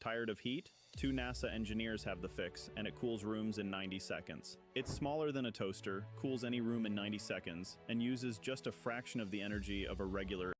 Tired of heat? Two NASA engineers have the fix, and it cools rooms in 90 seconds. It's smaller than a toaster, cools any room in 90 seconds, and uses just a fraction of the energy of a regular.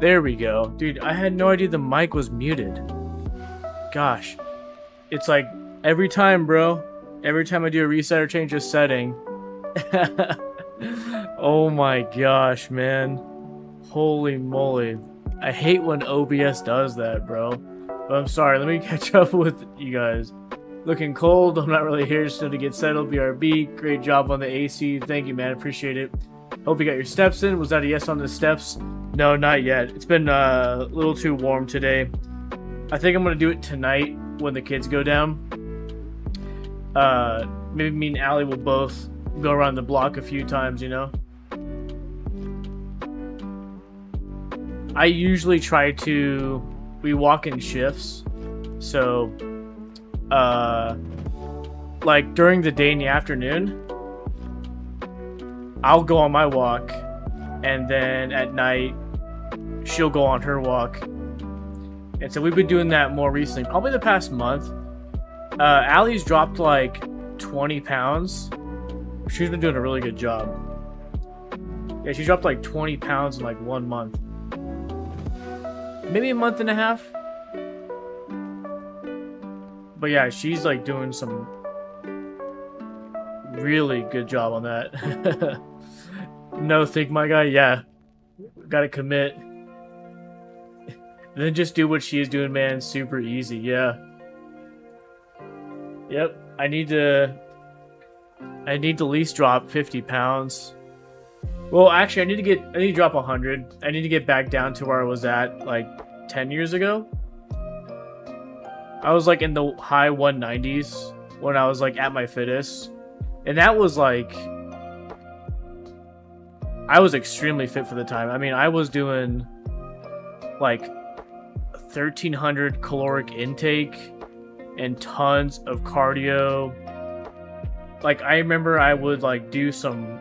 There we go. Dude, I had no idea the mic was muted. Gosh. It's like every time, bro. Every time I do a reset or change a setting. Oh my gosh, man. Holy moly. I hate when OBS does that, bro. But I'm sorry, let me catch up with you guys. Looking cold, I'm not really here still to get settled. BRB, great job on the AC. Thank you, man, appreciate it. Hope you got your steps in. Was that a yes on the steps? No, not yet. It's been a little too warm today. I think I'm gonna do it tonight when the kids go down. Maybe me and Allie will both go around the block a few times, you know? I usually try to... We walk in shifts. So, like during the day in the afternoon, I'll go on my walk. And then at night, she'll go on her walk. And so we've been doing that more recently. Probably the past month. Allie's dropped like 20 pounds. She's been doing a really good job. Yeah, she dropped like 20 pounds in like 1 month. Maybe a month and a half. But yeah, she's like doing some really good job on that. No, think my guy, yeah. Gotta commit. And then just do what she is doing, man. Super easy, yeah. Yep, I need to at least drop 50 pounds. Well, actually, I need to drop 100. I need to get back down to where I was at like 10 years ago. I was like in the high 190s when I was like at my fittest. And that was like, I was extremely fit for the time. I mean, I was doing like 1,300 caloric intake and tons of cardio. Like, I remember I would like do some...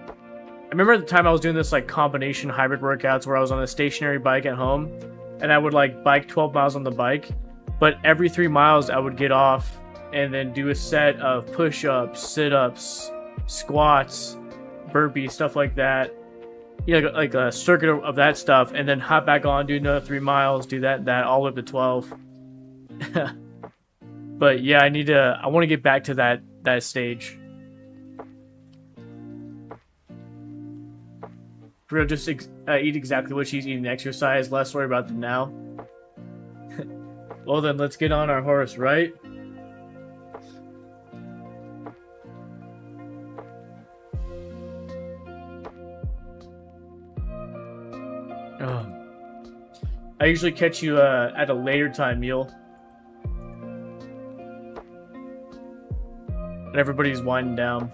I remember at the time I was doing this like combination hybrid workouts where I was on a stationary bike at home and I would like bike 12 miles on the bike, but every 3 miles I would get off and then do a set of push-ups, sit-ups, squats, burpees, stuff like that. You know, like a circuit of that stuff, and then hop back on, do another 3 miles, do that, all the way up to 12. But yeah, I want to get back to that stage. For real, just eat exactly what she's eating, exercise, less worry about the now. Well then, let's get on our horse, right? I usually catch you at a later time, Mule. And everybody's winding down.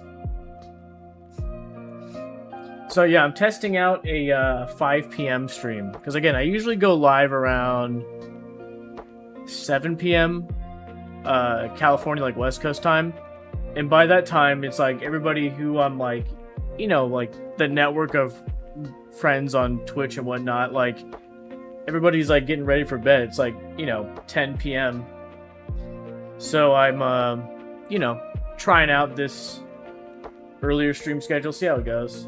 So yeah, I'm testing out a 5 p.m. stream. Because again, I usually go live around 7 p.m. California, like West Coast time. And by that time, it's like everybody who I'm like, you know, like the network of friends on Twitch and whatnot, like everybody's like getting ready for bed. It's like, you know, 10 p.m. So I'm, you know, trying out this earlier stream schedule, see how it goes.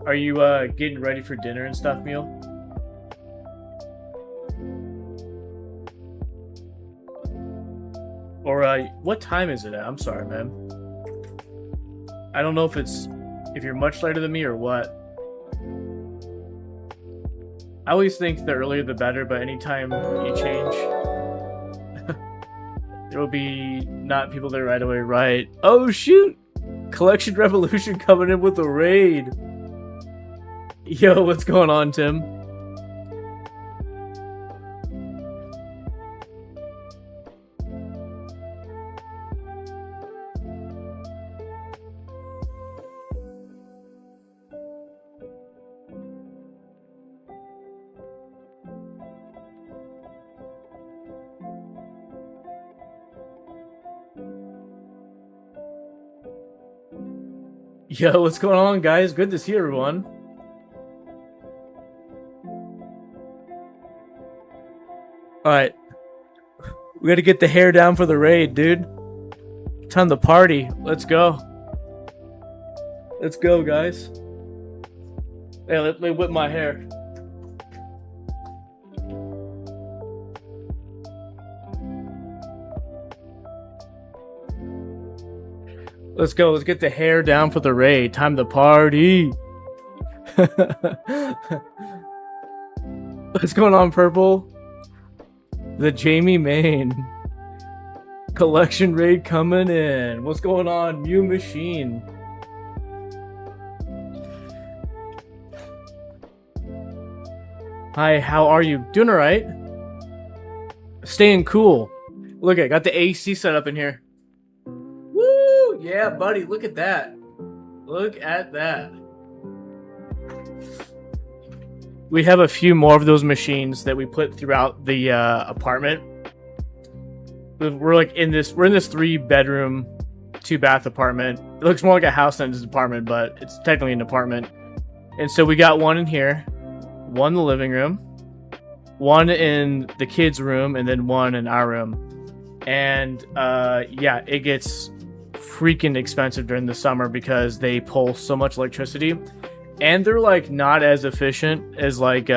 Are you getting ready for dinner and stuff, Meal? Or what time is it at? I'm sorry, man. I don't know if you're much later than me or what. I always think the earlier the better, but anytime you change, there will be not people there right away, right? Oh shoot! Collection Revolution coming in with a raid. Yo, what's going on, Tim? Yo, what's going on, guys? Good to see everyone. Alright. We gotta get the hair down for the raid, dude. Time to party. Let's go. Let's go, guys. Hey, let me whip my hair. Let's go. Let's get the hair down for the raid. Time to party. What's going on, Purple? The Jamie Main collection raid coming in. What's going on, Mew Machine? Hi, how are you? Doing alright? Staying cool. Look, I got the AC set up in here. Woo! Yeah, buddy, look at that. Look at that. We have a few more of those machines that we put throughout the apartment. We're like in this 3-bedroom, 2-bath apartment. It looks more like a house than it's an apartment, but it's technically an apartment. And so we got one in here, one in the living room, one in the kids' room, and then one in our room. And yeah, it gets freaking expensive during the summer because they pull so much electricity. And they're like not as efficient as like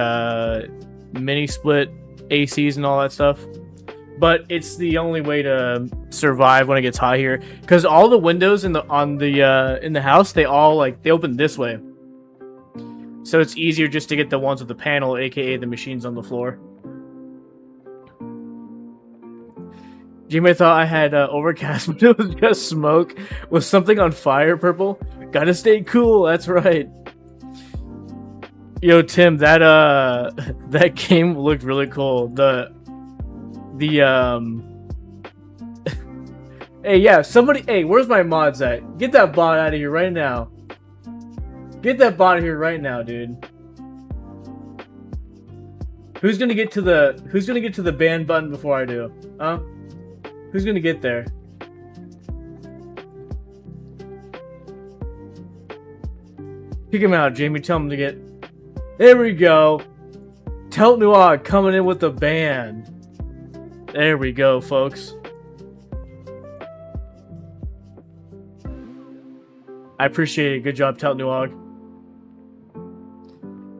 mini split ACs and all that stuff. But it's the only way to survive when it gets hot here, because all the windows in the house, they open this way. So it's easier just to get the ones with the panel, aka the machines on the floor. Jimmy thought I had overcast, but it was just smoke. Was something on fire, Purple? Gotta stay cool, that's right. Yo, Tim, that game looked really cool. Hey, yeah, somebody, hey, where's my mods at? Get that bot out of here right now. Get that bot here right now, dude. Who's gonna get to the ban button before I do? Huh? Who's gonna get there? Kick him out, Jamie. Tell him to get. There we go. Telt Noir coming in with the ban. There we go, folks. I appreciate it. Good job, Telt Noir.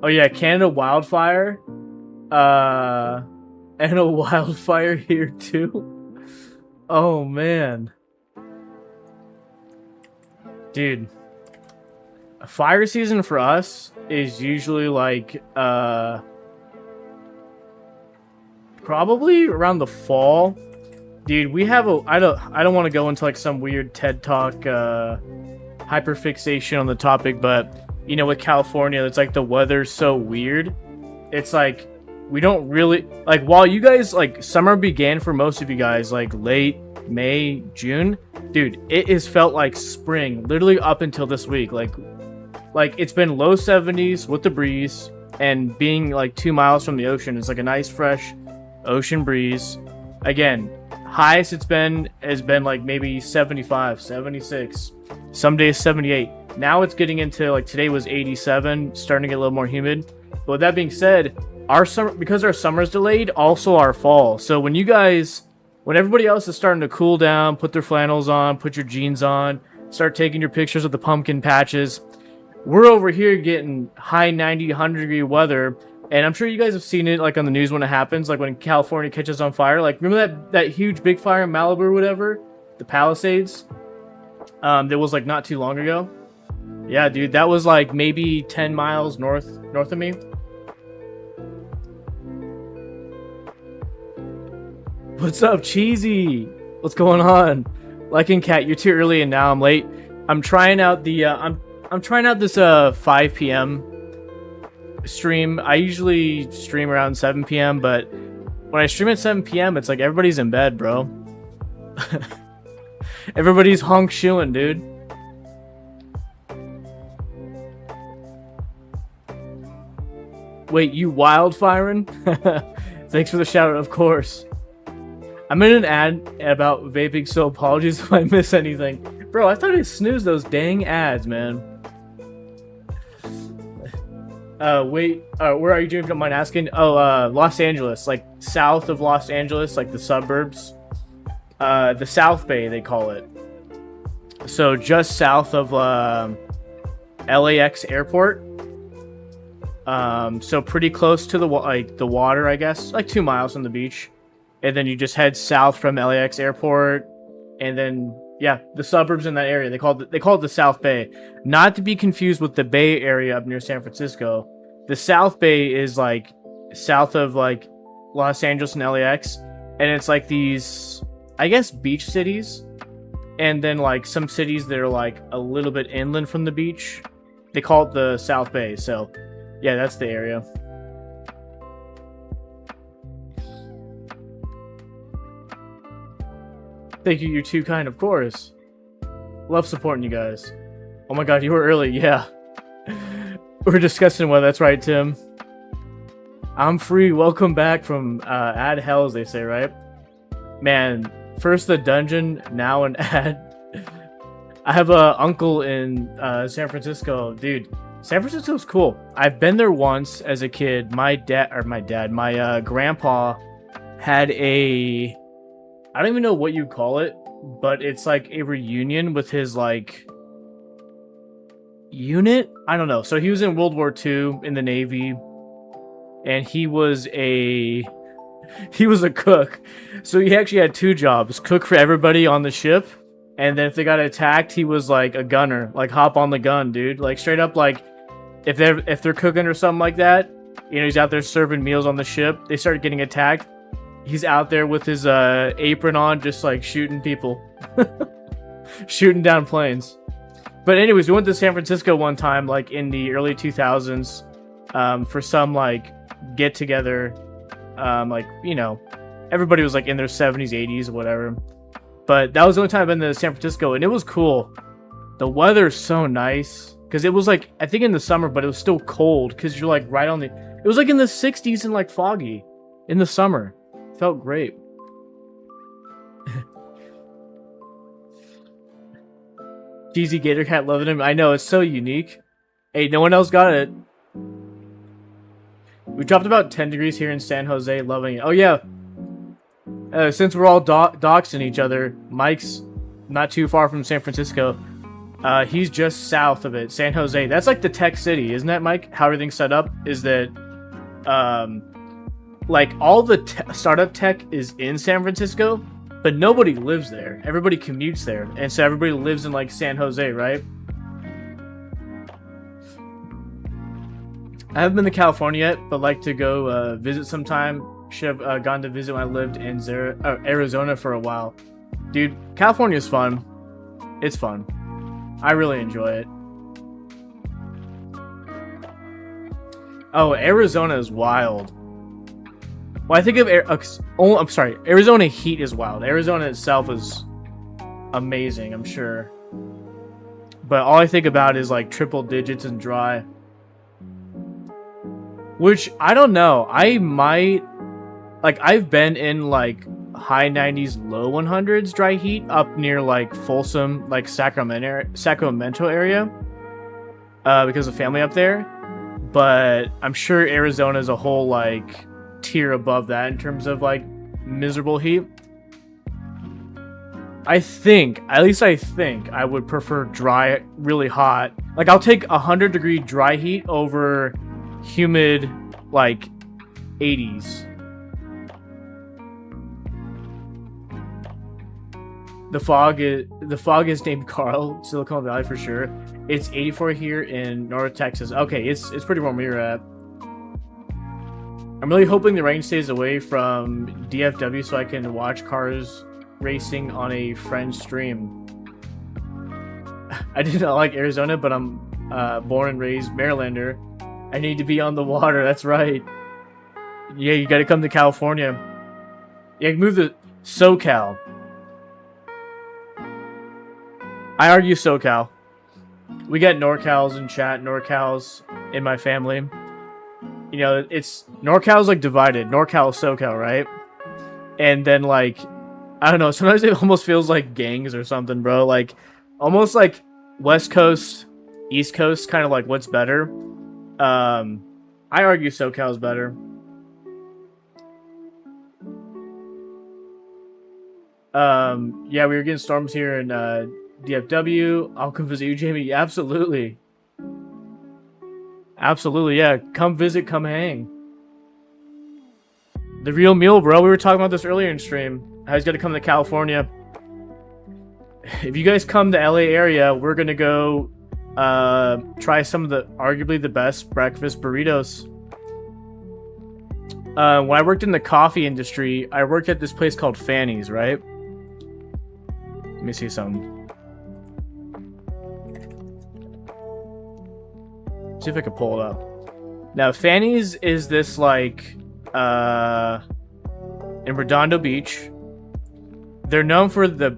Oh yeah, Canada wildfire. And a wildfire here too. Oh man. Dude. Fire season for us is usually like probably around the fall. Dude, we have a I don't want to go into like some weird TED Talk hyperfixation on the topic, but you know, with California, it's like the weather's so weird. It's like we don't really like, while you guys like summer began for most of you guys like late May, June, dude, it has felt like spring literally up until this week. Like it's been low 70s with the breeze, and being like 2 miles from the ocean is like a nice fresh ocean breeze. Again, highest it's been has been like maybe 75, 76, some days 78. Now it's getting into like today was 87, starting to get a little more humid. But with that being said, our summer, because our summer's delayed, also our fall. So when everybody else is starting to cool down, put their flannels on, put your jeans on, start taking your pictures of the pumpkin patches, we're over here getting high 90, 100 degree weather. And I'm sure you guys have seen it like on the news when it happens, like when California catches on fire. Like, remember that huge big fire in Malibu or whatever? The Palisades? That was like not too long ago. Yeah, dude, that was like maybe 10 miles north of me. What's up, Cheesy? What's going on? Liking Cat, you're too early and now I'm late. I'm trying out the I'm trying out this 5 p.m. stream. I usually stream around 7 p.m. but when I stream at 7 p.m. it's like everybody's in bed, bro. Everybody's honk shoeing, dude. Wait, you wildfiring? Thanks for the shout out, of course. I'm in an ad about vaping, so apologies if I miss anything. Bro, I thought I'd snooze those dang ads, man. Wait, where are you doing, if you don't mind asking? Oh, Los Angeles, like south of Los Angeles, like the suburbs. The South Bay, they call it. So just south of LAX airport. So pretty close to the water, I guess, like 2 miles from the beach. And then you just head south from LAX airport, and then yeah, the suburbs in that area. They call it the South Bay, not to be confused with the Bay Area up near San Francisco. The South Bay is like south of like Los Angeles and LAX, and it's like these, I guess, beach cities, and then like some cities that are like a little bit inland from the beach. They call it the South Bay. So yeah, that's the area. Thank you, you're too kind, of course. Love supporting you guys. Oh my god, you were early, yeah. We're discussing whether that's right, Tim. I'm free, welcome back from ad hell, as they say, right? Man, first the dungeon, now an ad. I have a uncle in San Francisco. Dude, San Francisco's cool. I've been there once as a kid. My grandpa had a... I don't even know what you call it, but it's like a reunion with his like unit. I don't know. So he was in World War II in the Navy, and he was a cook. So he actually had 2 jobs: cook for everybody on the ship, and then if they got attacked, he was like a gunner, like hop on the gun, dude. Like straight up, like if they're cooking or something like that, you know, he's out there serving meals on the ship. They start getting attacked. He's out there with his apron on, just like shooting people. Shooting down planes. But anyways, we went to San Francisco one time, like in the early 2000s, for some like get together. Like, you know, everybody was like in their 70s, 80s, whatever. But that was the only time I've been to San Francisco, and it was cool. The weather's so nice, because it was like, I think in the summer, but it was still cold, because you're like right on the... It was like in the 60s and like foggy in the summer. Felt great. Cheesy Gator Cat loving him. I know, it's so unique. Hey, no one else got it. We dropped about 10 degrees here in San Jose, loving it. Oh yeah. Since we're all doxing each other, Mike's not too far from San Francisco. He's just south of it, San Jose. That's like the tech city, isn't that, Mike? How everything's set up is that... like all the startup tech is in San Francisco, but nobody lives there. Everybody commutes there, and so everybody lives in like San Jose, right? I haven't been to California yet, but like to go visit sometime. Should have gone to visit when I lived in Arizona for a while. Dude, California's fun. It's fun. I really enjoy it. Oh, Arizona is wild. Well, I think of I'm sorry, Arizona heat is wild. Arizona itself is amazing, I'm sure. But all I think about is like triple digits and dry. Which, I don't know. I might... Like, I've been in like high 90s, low 100s dry heat up near like Folsom, like Sacramento area. Because of family up there. But I'm sure Arizona is a whole like... tier above that in terms of like miserable heat. I think I would prefer dry, really hot. Like I'll take 100-degree dry heat over humid like 80s. The fog is named Carl, Silicon Valley for sure. It's 84 here in North Texas. Okay, it's pretty warm where you're at. I'm really hoping the rain stays away from DFW so I can watch cars racing on a friend's stream. I did not like Arizona, but I'm born and raised Marylander. I need to be on the water, that's right. Yeah, you gotta come to California. Yeah, move to SoCal. I argue SoCal. We got NorCals in chat, NorCals in my family. You know, it's NorCal's like divided. NorCal, SoCal, right? And then like, I don't know, sometimes it almost feels like gangs or something, bro. Like almost like West Coast, East Coast, kind of like what's better. I argue SoCal's better. Yeah, we were getting storms here in DFW. I'll come visit you, Jamie. Absolutely. Absolutely, yeah. Come visit, come hang. The real meal, bro. We were talking about this earlier in stream. I was gonna come to California. If you guys come to LA area, we're gonna go try some of the arguably the best breakfast burritos. When I worked in the coffee industry, I worked at this place called Fanny's, right? Let me see something. See if I can pull it up. Now, Fanny's is this like in Redondo Beach. They're known for the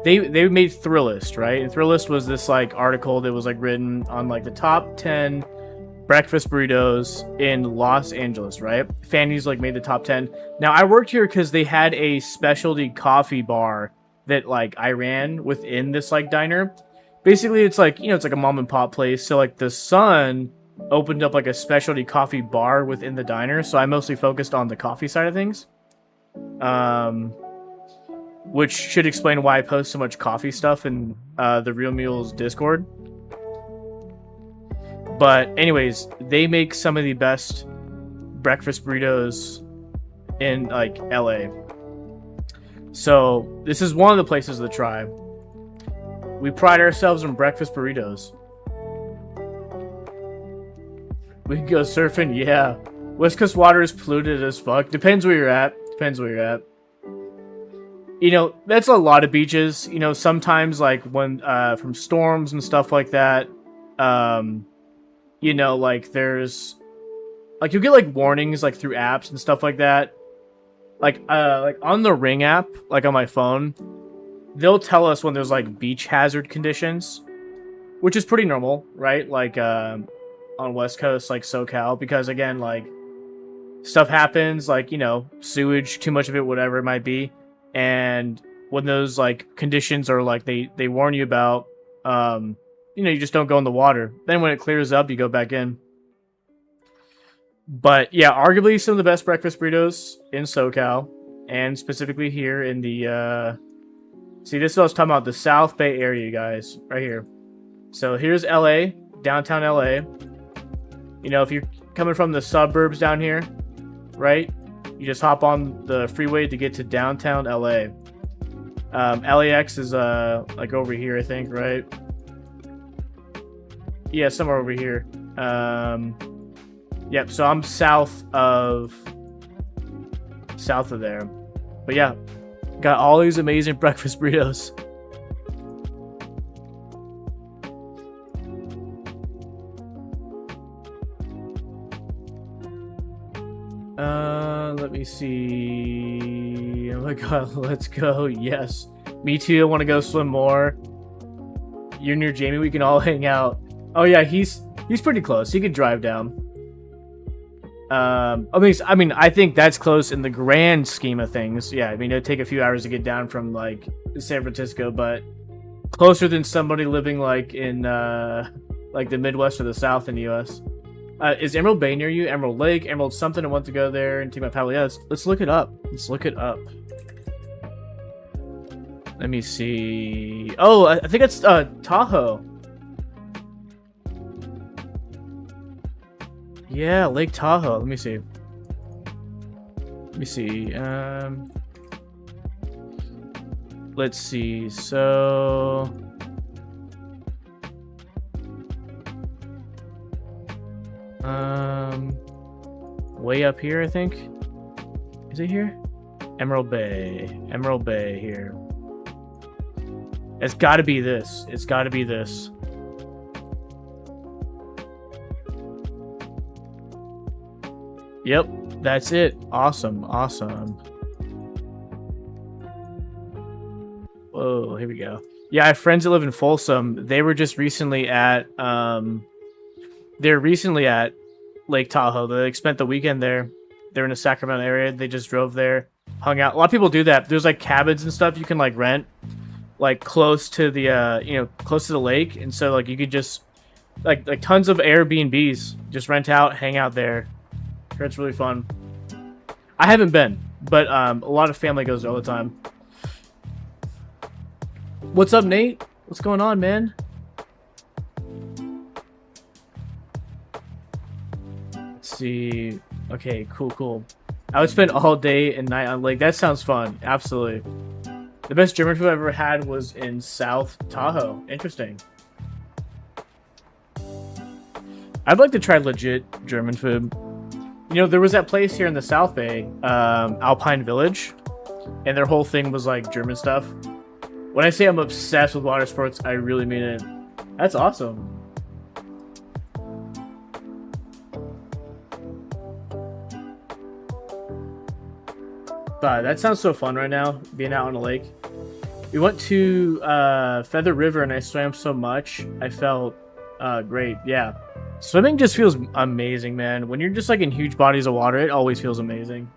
they made Thrillist, right? And Thrillist was this like article that was like written on like the top 10 breakfast burritos in Los Angeles, right? Fanny's like made the top 10. Now I worked here because they had a specialty coffee bar that like I ran within this like diner. Basically, it's like, you know, it's like a mom and pop place. So like the son opened up like a specialty coffee bar within the diner. So I mostly focused on the coffee side of things. Which should explain why I post so much coffee stuff in the Real Meals Discord. But anyways, they make some of the best breakfast burritos in like LA. So this is one of the places to try. We pride ourselves on breakfast burritos. We can go surfing, yeah. West Coast water is polluted as fuck. Depends where you're at. Depends where you're at. You know, that's a lot of beaches. You know, sometimes like when from storms and stuff like that, you know, like there's like you'll get like warnings like through apps and stuff like that. Like on the Ring app, like on my phone, they'll tell us when there's like beach hazard conditions, which is pretty normal, right? Like on West Coast, like SoCal, because again, like stuff happens, like, you know, sewage, too much of it, whatever it might be. And when those like conditions are like they warn you about, you know, you just don't go in the water. Then when it clears up, you go back in. But yeah, arguably some of the best breakfast burritos in SoCal, and specifically here in the see, this is what I was talking about, the South Bay area, guys, right here. So here's LA, downtown LA. You know, if you're coming from the suburbs down here, right? You just hop on the freeway to get to downtown LA. LAX is like over here, I think, right? Yeah, somewhere over here. Yep, so I'm south of there. But yeah, got all these amazing breakfast burritos. Let me see. Oh my god, let's go. Yes. Me too, I want to go swim more. You're near Jamie, we can all hang out. Oh yeah, he's pretty close. He could drive down. I mean, I think that's close in the grand scheme of things. Yeah, I mean, it'd take a few hours to get down from like San Francisco, but closer than somebody living like in like the Midwest or the South in the U.S. Is Emerald Bay near you? Emerald Lake, Emerald something. I want to go there and take my paddle. Yeah, let's look it up. Let's look it up. Let me see. Oh, I think it's Tahoe. Yeah, Lake Tahoe. Let me see. Let's see. So way up here, I think. Is it here? Emerald Bay here. It's got to be this. Yep, that's it. Awesome. Whoa, here we go. Yeah, I have friends that live in Folsom. They were just recently at Lake Tahoe. They spent the weekend there. They're in the Sacramento area. They just drove there, hung out. A lot of people do that. There's like cabins and stuff you can like rent like close to the close to the lake, and so like you could just like tons of Airbnbs just rent out, hang out there. It's really fun. I haven't been, but a lot of family goes there all the time. What's up, Nate? What's going on, man? Let's see. Okay, cool. I would spend all day and night on lake. That sounds fun. Absolutely. The best German food I've ever had was in South Tahoe. Interesting. I'd like to try legit German food. You know, there was that place here in the South Bay, Alpine Village, and their whole thing was like German stuff. When I say I'm obsessed with water sports, I really mean it. That's awesome. That sounds so fun right now, being out on a lake. We went to Feather River and I swam so much. I felt great. Yeah. Swimming just feels amazing, man. When you're just like in huge bodies of water, it always feels amazing.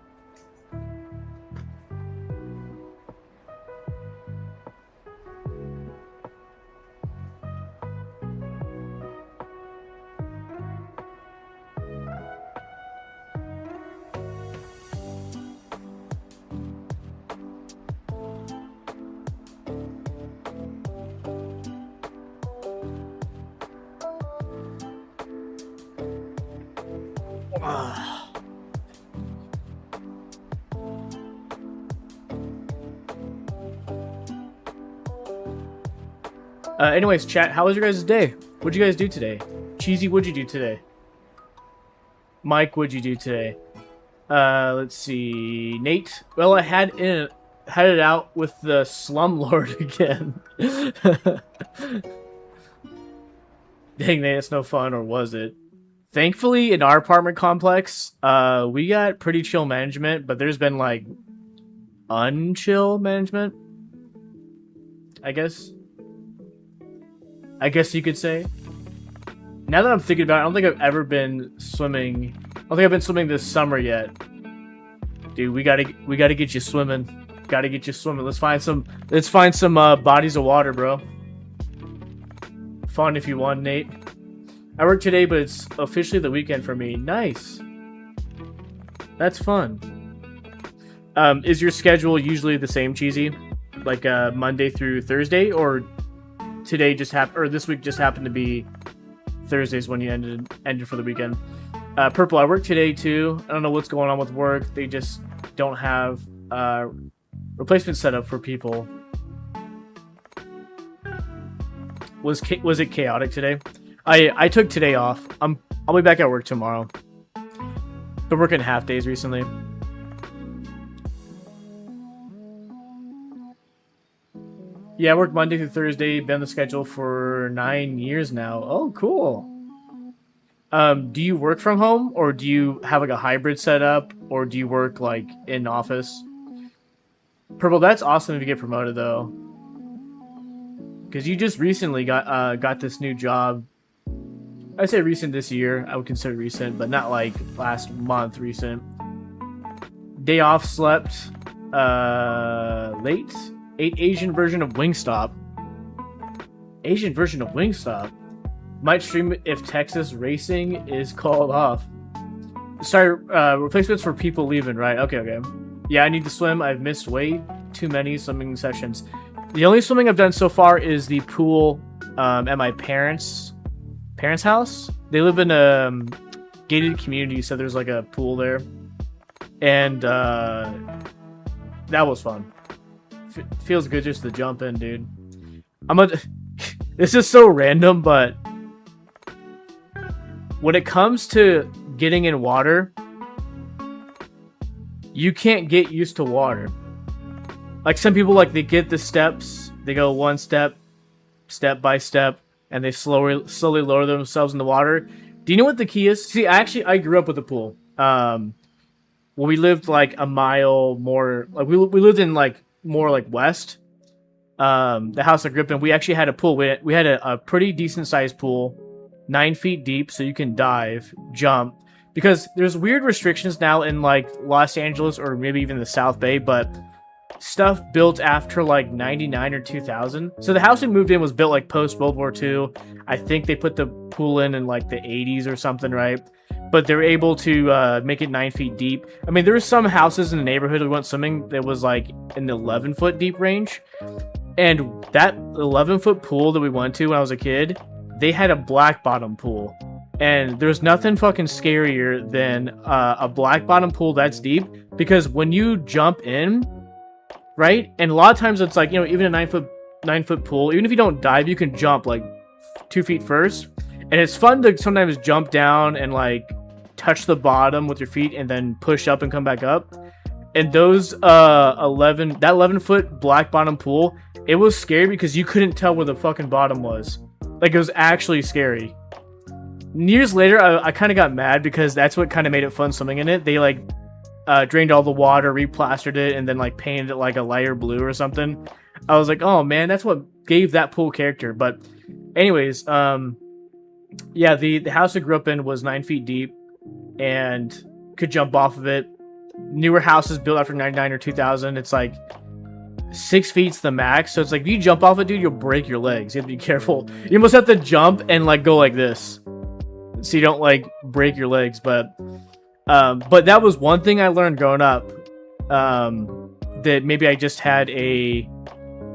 Anyways, chat, how was your guys' day? What'd you guys do today? Cheesy, what'd you do today? Mike, what'd you do today? Let's see. Nate, well, I had it out with the slumlord again. Dang, Nate, it's no fun, or was it? Thankfully, in our apartment complex, we got pretty chill management, but there's been like unchill management, I guess you could say. Now that I'm thinking about it, I don't think I've ever been swimming. I don't think I've been swimming this summer yet. Dude, we gotta get you swimming. Gotta get you swimming. Let's find some bodies of water, bro. Fun if you want, Nate. I work today, but it's officially the weekend for me. Nice. That's fun. Is your schedule usually the same, Cheesy? Like Monday through Thursday, or today just or this week just happened to be Thursdays when you ended for the weekend? Purple, I work today too. I don't know what's going on with work. They just don't have replacement set up for people. Was it chaotic today? I took today off. I'll be back at work tomorrow. Been working half days recently. Yeah, I work Monday through Thursday. Been on the schedule for 9 years now. Oh, cool. Do you work from home, or do you have like a hybrid setup, or do you work like in office? Purple, that's awesome if you get promoted though, because you just recently got this new job. I'd say recent this year. I would consider recent, but not like last month recent. Day off, slept late. Ate Asian version of Wingstop. Asian version of Wingstop. Might stream if Texas racing is called off. Sorry, replacements for people leaving, right? Okay. Yeah, I need to swim. I've missed way too many swimming sessions. The only swimming I've done so far is the pool at my parents' house. They live in a gated community, so there's like a pool there. And that was fun. Feels good just to jump in, dude. This is so random, but when it comes to getting in water, you can't get used to water. Like some people, like they get the steps, they go one step by step, and they slowly lower themselves in the water. Do you know what the key is? See, I grew up with a pool. When we lived like a mile more, like we lived in like more like west. The house I grew up in, we actually had a pool. We had a pretty decent sized pool, 9 feet deep, so you can dive, jump. Because there's weird restrictions now in like Los Angeles or maybe even the South Bay, but stuff built after like 99 or 2000. So the house we moved in was built like post World War II. I think they put the pool in like the 80s or something, right? But they were able to make it 9 feet deep. I mean, there were some houses in the neighborhood we went swimming that was like in the 11-foot deep range. And that 11-foot pool that we went to when I was a kid, they had a black bottom pool. And there's nothing fucking scarier than a black bottom pool that's deep, because when you jump in, right? And a lot of times it's like, you know, even a 9-foot pool, even if you don't dive, you can jump like 2 feet first. And it's fun to sometimes jump down and like touch the bottom with your feet and then push up and come back up. And those 11-foot black bottom pool, it was scary because you couldn't tell where the fucking bottom was. Like, it was actually scary. Years later, I kind of got mad because that's what kind of made it fun swimming in it. They like drained all the water, replastered it, and then like painted it like a lighter blue or something. I was like, oh man, that's what gave that pool character. But anyways, yeah, the house I grew up in was 9 feet deep and could jump off of it. Newer houses built after 99 or 2000, it's like 6 feet's the max. So it's like, if you jump off it, dude, you'll break your legs. You have to be careful. You almost have to jump and like go like this, so you don't like break your legs. But that was one thing I learned growing up, that maybe I just had I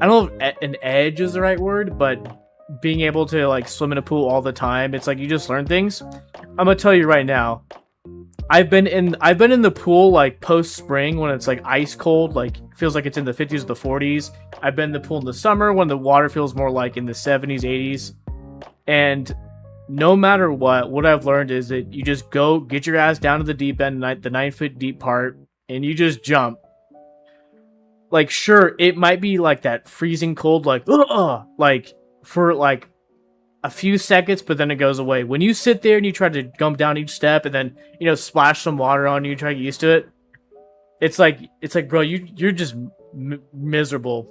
don't know if an edge is the right word, but being able to like swim in a pool all the time, it's like you just learn things. I'm gonna tell you right now, I've been in the pool like post spring when it's like ice cold, like feels like it's in the 50s or the 40s. I've been in the pool in the summer when the water feels more like in the 70s, 80s. And no matter what I've learned is that you just go get your ass down to the deep end, the 9-foot deep part, and you just jump. Like, sure, it might be like that freezing cold, like for like a few seconds, but then it goes away. When you sit there and you try to jump down each step and then, you know, splash some water on you, try to get used to it, it's like, bro, you're just miserable.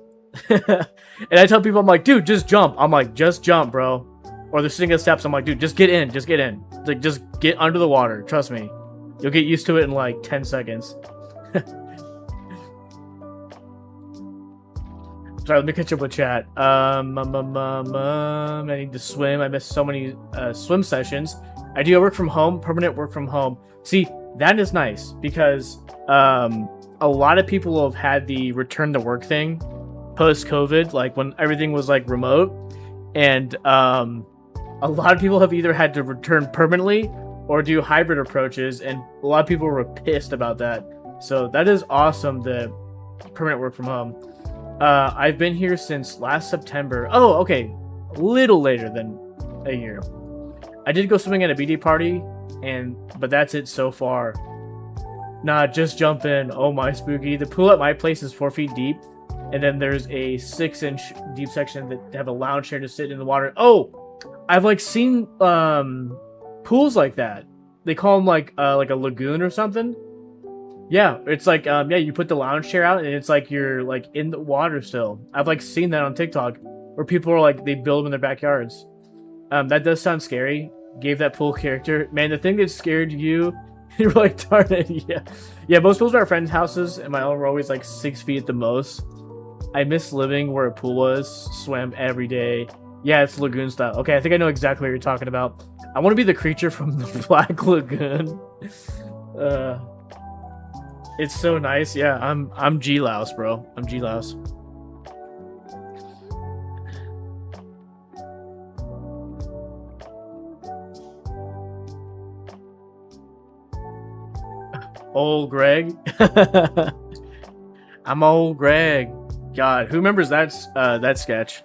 And I tell people, I'm like, dude, just jump. I'm like, just jump, bro. Or they're sitting at steps. I'm like, dude, just get in. Like, just get under the water. Trust me. You'll get used to it in like 10 seconds. Sorry, let me catch up with chat. I need to swim. I missed so many swim sessions. I do work from home, permanent work from home. See, that is nice because a lot of people have had the return to work thing post-COVID, like when everything was like remote. And a lot of people have either had to return permanently or do hybrid approaches. And a lot of people were pissed about that. So that is awesome, the permanent work from home. I've been here since last September. Oh, okay. A little later than a year. I did go swimming at a BD party, but that's it so far. Nah, just jump in. Oh my, spooky. The pool at my place is 4 feet deep, and then there's a 6-inch deep section that have a lounge chair to sit in the water. Oh, I've like seen pools like that. They call them like a lagoon or something. Yeah, it's like, you put the lounge chair out and it's like you're like in the water still. I've like seen that on TikTok where people are like, they build them in their backyards. That does sound scary. Gave that pool character. Man, the thing that scared you, you're like, darn it, yeah. Yeah, most pools at our friends' houses and my own were always like 6 feet at the most. I miss living where a pool was, swam every day. Yeah, it's lagoon style. Okay, I think I know exactly what you're talking about. I want to be the creature from the Black Lagoon. It's so nice. Yeah, I'm G-Louse, bro. I'm G-Louse. Old Greg. I'm old Greg. God, who remembers that sketch?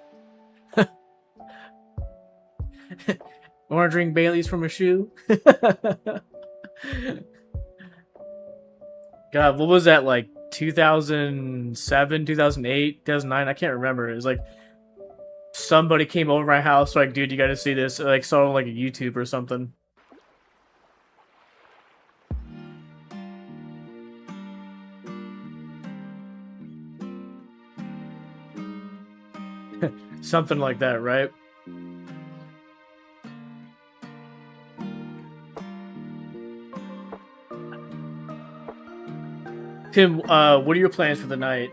Want to drink Bailey's from a shoe? God, what was that, like 2007, 2008, 2009? I can't remember. It was like somebody came over my house, like, dude, you gotta see this. I, like, saw it on like a YouTube or something. Something like that, right? Tim, what are your plans for the night?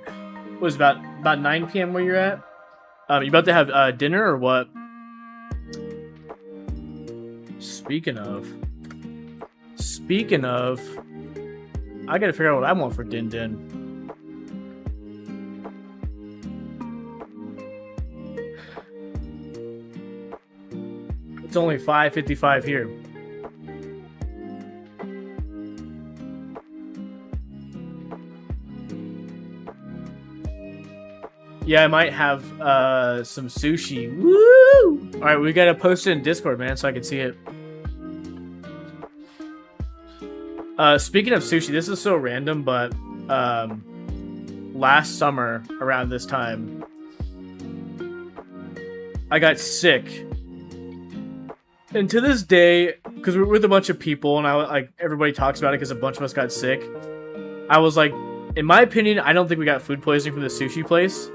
was about 9 p.m. where you're at. You about to have dinner or what? Speaking of, I gotta figure out what I want for Din Din. It's only 5:55 here. Yeah, I might have some sushi. Woo! All right, we gotta post it in Discord, man, so I can see it. Speaking of sushi, this is so random, but last summer around this time, I got sick, and to this day, because we're with a bunch of people, and everybody talks about it because a bunch of us got sick. I was like, in my opinion, I don't think we got food poisoning from the sushi place,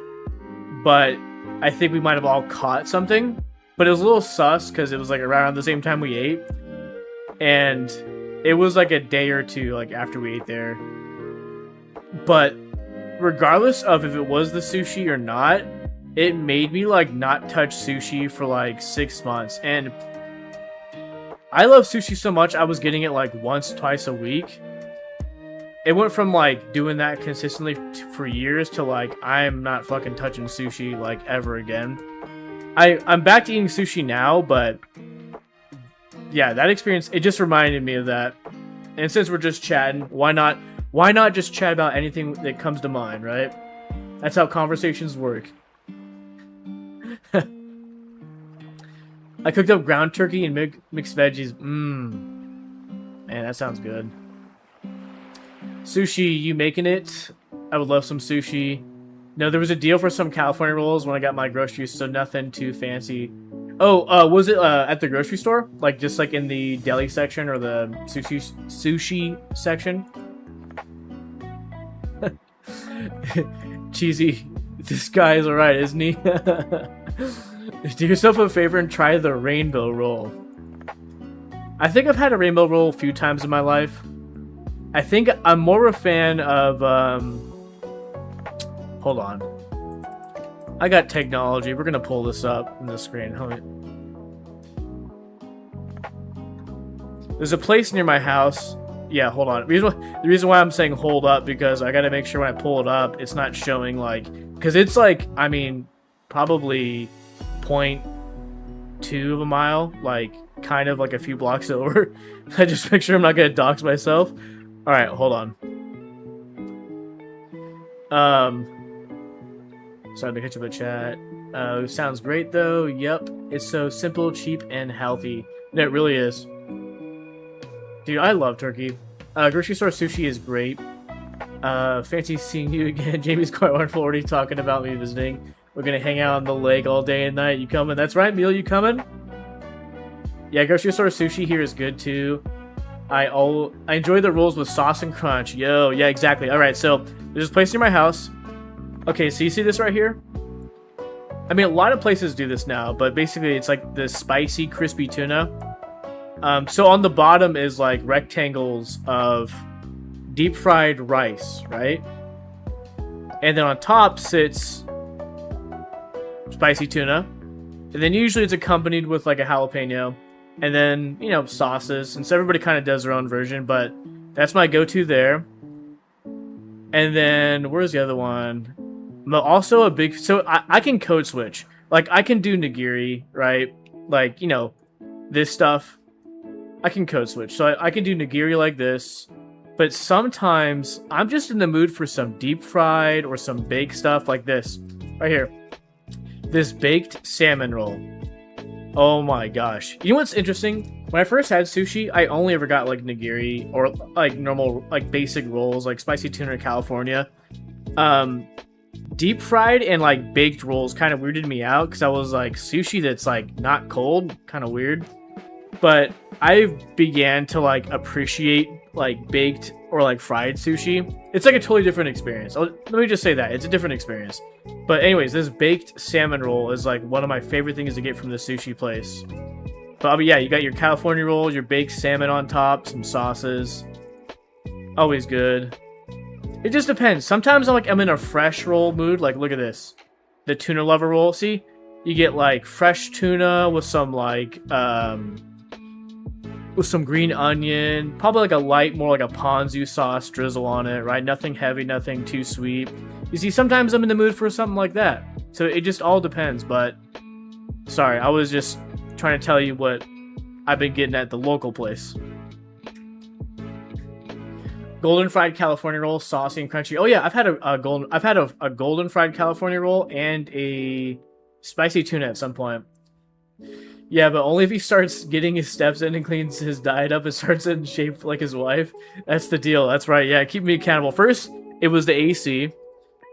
but I think we might have all caught something. But it was a little sus because it was like around the same time we ate, and it was like a day or two like after we ate there. But regardless of if it was the sushi or not, it made me like not touch sushi for like 6 months. And I love sushi so much, I was getting it like once, twice a week. It went from like doing that consistently for years to like I'm not fucking touching sushi like ever again. I'm back to eating sushi now, but yeah, that experience, it just reminded me of that. And since we're just chatting, why not just chat about anything that comes to mind, right? That's how conversations work. I cooked up ground turkey and mixed veggies. Man, that sounds good. Sushi, you making it? I would love some sushi. No, there was a deal for some California rolls when I got my groceries, so nothing too fancy. Oh, was it at the grocery store? Like just like in the deli section or the sushi section? Cheesy. This guy is alright, isn't he? Do yourself a favor and try the rainbow roll. I think I've had a rainbow roll a few times in my life. I think I'm more a fan of, hold on. I got technology. We're gonna pull this up on the screen. There's a place near my house. Yeah, hold on. The reason why I'm saying hold up, because I gotta make sure when I pull it up, it's not showing like, because it's like, I mean, probably 0.2 of a mile, like kind of like a few blocks over. I just make sure I'm not gonna dox myself. All right, hold on. Sorry to catch up a chat. Sounds great though. Yep, it's so simple, cheap, and healthy. No, it really is. Dude, I love turkey. Grocery store sushi is great. Fancy seeing you again. Jamie's quite wonderful, already talking about me visiting. We're gonna hang out on the lake all day and night. You coming? That's right, Meal, you coming? Yeah, grocery store sushi here is good too. I enjoy the rolls with sauce and crunch. Yo, yeah, exactly. All right, so there's this place near my house. Okay, so you see this right here? I mean, a lot of places do this now, but basically it's like the spicy, crispy tuna. So on the bottom is like rectangles of deep fried rice, right? And then on top sits spicy tuna. And then usually it's accompanied with like a jalapeno. And then, you know, sauces. And so everybody kind of does their own version, but that's my go-to there. And then, where's the other one? I'm also a big... So I can code switch. Like, I can do nigiri, right? Like, you know, this stuff. I can code switch. So I can do nigiri like this. But sometimes I'm just in the mood for some deep fried or some baked stuff like this. Right here. This baked salmon roll. Oh my gosh. You know what's interesting? When I first had sushi, I only ever got like nigiri or like normal, like basic rolls, like spicy tuna California. Deep fried and like baked rolls kind of weirded me out because I was like, sushi that's like not cold, kind of weird. But I began to like appreciate like baked or like fried sushi. It's like a totally different experience. Let me just say that. It's a different experience. But anyways, this baked salmon roll is like one of my favorite things to get from the sushi place. But yeah, you got your California roll, your baked salmon on top, some sauces. Always good. It just depends. Sometimes I'm in a fresh roll mood. Like, look at this. The tuna lover roll. See? You get, like, fresh tuna with some, like, with some green onion. Probably, like, a light, more like a ponzu sauce drizzle on it, right? Nothing heavy, nothing too sweet. You see, sometimes I'm in the mood for something like that. So it just all depends, but... Sorry, I was just trying to tell you what I've been getting at the local place. Golden fried California roll, saucy and crunchy. Oh yeah, I've had a golden fried California roll and a spicy tuna at some point. Yeah, but only if he starts getting his steps in and cleans his diet up and starts in shape like his wife. That's the deal. That's right. Yeah, keep me accountable. First, it was the AC,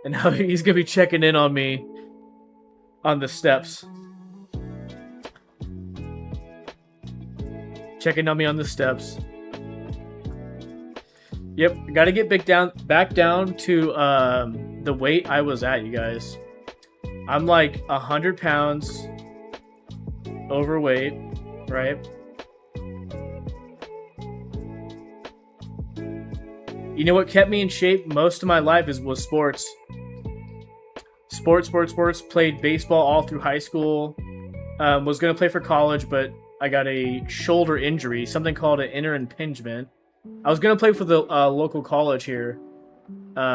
and now he's gonna be checking in on me on the steps. Checking on me on the steps. Yep, gotta get back down to the weight I was at, you guys. I'm like 100 pounds overweight, right? You know what kept me in shape most of my life was sports. Sports. Played baseball all through high school. Was gonna play for college, but I got a shoulder injury, something called an inner impingement. I was gonna play for the local college here, but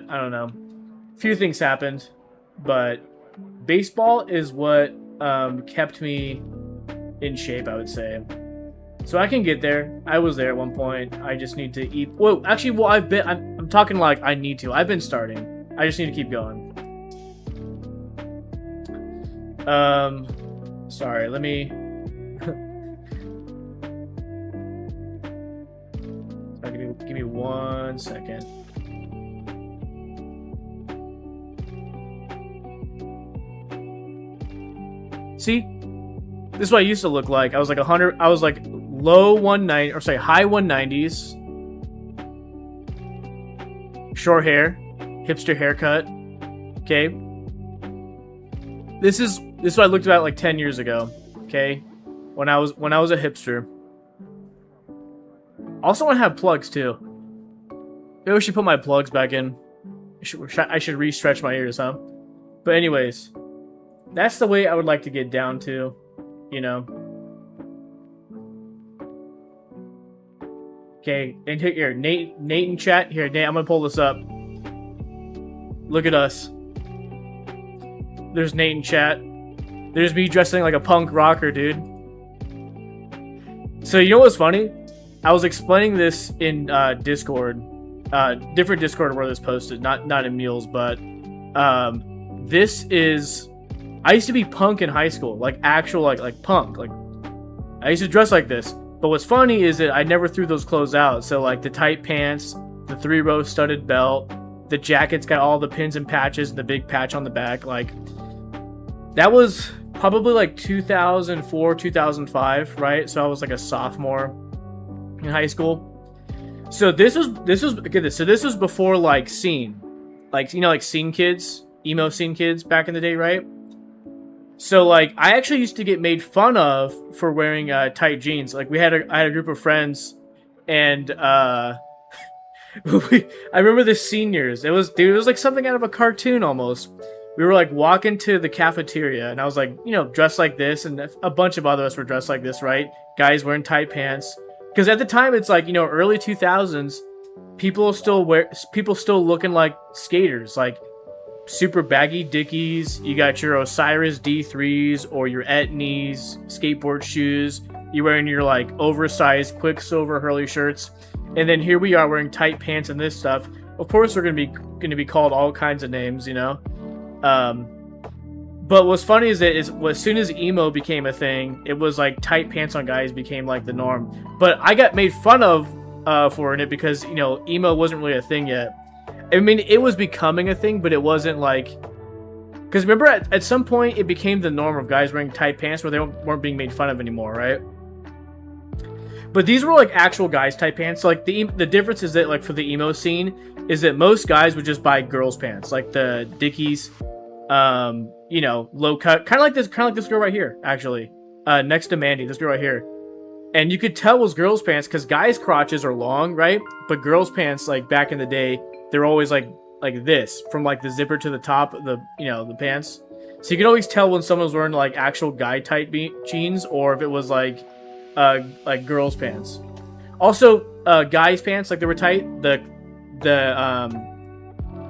I don't know. A few things happened, but baseball is what kept me in shape, I would say. So I can get there. I was there at one point. I just need to eat. Well, actually, I'm talking like I need to. I've been starting. I just need to keep going. Sorry, let me... Give me 1 second. See? This is what I used to look like. I was like 100... I was like low 190... Or sorry, high 190s. Short hair. Hipster haircut. Okay? This is what I looked at like 10 years ago, okay? When I was a hipster. Also want to have plugs too. Maybe I should put my plugs back in. I should re-stretch my ears, huh? But anyways, that's the way I would like to get down to, you know. Okay, and here, Nate in chat. Here, Nate, I'm gonna pull this up. Look at us. There's Nate in chat. There's me dressing like a punk rocker, dude. So you know what's funny? I was explaining this in Discord. Different Discord where this posted. Not in Mules, but this is... I used to be punk in high school. Like actual like punk. Like I used to dress like this. But what's funny is that I never threw those clothes out. So like the tight pants, the 3-row studded belt, the jacket's got all the pins and patches, and the big patch on the back. Like that was probably like 2004, 2005, right? So I was like a sophomore in high school. So this was look at this. So this was before like scene, like, you know, like scene kids, emo scene kids back in the day, right? So like I actually used to get made fun of for wearing tight jeans. Like I had a group of friends, and I remember the seniors. It was like something out of a cartoon almost. We were like walking to the cafeteria, and I was like, you know, dressed like this, and a bunch of other us were dressed like this, right? Guys wearing tight pants. Because at the time, it's like, you know, early 2000s, people still looking like skaters, like super baggy Dickies. You got your Osiris D3s or your Etnies skateboard shoes. You're wearing your like oversized Quicksilver Hurley shirts, and then here we are wearing tight pants and this stuff. Of course, we're gonna be called all kinds of names, you know. But what's funny is that as soon as emo became a thing, it was like tight pants on guys became like the norm. But I got made fun of for it because, you know, emo wasn't really a thing yet. I mean, it was becoming a thing, but it wasn't like... Because remember, at some point, it became the norm of guys wearing tight pants where they weren't being made fun of anymore, right? But these were like actual guys' tight pants. So, like the difference is that like for the emo scene is that most guys would just buy girls' pants, like the Dickies. You know, low cut, kind of like this girl right here, actually, next to Mandy, this girl right here. And you could tell it was girls' pants because guys' crotches are long, right? But girls' pants, like back in the day, they're always like this, from like the zipper to the top of the the pants. So you could always tell when someone was wearing like actual guy tight jeans or if it was like girls' pants. Also, guys' pants, like they were tight.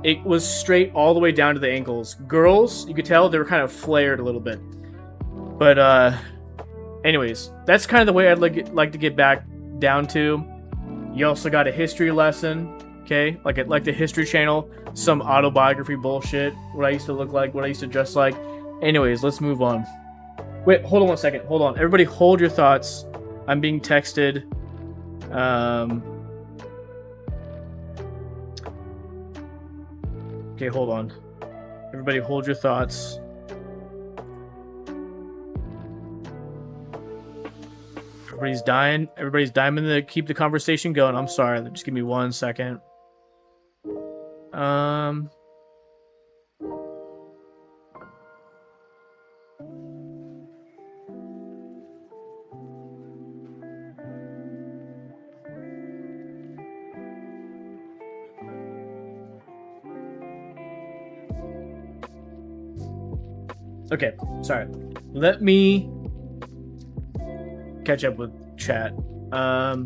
It was straight all the way down to the ankles. Girls, you could tell they were kind of flared a little bit. But anyways, that's kind of the way I'd like to get back down to. You also got a history lesson, okay? Like the History Channel, some autobiography bullshit. What I used to look like, what I used to dress like. Anyways, let's move on. Wait, hold on 1 second. Hold on, everybody, hold your thoughts. I'm being texted. Okay, hold on. Everybody, hold your thoughts. Everybody's dying. Everybody's dying to keep the conversation going. I'm sorry. Just give me 1 second. Okay, sorry. Let me catch up with chat. Oh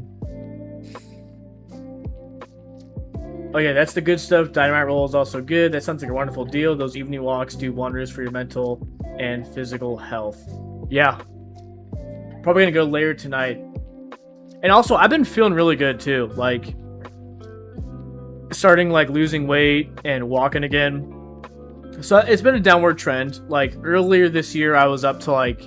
yeah, that's the good stuff. Dynamite roll is also good. That sounds like a wonderful deal. Those evening walks do wonders for your mental and physical health. Yeah. Probably gonna go later tonight. And also, I've been feeling really good too. Like, starting like losing weight and walking again. So it's been a downward trend. Like earlier this year, I was up to like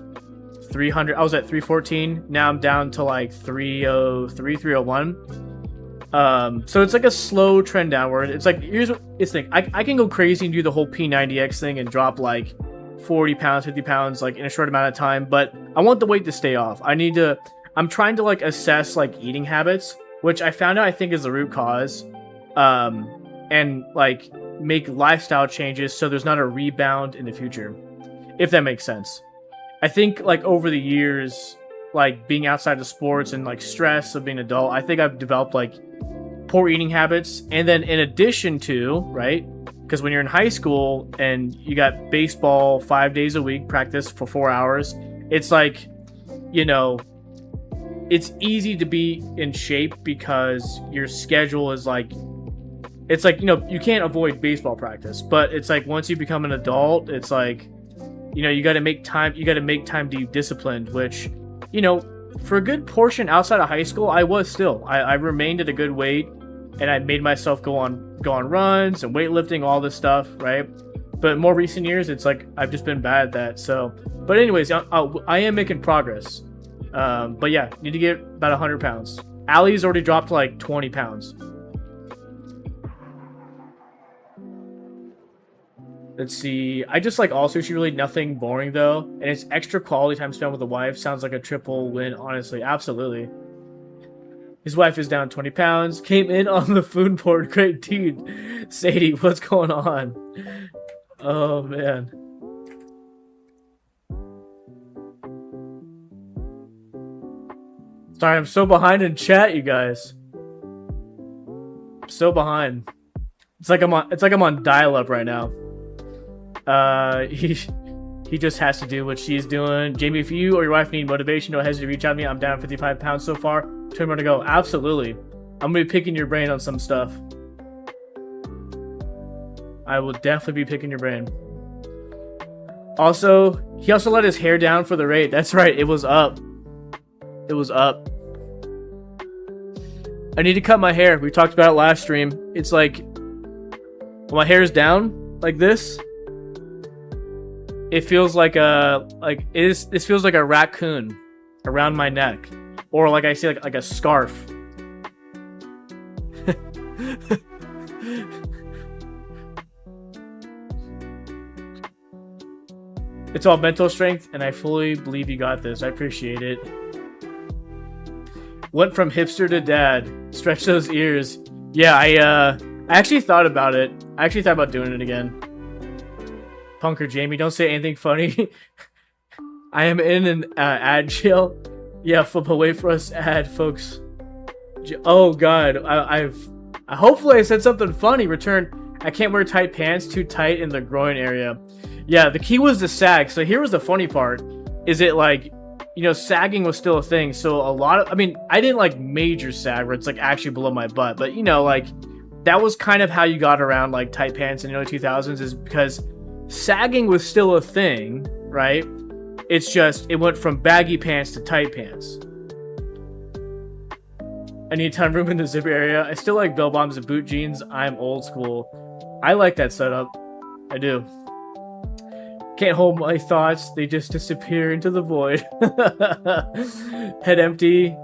300. I was at 314. Now I'm down to like 303, 301. So it's like a slow trend downward. It's like, here's what it's like. I can go crazy and do the whole P90X thing and drop like 40 pounds, 50 pounds, like in a short amount of time. But I want the weight to stay off. I'm trying to like assess like eating habits, which I found out I think is the root cause. And like make lifestyle changes so there's not a rebound in the future, if that makes sense. I think like over the years, like being outside of sports and like stress of being an adult, I think I've developed like poor eating habits. And then in addition to, right, because when you're in high school and you got baseball 5 days a week, practice for 4 hours, it's like, it's easy to be in shape because your schedule is like, it's like, you can't avoid baseball practice, but it's like once you become an adult, it's like, you got to make time to be disciplined, which, for a good portion outside of high school, I was still. I remained at a good weight, and I made myself go on runs and weightlifting, all this stuff, right? But more recent years, it's like I've just been bad at that. So, but anyways, I am making progress. But yeah, need to get about 100 pounds. Allie's already dropped to like 20 pounds. Let's see. I just like all sushi, really nothing boring though. And it's extra quality time spent with the wife. Sounds like a triple win, honestly. Absolutely. His wife is down 20 pounds. Came in on the food board. Great dude. Sadie, what's going on? Oh, man. Sorry, I'm so behind in chat, you guys. I'm so behind. It's like I'm on dial-up right now. He just has to do what she's doing. Jamie, if you or your wife need motivation, don't hesitate to reach out to me. I'm down 55 pounds so far. 2 more to go. Absolutely. I'm gonna be picking your brain on some stuff. I will definitely be picking your brain. Also, he also let his hair down for the raid. That's right. It was up. It was up. I need to cut my hair. We talked about it last stream. It's like, when my hair is down like this, it feels like this feels like a raccoon around my neck, or like I say, like a scarf. It's all mental strength, and I fully believe you got this. I appreciate it. Went from hipster to dad. Stretch those ears. Yeah, I actually thought about it. I actually thought about doing it again. Punker Jamie, don't say anything funny. I am in an ad jail. Yeah, flip away for us ad, folks. Oh god, I hopefully I said something funny. Return. I can't wear tight pants, too tight in the groin area. Yeah, the key was the sag. So here was the funny part. Is it like, you know, sagging was still a thing. So a lot of, I mean, I didn't like major sag where it's like actually below my butt, but you know, like that was kind of how you got around like tight pants in the early 2000s, is because sagging was still a thing, right? It's just, it went from baggy pants to tight pants. I need ton of room in the zip area. I still like bell bottoms and boot jeans. I'm old school. I like that setup. I do. Can't hold my thoughts. They just disappear into the void. Head empty.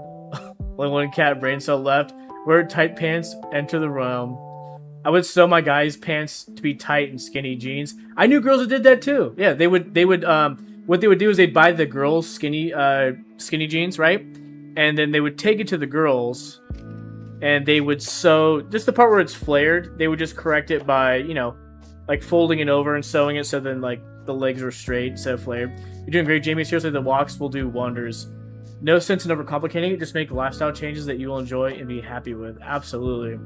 Only one cat brain cell left. Wear tight pants. Enter the realm. I would sew my guys' pants to be tight and skinny jeans. I knew girls that did that too. Yeah, they would what they would do is they'd buy the girls skinny jeans, right? And then they would take it to the girls and they would sew just the part where it's flared. They would just correct it by, you know, like folding it over and sewing it so then like the legs were straight instead of flared. You're doing great, Jamie. Seriously, the walks will do wonders. No sense in overcomplicating it. Just make lifestyle changes that you will enjoy and be happy with. Absolutely.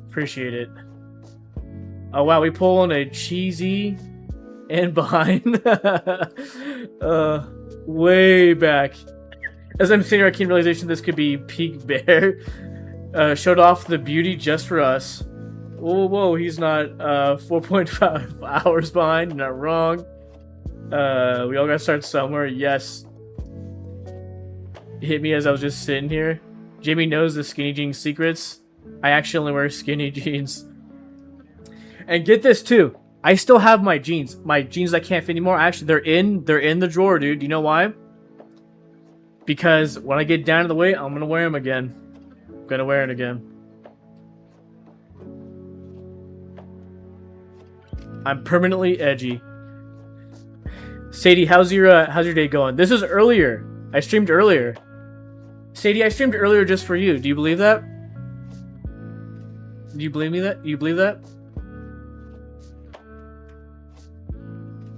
Appreciate it. Oh, wow. We pull on a cheesy and behind. Way back. As I'm sitting here, I came to realization this could be peak bear. Showed off the beauty just for us. Oh, whoa, he's not 4.5 hours behind. You're not wrong. We all gotta start somewhere. Yes. Hit me as I was just sitting here. Jamie knows the skinny jeans secrets. I actually only wear skinny jeans. And get this too. I still have my jeans. My jeans that can't fit anymore. Actually, they're in the drawer, dude. You know why? Because when I get down to the weight, I'm gonna wear them again. I'm gonna wear it again. I'm permanently edgy. Sadie, how's your day going? This is earlier. I streamed earlier. Sadie, I streamed earlier just for you. Do you believe that? Do you believe me that? Do you believe that?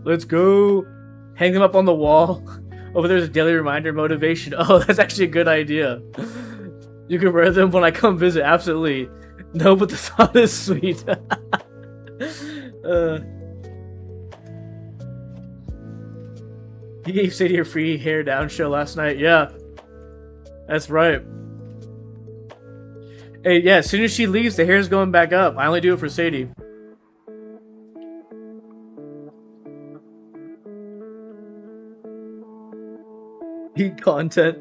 Let's go. Hang them up on the wall. Over there's a daily reminder motivation. Oh, that's actually a good idea. You can wear them when I come visit. Absolutely. No, but the thought is sweet. He gave Sadie a free hair down show last night. Yeah. That's right. Hey, yeah, as soon as she leaves, the hair's going back up. I only do it for Sadie. Heat content.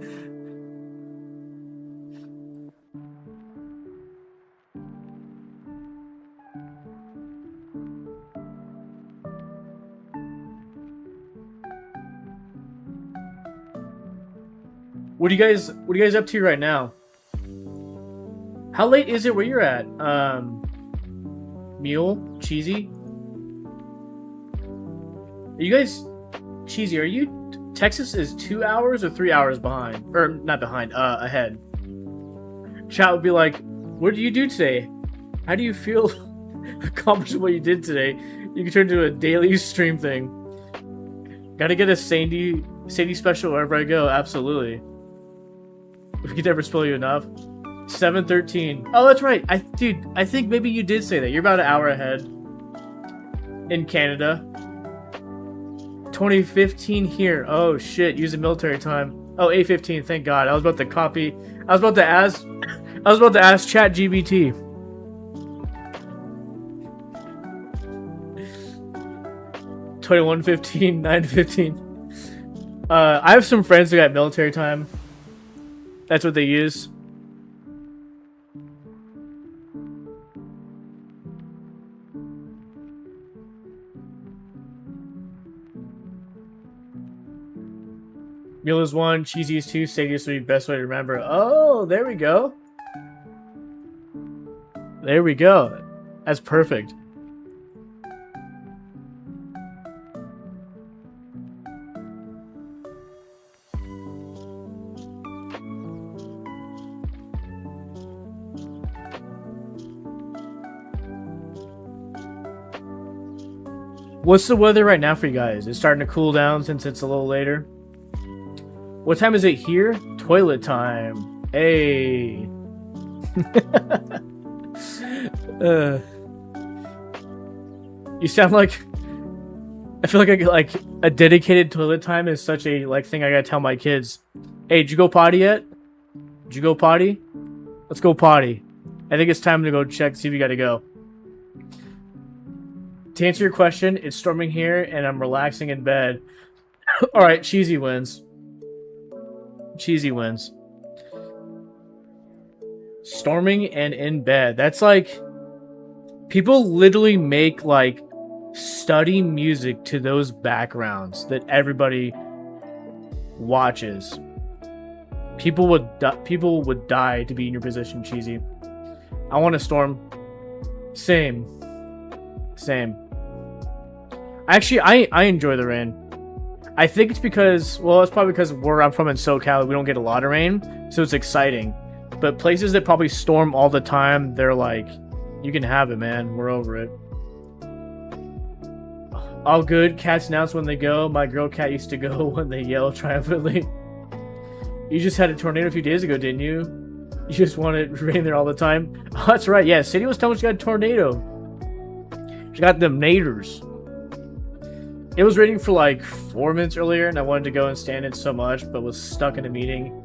What are you guys up to right now? How late is it where you're at? Mule? Cheesy? Are you guys... Cheesy, are you... Texas is 2 hours or 3 hours behind? Or, not behind, ahead. Chat would be like, what did you do today? How do you feel accomplished what you did today? You can turn into a daily stream thing. Gotta get a Sadie special wherever I go, absolutely. We could never spoil you enough. 7:13. Oh, that's right. Dude, I think maybe you did say that. You're about an hour ahead. In Canada. 2015 here. Oh shit, using military time. Oh, 8:15, thank God. I was about to copy. I was about to ask ChatGPT. (21:15, 9:15). I have some friends who got military time. That's what they use. Mule is 1, cheesy is 2, Sadie is 3, best way to remember. Oh, there we go. There we go. That's perfect. What's the weather right now for you guys? It's starting to cool down since it's a little later. What time is it here? Toilet time. Hey. You sound like... I feel like a dedicated toilet time is such a like thing I gotta tell my kids. Hey, did you go potty yet? Did you go potty? Let's go potty. I think it's time to go check, see if you gotta go. To answer your question, it's storming here and I'm relaxing in bed. Alright, cheesy wins. Cheesy wins. Storming and in bed. That's like... People literally make like study music to those backgrounds that everybody watches. People would die to be in your position, Cheesy. I want to storm. Same. Actually, I enjoy the rain. I think it's because, well, it's probably because where I'm from in SoCal, we don't get a lot of rain, so it's exciting. But places that probably storm all the time, they're like, you can have it, man. We're over it. All good. Cats announce when they go. My girl cat used to go when they yell triumphantly. You just had a tornado a few days ago, didn't you? You just wanted rain there all the time. Oh, that's right. Yeah, Sadie was telling me she got a tornado. She got them naders. It was raining for like 4 minutes earlier, and I wanted to go and stand it so much, but was stuck in a meeting.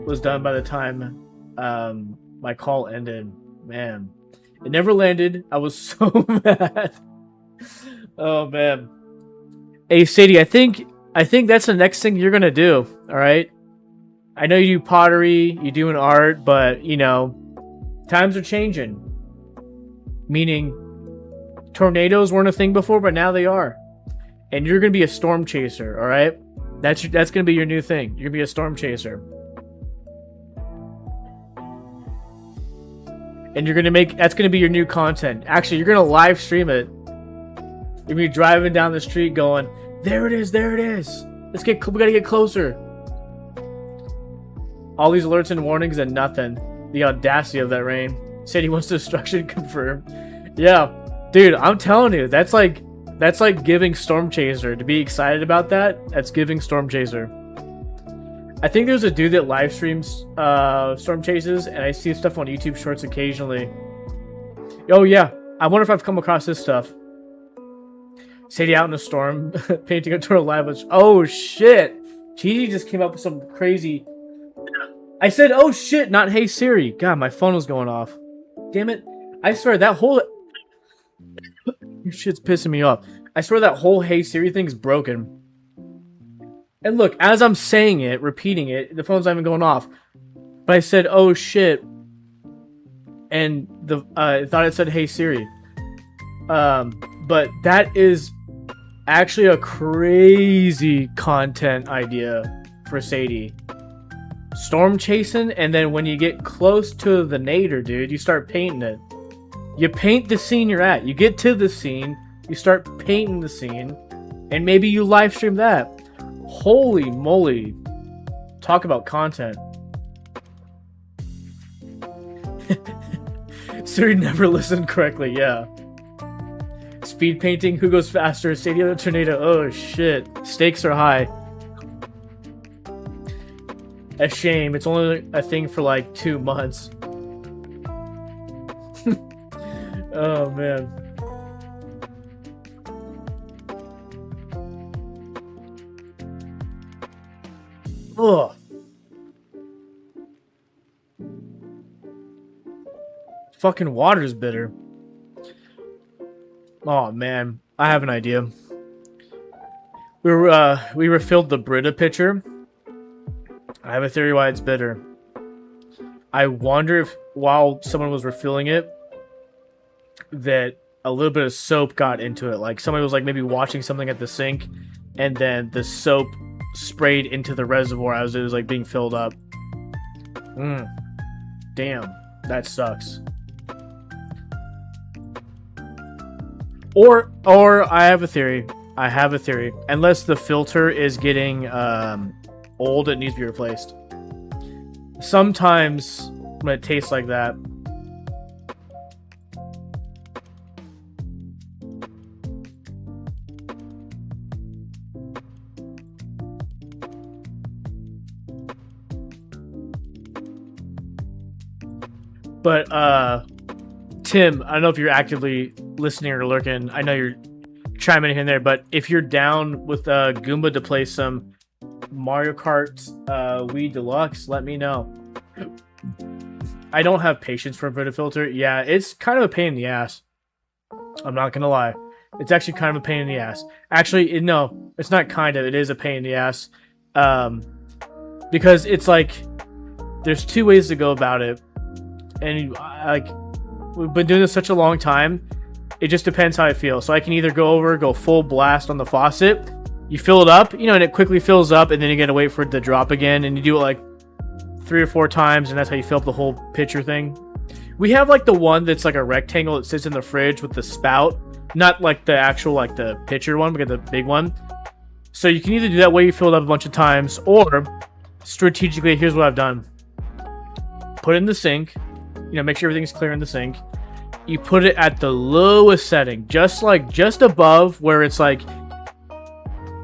It was done by the time my call ended. Man, it never landed. I was so mad. Oh man. Hey Sadie, I think that's the next thing you're gonna do. All right. I know you do pottery, you do an art, but you know, times are changing. Meaning, tornadoes weren't a thing before, but now they are. And you're gonna be a storm chaser. All right. That's gonna be your new thing. You're gonna be a storm chaser. And you're gonna that's gonna be your new content. Actually, you're gonna live stream it. You're gonna be driving down the street going, there it is, there it is. We gotta get closer. All these alerts and warnings and nothing. The audacity of that rain. Sadie wants destruction confirmed. Yeah, dude, I'm telling you, that's like giving Storm Chaser. To be excited about that, that's giving Storm Chaser. I think there's a dude that live streams storm chases, and I see stuff on YouTube Shorts occasionally. Oh yeah, I wonder if I've come across this stuff. Sadie out in a storm, painting a turtle live. Oh shit! Cheesy just came up with some crazy. I said, "Oh shit!" Not "Hey Siri." God, my phone was going off. Damn it! I swear that whole your shit's pissing me off. I swear that whole "Hey Siri" thing's broken. And look, as I'm saying it, repeating it, the phone's not even going off. But I said, "Oh shit," and I thought it said "Hey Siri." But that is actually a crazy content idea for Sadie. Storm chasing, and then when you get close to the nadir, dude, you start painting it. You paint the scene you're at. You get to the scene, you start painting the scene, and maybe you live stream that. Holy moly. Talk about content. Siri never listened correctly, yeah. Speed painting, who goes faster? Sadie or the tornado? Oh shit. Stakes are high. A shame. It's only a thing for like 2 months. Oh man. Ugh. Fucking water's bitter. Oh man, I have an idea. We refilled the Brita pitcher. I have a theory why it's bitter. I wonder if while someone was refilling it, that a little bit of soap got into it. Like somebody was like maybe watching something at the sink, and then the soap sprayed into the reservoir as it was like being filled up. Damn, that sucks. Or I have a theory. Unless the filter is getting old, it needs to be replaced. Sometimes when it tastes like that. But Tim, I don't know if you're actively listening or lurking. I know you're chiming in there, but if you're down with Goomba to play some Mario Kart Wii Deluxe, let me know. I don't have patience for a Brita filter. Yeah, it's kind of a pain in the ass. I'm not gonna lie. It's actually kind of a pain in the ass. Actually, no, it's not kind of. It is a pain in the ass. Because it's like there's two ways to go about it, and like we've been doing this such a long time. It just depends how I feel. So I can either go full blast on the faucet. You fill it up, and it quickly fills up, and then you gotta wait for it to drop again, and you do it like 3 or 4 times, and that's how you fill up the whole pitcher thing. We have like the one that's like a rectangle that sits in the fridge with the spout, not like the actual like the pitcher one. We got the big one. So you can either do that way, you fill it up a bunch of times, or strategically, here's what I've done: put it in the sink. Make sure everything's clear in the sink. You put it at the lowest setting, just above where it's like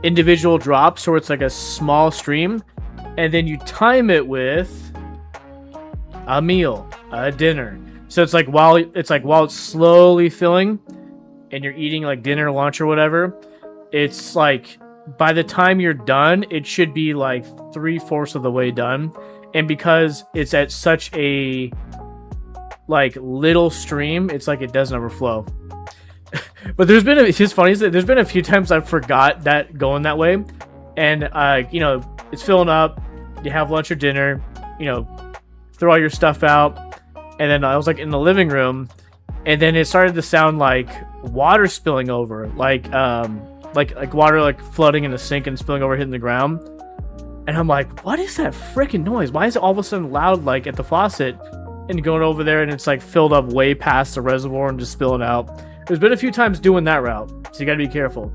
individual drops, so it's like a small stream, and then you time it with a meal, a dinner. So it's like while it's slowly filling, and you're eating like dinner, lunch, or whatever. It's like by the time you're done, it should be like 3/4 of the way done, and because it's at such a like little stream, it's like it doesn't overflow. But it's just funny that there's been a few times I forgot that going that way, and it's filling up. You have lunch or dinner, throw all your stuff out, and then I was like in the living room, and then it started to sound like water spilling over, like water like flooding in the sink and spilling over, hitting the ground. And I'm like, what is that freaking noise? Why is it all of a sudden loud like at the faucet? And going over there, and it's like filled up way past the reservoir and just spilling out. There's been a few times doing that route, so you gotta be careful.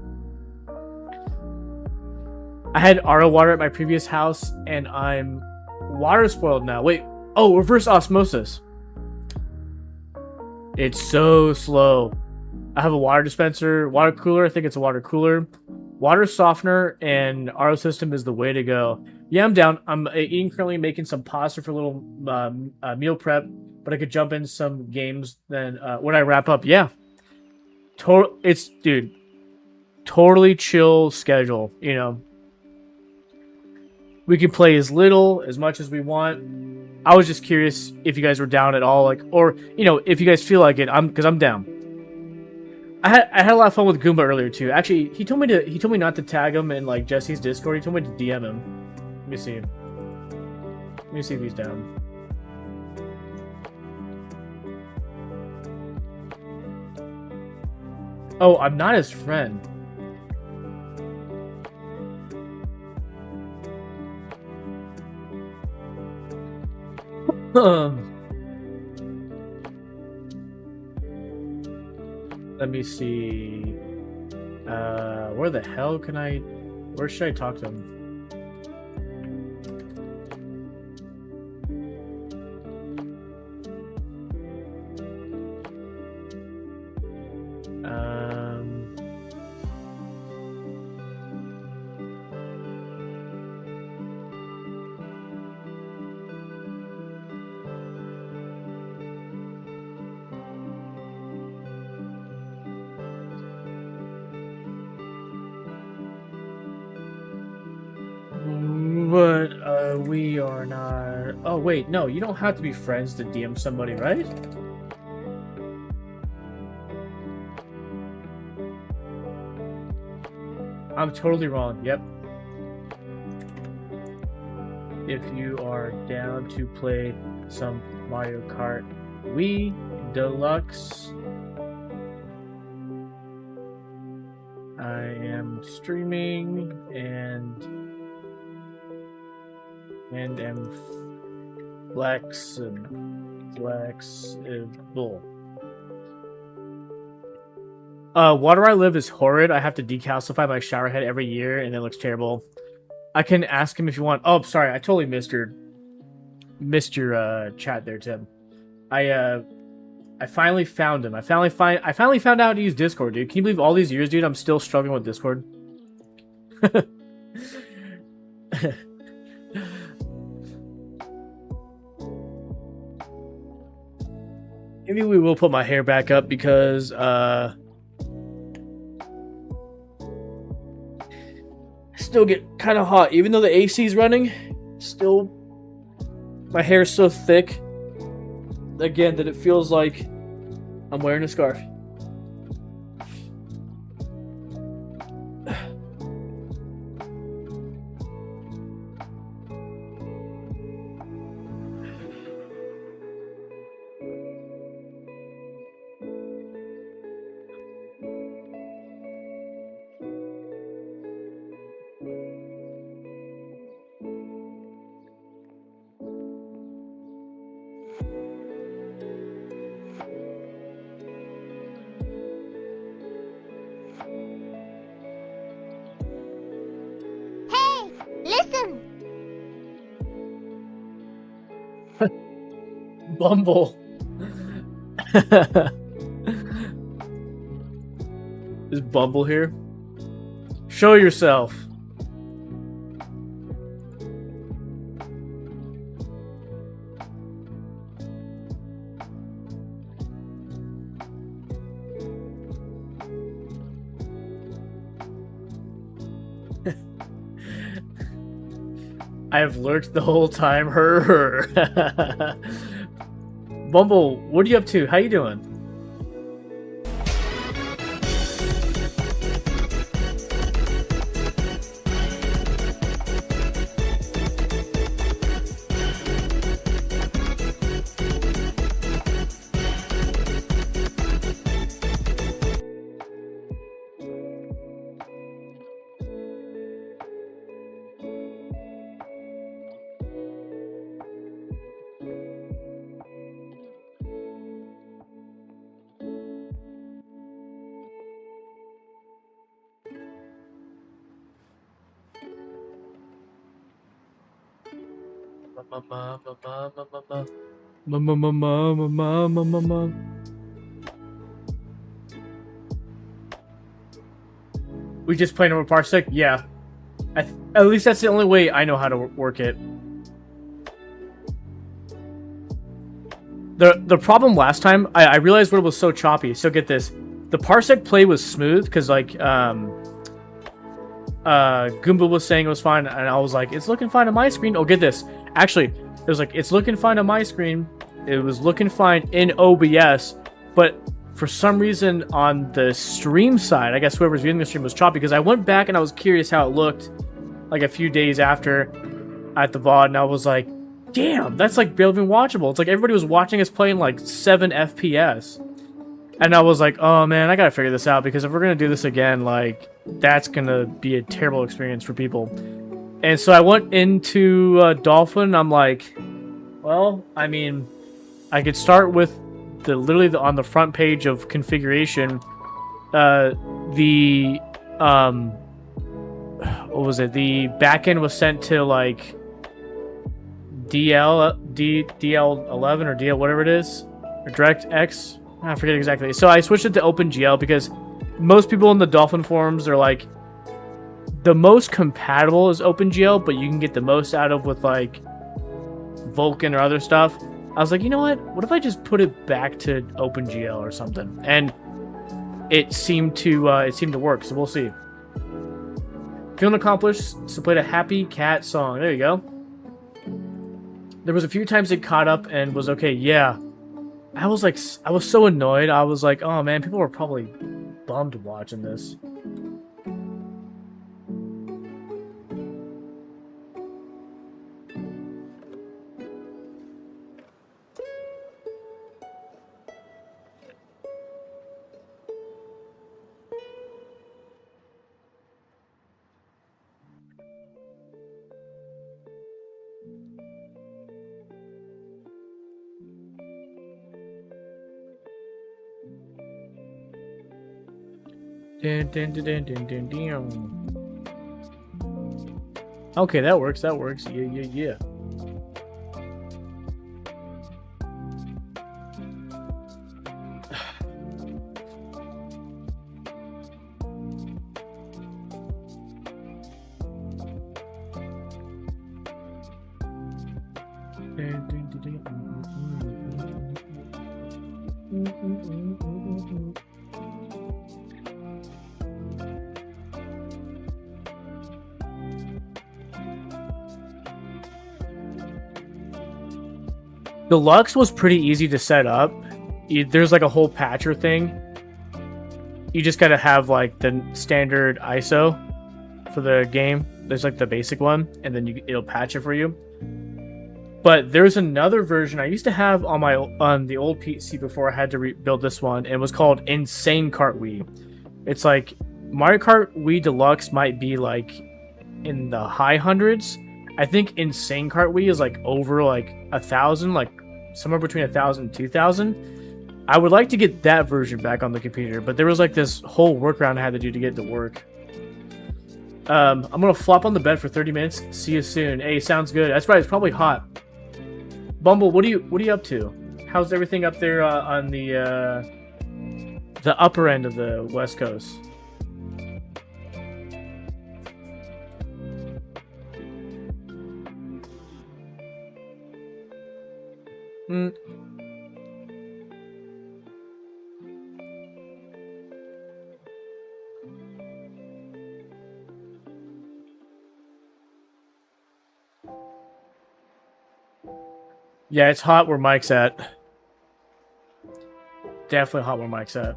I had RO water at my previous house, and I'm water spoiled now. Wait, reverse osmosis. It's so slow. I have a water dispenser, water cooler. I think it's a water cooler. Water softener and RO system is the way to go. Yeah, I'm down. I'm currently making some pasta for a little meal prep, but I could jump in some games then when I wrap up. Yeah. Totally chill schedule, We can play as little, as much as we want. I was just curious if you guys were down at all, or if you guys feel like it. Because I'm down. I had a lot of fun with Goomba earlier too. Actually, he told me not to tag him in like Jesse's Discord. He told me to DM him. Let me see. Let me see if he's down. Oh, I'm not his friend. Let me see. Where the hell can I... Where should I talk to him? But we are not... Oh, wait, no, you don't have to be friends to DM somebody, right? I'm totally wrong, yep. If you are down to play some Mario Kart Wii Deluxe, I am streaming and am flexible. Water I live is horrid. I have to decalcify my shower head every year, and it looks terrible. I can ask him if you want. Oh, sorry, I totally missed your chat there, Tim. I finally found him. I finally found out how to use Discord, dude. Can you believe all these years, dude? I'm still struggling with Discord. Maybe we will put my hair back up because I still get kind of hot. Even though the AC is running, still my hair is so thick again that it feels like I'm wearing a scarf. Listen! Bumble. Is Bumble here? Show yourself. I have lurked the whole time. Her. Bumble, what are you up to? How you doing? We just playing over Parsec? Yeah. At least that's the only way I know how to work it. The problem last time, I realized what it was so choppy. So get this. The Parsec play was smooth because like Goomba was saying it was fine, and I was like, it's looking fine on my screen. Oh, get this. Actually, it was like, it's looking fine on my screen. It was looking fine in OBS, but for some reason on the stream side, I guess whoever's viewing the stream was choppy because I went back and I was curious how it looked like a few days after at the VOD, and I was like, damn, that's like barely watchable. It's like everybody was watching us playing like 7 FPS. And I was like, oh man, I gotta figure this out because if we're gonna do this again, like, that's gonna be a terrible experience for people. And so I went into Dolphin. I'm like, well, I mean, I could start with literally on the front page of configuration. What was it? The backend was sent to like DL11 or DL whatever it is, or DirectX. I forget exactly. So I switched it to OpenGL because most people in the Dolphin forums are like, the most compatible is OpenGL, but you can get the most out of with like Vulkan or other stuff. I was like, you know what? What if I just put it back to OpenGL or something? And it seemed to work. So we'll see. Feeling accomplished. So played a Happy Cat song. There you go. There was a few times it caught up and was okay. Yeah. I was so annoyed. I was like, oh man, people were probably bummed watching this. Okay, that works. That works. Yeah. Deluxe was pretty easy to set up. There's like a whole patcher thing. You just gotta have like the standard ISO for the game. There's like the basic one, and then it'll patch it for you. But there's another version I used to have on the old PC before I had to rebuild this one, and it was called Insane Kart Wii. It's like Mario Kart Wii Deluxe might be like in the high hundreds. I think Insane Kart Wii is like over like 1,000, like somewhere between 1,000 and 2,000. I would like to get that version back on the computer, but there was like this whole workaround I had to do to get it to work. I'm gonna flop on the bed for 30 minutes. See you soon. Hey, sounds good. That's right. It's probably hot. Bumble, what are you up to? How's everything up there on the upper end of the West Coast? Yeah, it's hot where Mike's at. Definitely hot where Mike's at.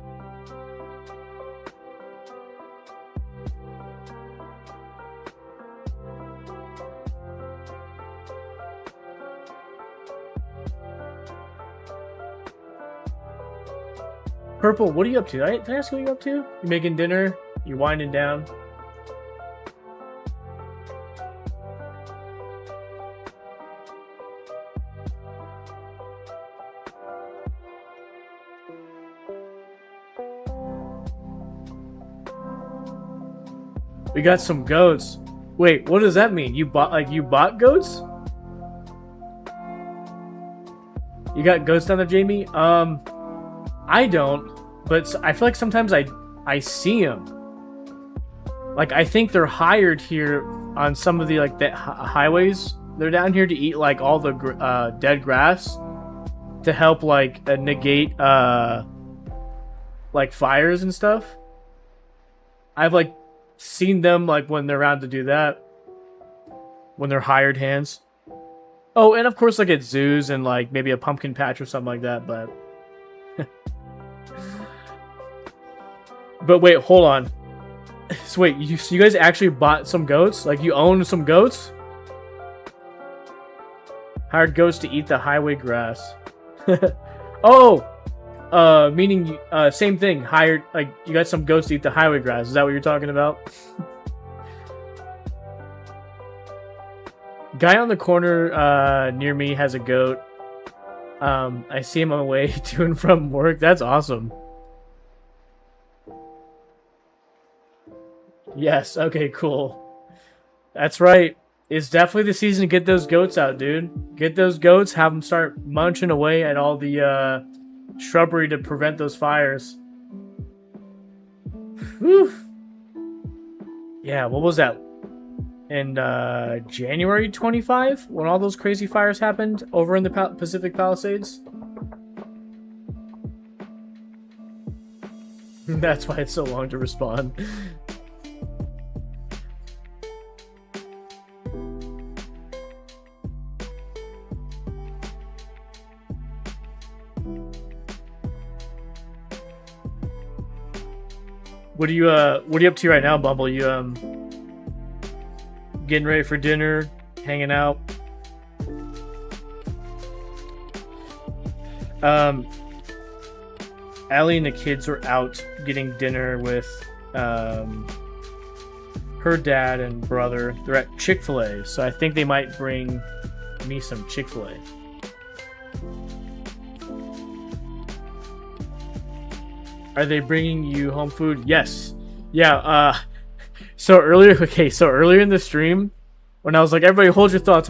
Purple, what are you up to? Did I ask what you're up to? You making dinner? You winding down? We got some goats. Wait, what does that mean? You bought goats? You got goats down there, Jamie? I don't, but I feel like sometimes I see them. Like, I think they're hired here on some of the like the highways. They're down here to eat like all the dead grass to help like negate like fires and stuff. I've like seen them like when they're around to do that, when they're hired hands. Oh, and of course like at zoos and like maybe a pumpkin patch or something like that, but but wait, hold on. So wait, you guys actually bought some goats? Like you own some goats? Hired goats to eat the highway grass. Oh, meaning same thing. Hired, like you got some goats to eat the highway grass. Is that what you're talking about? Guy on the corner near me has a goat. I see him on the way to and from work. That's awesome. Yes, okay, cool. That's right. It's definitely the season to get those goats out, dude. Get those goats, have them start munching away at all the shrubbery to prevent those fires. Whew. Yeah, what was that? In January 25, when all those crazy fires happened over in the Pacific Palisades? That's why it's so long to respond. What are you up to right now, Bumble? You getting ready for dinner, hanging out? Allie and the kids are out getting dinner with her dad and brother. They're at Chick-fil-A, so I think they might bring me some Chick-fil-A. Are they bringing you home food? Yes. Yeah, so earlier in the stream, when I was like, everybody hold your thoughts,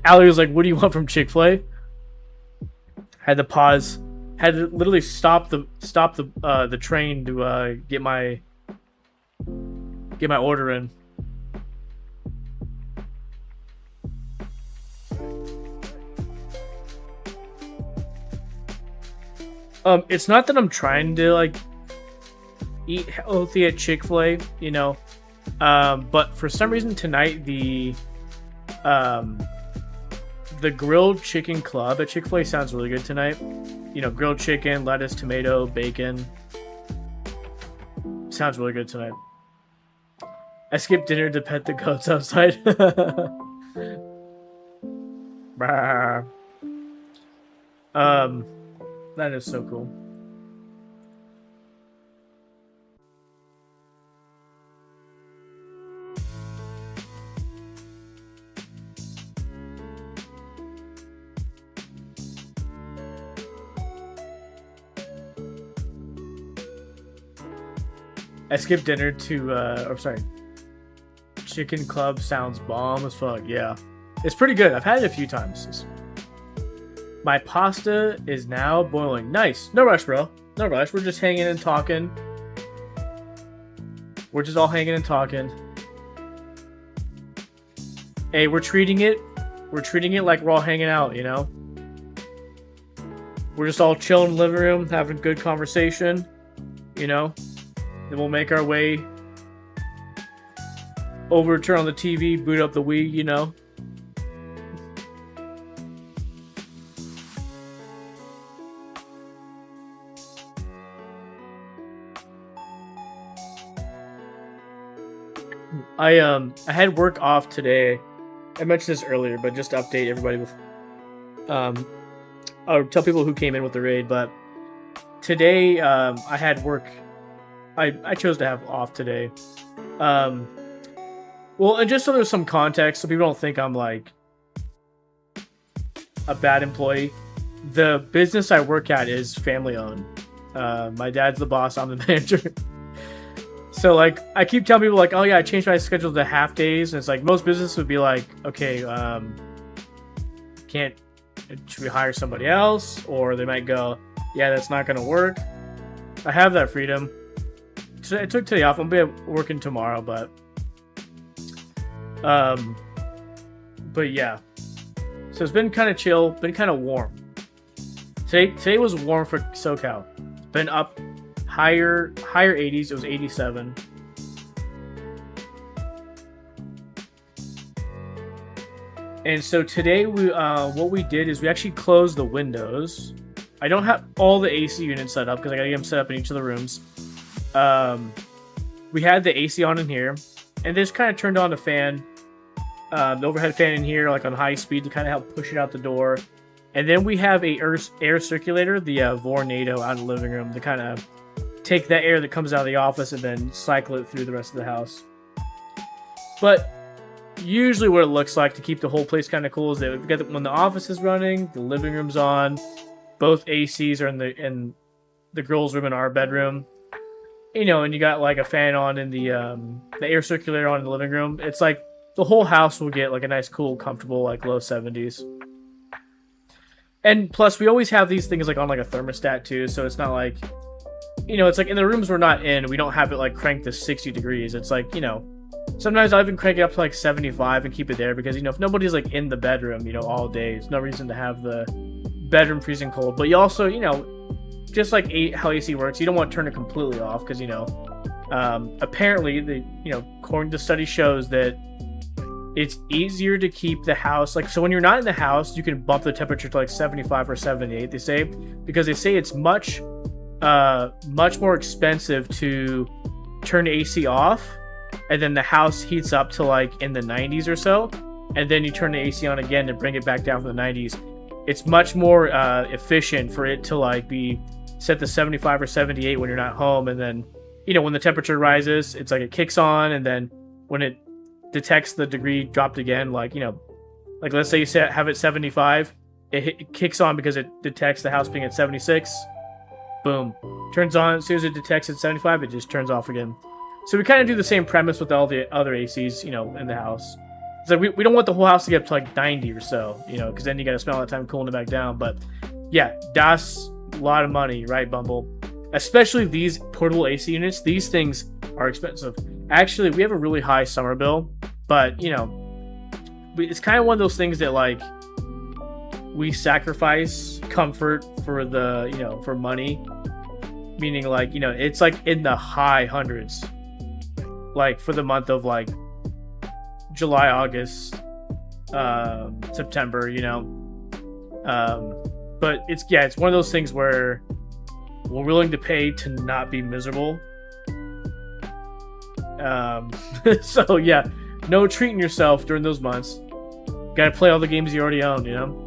Allie was like, what do you want from Chick-fil-A? Had to pause, had to literally stop the train to get my order in. It's not that I'm trying to like eat healthy at Chick-fil-A, you know. But for some reason tonight the grilled chicken club at Chick-fil-A sounds really good tonight. You know, grilled chicken, lettuce, tomato, bacon. Sounds really good tonight. I skipped dinner to pet the goats outside. That is so cool. I skipped dinner to, Chicken Club sounds bomb as fuck. Yeah, it's pretty good. I've had it a few times. My pasta is now boiling. Nice. No rush, bro. No rush. We're just hanging and talking. We're just all hanging and talking. Hey, we're treating it like we're all hanging out, you know? We're just all chilling in the living room, having a good conversation, you know? Then we'll make our way over, turn on the TV, boot up the Wii, you know? I had work off today. I mentioned this earlier, but just to update everybody or tell people who came in with the raid, but today I had work. I chose to have off today. Well, and just so there's some context, so people don't think I'm like a bad employee. The business I work at is family owned. My dad's the boss, I'm the manager. So like I keep telling people like, oh yeah, I changed my schedule to half days, and it's like most businesses would be like, okay, should we hire somebody else? Or they might go, yeah, that's not gonna work. I have that freedom. So I took today off. I'll be working tomorrow, but yeah. So it's been kind of chill, been kind of warm. Today was warm for SoCal. Been up higher 80s. It was 87. And so today what we did is we actually closed the windows. I don't have all the AC units set up because I gotta get them set up in each of the rooms. We had the AC on in here, and just kind of turned on the fan, the overhead fan in here, like on high speed to kind of help push it out the door. And then we have a air circulator, the Vornado, out in the living room to kind of take that air that comes out of the office and then cycle it through the rest of the house. But usually what it looks like to keep the whole place kind of cool is that we've got when the office is running, the living room's on, both ACs are in the girls' room and our bedroom. You know, and you got like a fan on in the air circulator on in the living room. It's like the whole house will get like a nice, cool, comfortable, like low 70s. And plus, we always have these things like on like a thermostat too, so it's not like, you know, it's like in the rooms we're not in, we don't have it like cranked to 60 degrees. It's like, you know, sometimes I'll even crank it up to like 75 and keep it there because, you know, if nobody's like in the bedroom, you know, all day, there's no reason to have the bedroom freezing cold. But you also, you know, just like how AC works, you don't want to turn it completely off because, you know, apparently according to study shows that it's easier to keep the house like, so when you're not in the house, you can bump the temperature to like 75 or 78, they say, because they say it's much more expensive to turn AC off and then the house heats up to like in the 90s or so, and then you turn the AC on again to bring it back down from the 90s. It's much more efficient for it to like be set to 75 or 78 when you're not home, and then, you know, when the temperature rises, it's like it kicks on, and then when it detects the degree dropped again, like, you know, like let's say you have it 75, it kicks on because it detects the house being at 76. Boom, turns on. As soon as it detects at 75, it just turns off again. So we kind of do the same premise with all the other ACs, you know, in the house. It's like we don't want the whole house to get up to like 90 or so, you know, because then you got to spend all that time cooling it back down. But yeah, that's a lot of money, right, Bumble? Especially these portable AC units. These things are expensive. Actually, we have a really high summer bill, but, you know, it's kind of one of those things that, like, we sacrifice comfort for the, you know, for money. Meaning, like, you know, it's like in the high hundreds. Like for the month of like July, August, September, you know. But it's one of those things where we're willing to pay to not be miserable. So yeah, no treating yourself during those months. Gotta play all the games you already own, you know?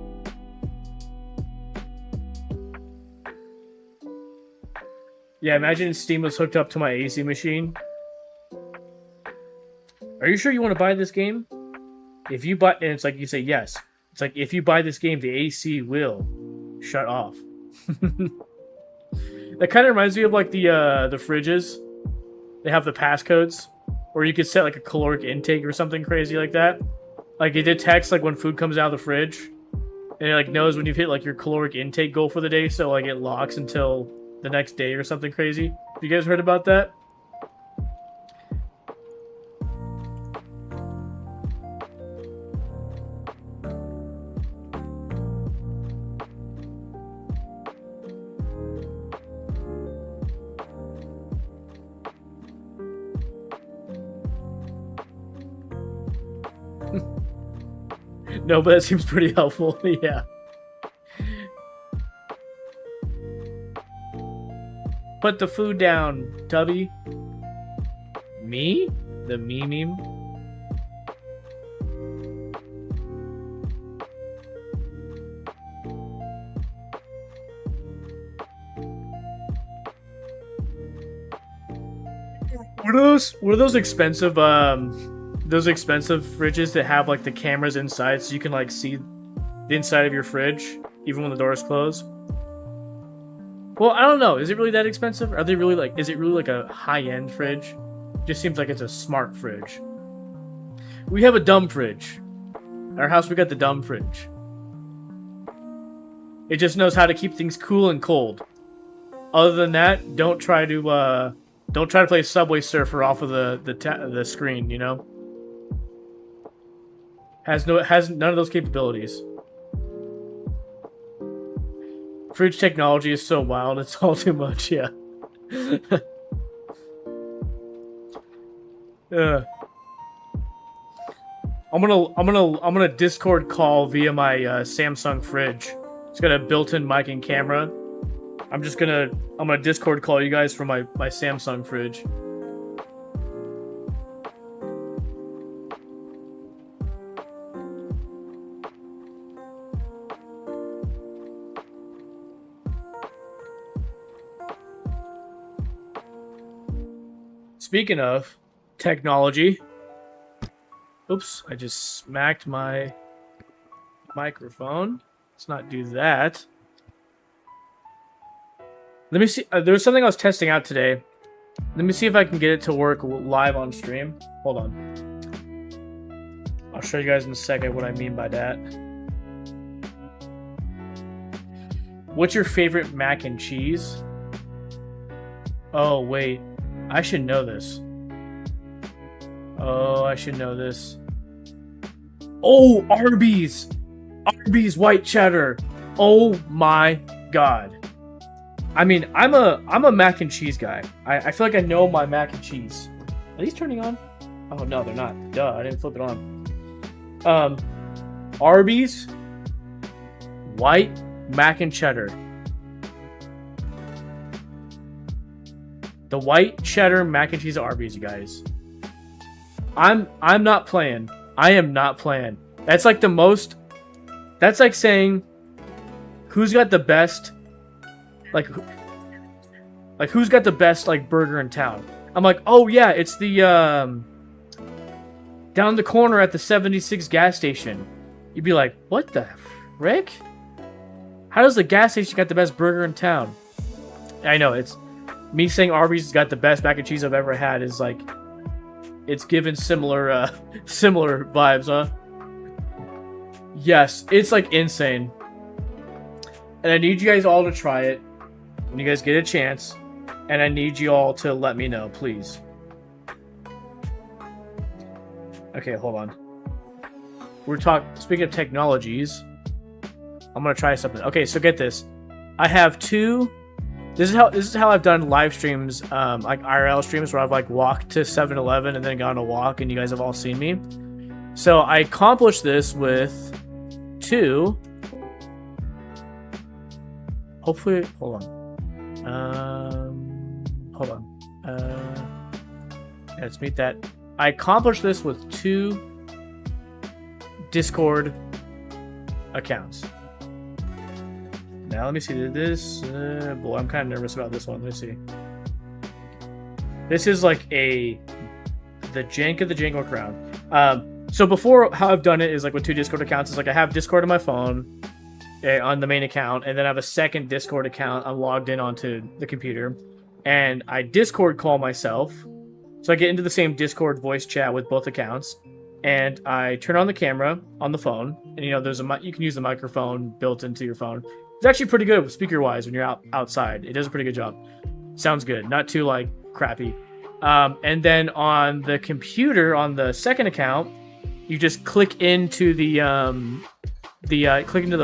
Yeah, imagine Steam was hooked up to my AC machine. Are you sure you want to buy this game? If you buy, and it's like you say yes. It's like, if you buy this game, the AC will shut off. That kind of reminds me of like the fridges. They have the passcodes, or you could set like a caloric intake or something crazy like that. Like it detects like when food comes out of the fridge, and it like knows when you've hit like your caloric intake goal for the day, so like it locks until the next day or something crazy. Have you guys heard about that? No, but that seems pretty helpful. Yeah. Put the food down, Tubby. Me? The meme? Were those expensive fridges that have like the cameras inside so you can like see the inside of your fridge even when the door is closed? Well, I don't know. Is it really that expensive? Are they really like, is it really like a high-end fridge? It just seems like it's a smart fridge. We have a dumb fridge. At our house, we got the dumb fridge. It just knows how to keep things cool and cold. Other than that, don't try to play Subway Surfer off of the screen, you know? Has none of those capabilities. Fridge technology is so wild, it's all too much, yeah. I'm gonna Discord call via my Samsung fridge. It's got a built-in mic and camera. I'm gonna Discord call you guys from my Samsung fridge. Speaking of technology, oops, I just smacked my microphone. Let's not do that. Let me see. There was something I was testing out today. Let me see if I can get it to work live on stream. Hold on. I'll show you guys in a second what I mean by that. What's your favorite mac and cheese? Oh, wait. I should know this. Oh, I should know this. Oh, Arby's! Arby's white cheddar. Oh my god. I mean, I'm a mac and cheese guy. I feel like I know my mac and cheese. Are these turning on? Oh no, they're not. Duh, I didn't flip it on. Arby's white mac and cheddar. The white cheddar mac and cheese at Arby's, you guys. I'm not playing. I am not playing. That's like the most. That's like saying, who's got the best, like who's got the best like burger in town? I'm like, oh yeah, it's the down the corner at the 76 gas station. You'd be like, what the frick? How does the gas station got the best burger in town? I know, it's me saying Arby's has got the best mac and cheese I've ever had is like, it's given similar similar vibes, huh? Yes, it's like insane. And I need you guys all to try it when you guys get a chance. And I need you all to let me know, please. Okay, hold on. Speaking of technologies, I'm gonna try something. Okay, so get this. I have two. This is how I've done live streams, like IRL streams, where I've like walked to 7-Eleven and then gone a walk, and you guys have all seen me. So I accomplished this with two. Hopefully, hold on. Let's meet that. I accomplished this with 2 Discord accounts. Now let me see this. Boy, I'm kind of nervous about this one. Let me see. This is like the jank of the jangle crowd. So before, how I've done it is like with 2 Discord accounts. Is like I have Discord on my phone on the main account, and then I have a second Discord account I'm logged in onto the computer, and I Discord call myself. So I get into the same Discord voice chat with both accounts, and I turn on the camera on the phone, and there's you can use the microphone built into your phone. It's actually pretty good speaker wise when you're outside. It does a pretty good job. Sounds good, not too like crappy. And then on the computer on the second account, you just click into the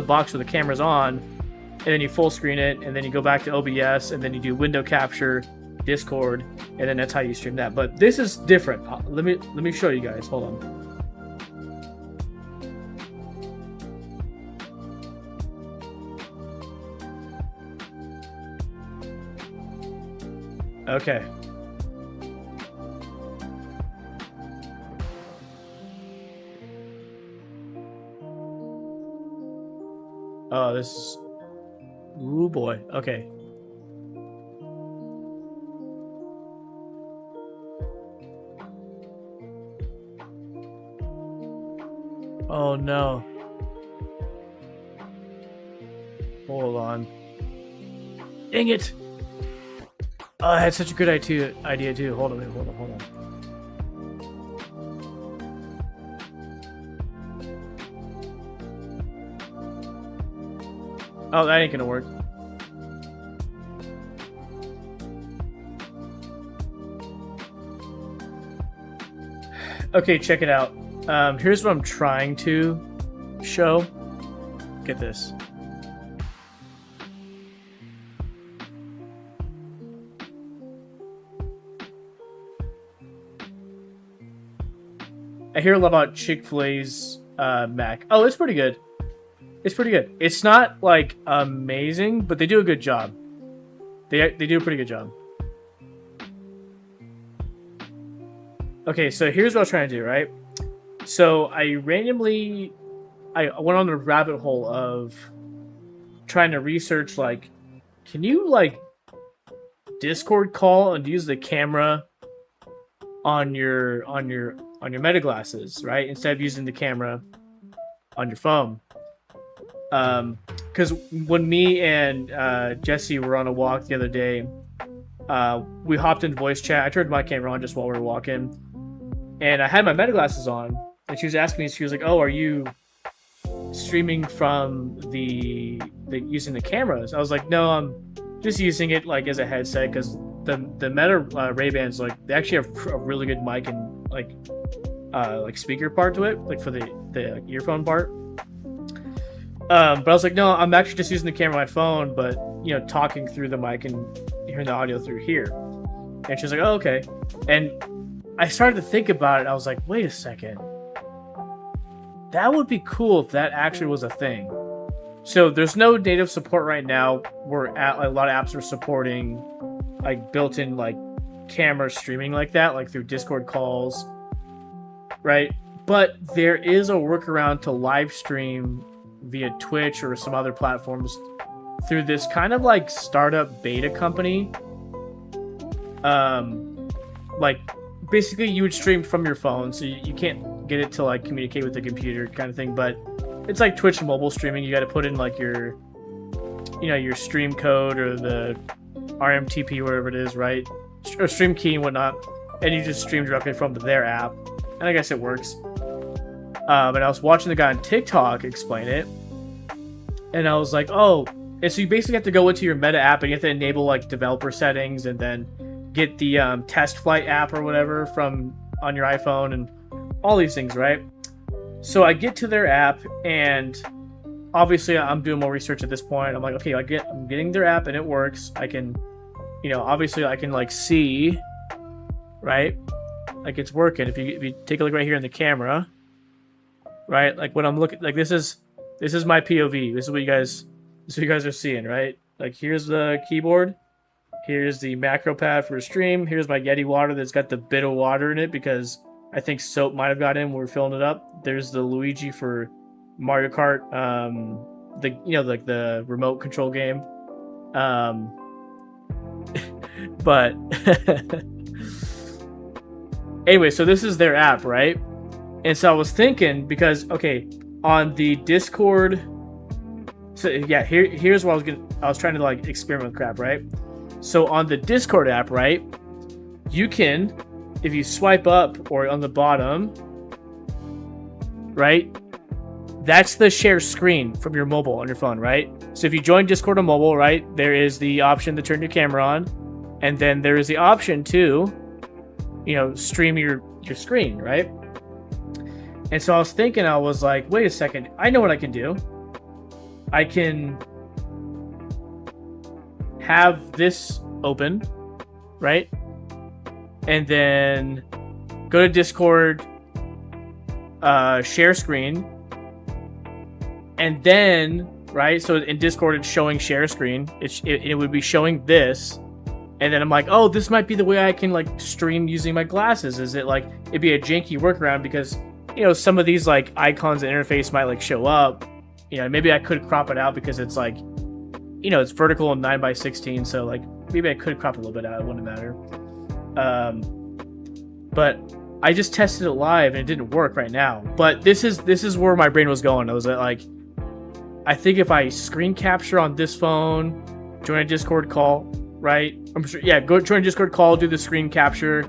box where the camera's on, and then you full screen it, and then you go back to OBS, and then you do window capture, Discord, and then that's how you stream that. But this is different. Let me show you guys. Hold on. Okay. Oh, this is... Ooh, boy. Okay. Oh, no. Hold on. Dang it! Oh, I had such a good idea too. Hold on. Oh, that ain't gonna work. Okay, check it out. Here's what I'm trying to show. Get this. I hear a lot about Chick-fil-A's Mac. Oh, it's pretty good. It's pretty good. It's not like amazing, but they do a good job. They do a pretty good job. Okay, so here's what I was trying to do, right? So I went on the rabbit hole of trying to research, like, can you like Discord call and use the camera on your Meta glasses, right? Instead of using the camera on your phone. Because when me and Jesse were on a walk the other day, we hopped in voice chat. I turned my camera on just while we were walking, and I had my Meta glasses on, and she was asking me, she was like, "Oh, are you streaming from the using the cameras?" I was like, "No, I'm just using it like as a headset, because the Meta Ray-Bans, like, they actually have a really good mic and like speaker part to it, like for the earphone part." But I was like, no, I'm actually just using the camera on my phone, but talking through the mic and hearing the audio through here. And she was like, oh, okay. And I started to think about it. I was like, wait a second. That would be cool if that actually was a thing. So there's no native support right now. A lot of apps are supporting like built-in like camera streaming like that, like through Discord calls, right? But there is a workaround to live stream via Twitch or some other platforms through this kind of like startup beta company. Like basically you would stream from your phone, so you can't get it to like communicate with the computer kind of thing, but it's like Twitch mobile streaming. You got to put in like your stream code or the RMTP, whatever it is, right? Or stream key and whatnot, and you just stream directly from their app, and I guess it works. And I was watching the guy on TikTok explain it, and I was like, oh, and so you basically have to go into your Meta app and you have to enable like developer settings, and then get the test flight app or whatever from on your iPhone and all these things, right? So I get to their app, and obviously I'm doing more research at this point. I'm like, okay, I'm getting their app and it works. I can, obviously I can like see, right? Like it's working. If you take a look right here in the camera, right? Like when I'm looking, like this is my POV. This is what you guys are seeing, right? Like here's the keyboard. Here's the macro pad for a stream. Here's my Yeti water that's got the bit of water in it because I think soap might have got in when we're filling it up. There's the Luigi for Mario Kart, like the remote control game. But anyway, so this is their app, right? And so I was thinking because on the Discord, so yeah, here's what I was trying to like experiment with crap, right? So on the Discord app, right, you can, if you swipe up or on the bottom, right, that's the share screen from your mobile on your phone, right? So if you join Discord on mobile, right, there is the option to turn your camera on, and then there is the option to, stream your screen, right? And so I was thinking, I was like, wait a second, I know what I can do. I can have this open, right? And then go to Discord, share screen, and then, right? So in Discord, it's showing share screen. It would be showing this, and then I'm like, oh, this might be the way I can like stream using my glasses. Is it like it'd be a janky workaround because some of these like icons and interface might like show up. Maybe I could crop it out because it's like, it's vertical and 9:16, so like maybe I could crop a little bit out. It wouldn't matter. But I just tested it live and it didn't work right now. But this is where my brain was going. I was like, I think if I screen capture on this phone, join a Discord call, right? I'm sure, yeah, go join a Discord call, do the screen capture,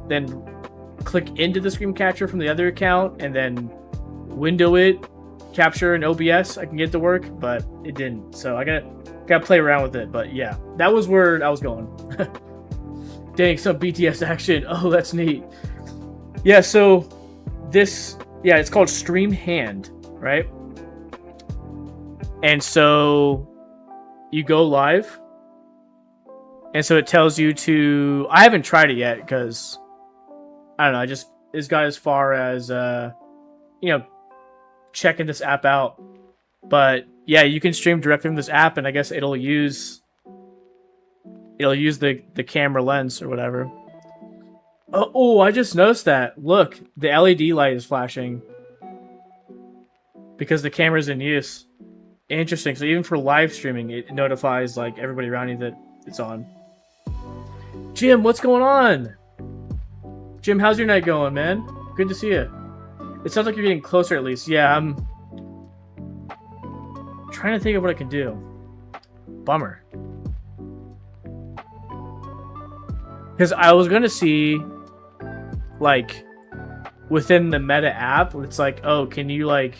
then click into the screen capture from the other account, and then window it, capture in OBS. I can get it to work, but it didn't. So I gotta play around with it. But yeah, that was where I was going. Dang, some BTS action. Oh, that's neat. Yeah, so it's called Stream Hand, right? And so you go live, and so it tells you to. I haven't tried it yet because I don't know. I just got as far as checking this app out. But yeah, you can stream directly from this app, and I guess it'll use the camera lens or whatever. Oh, I just noticed that. Look, the LED light is flashing because the camera's in use. Interesting. So even for live streaming, it notifies like everybody around you that it's on. Jim, what's going on? Jim, how's your night going, man? Good to see you. It sounds like you're getting closer at least. Yeah, I'm trying to think of what I can do. Bummer. Because I was going to see, like, within the Meta app, it's like, oh, can you, like,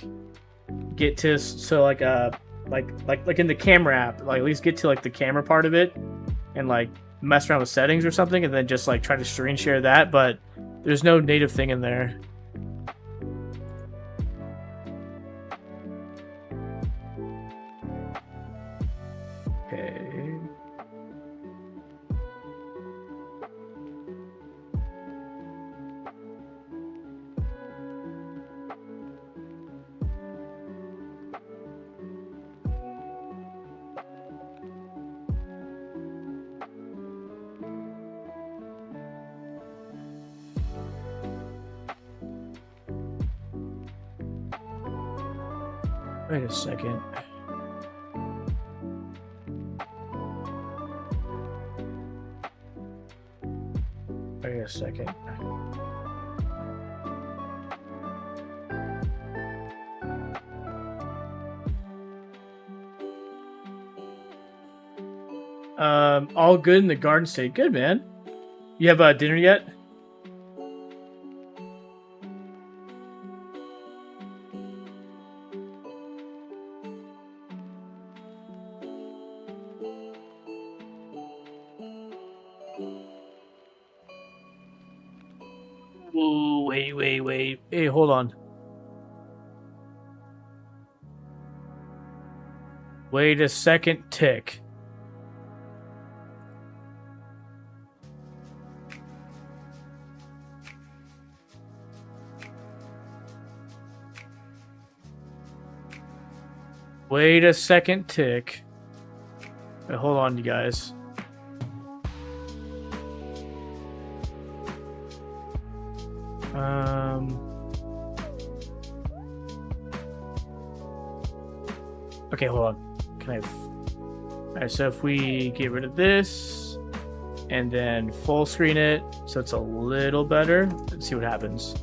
get to, so, like in the camera app, like, at least get to, like, the camera part of it and, like, mess around with settings or something and then just, like, try to screen share that, but there's no native thing in there. Okay. Wait a second. Wait a second. All good in the Garden State. Good, man. You have dinner yet? Ooh, wait. Hey, hold on. Wait a second, tick. Wait a second, tick. Wait, hold on, you guys. Okay, hold on. Can I... Alright, so if we get rid of this and then full screen it so it's a little better, let's see what happens.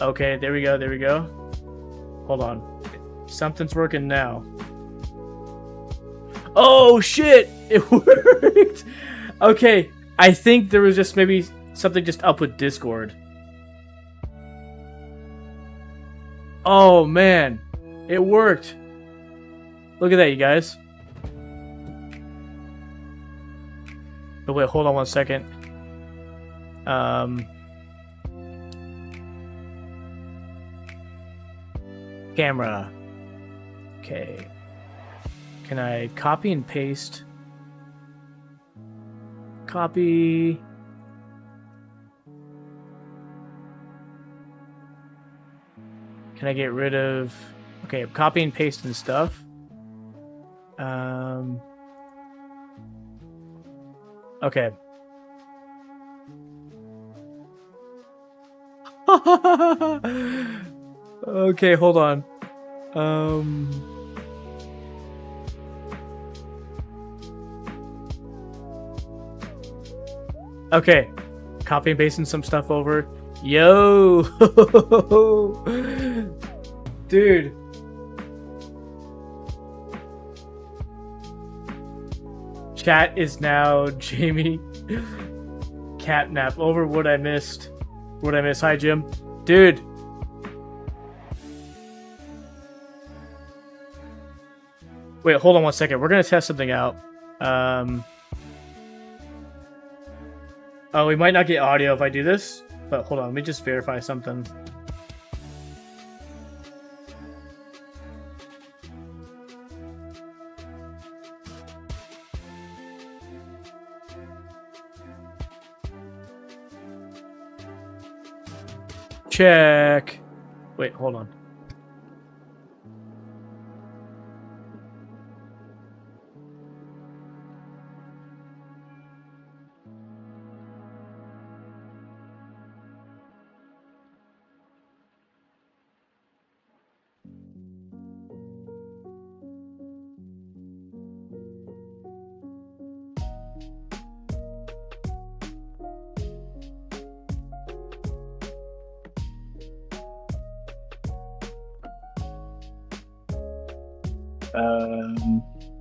Okay, there we go, there we go. Hold on. Something's working now. Oh shit! It worked! Okay, I think there was just maybe something just up with Discord. Oh man, it worked. Look at that, you guys. But wait, hold on one second. Camera. Okay. Can I copy and paste? Copy. Can I get rid of... Okay, copy and paste and stuff. Okay. Okay, hold on. Okay. Copy and pasting some stuff over. Yo! Dude. Chat is now Jamie Catnap over what I missed. What I missed. Hi, Jim. Dude. Wait, hold on one second. We're going to test something out. Oh, we might not get audio if I do this. But hold on. Let me just verify something. Check. Wait, hold on.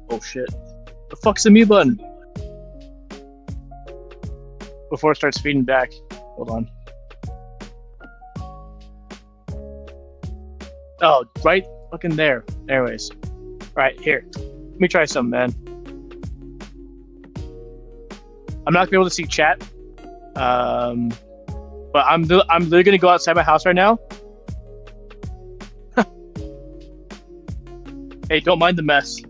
Oh shit. The fuck's the mute button? Before it starts feeding back. Hold on. Oh, right fucking there. Anyways. Alright, here. Let me try something, man. I'm not gonna be able to see chat. But I'm literally gonna go outside my house right now. Hey, don't mind the mess.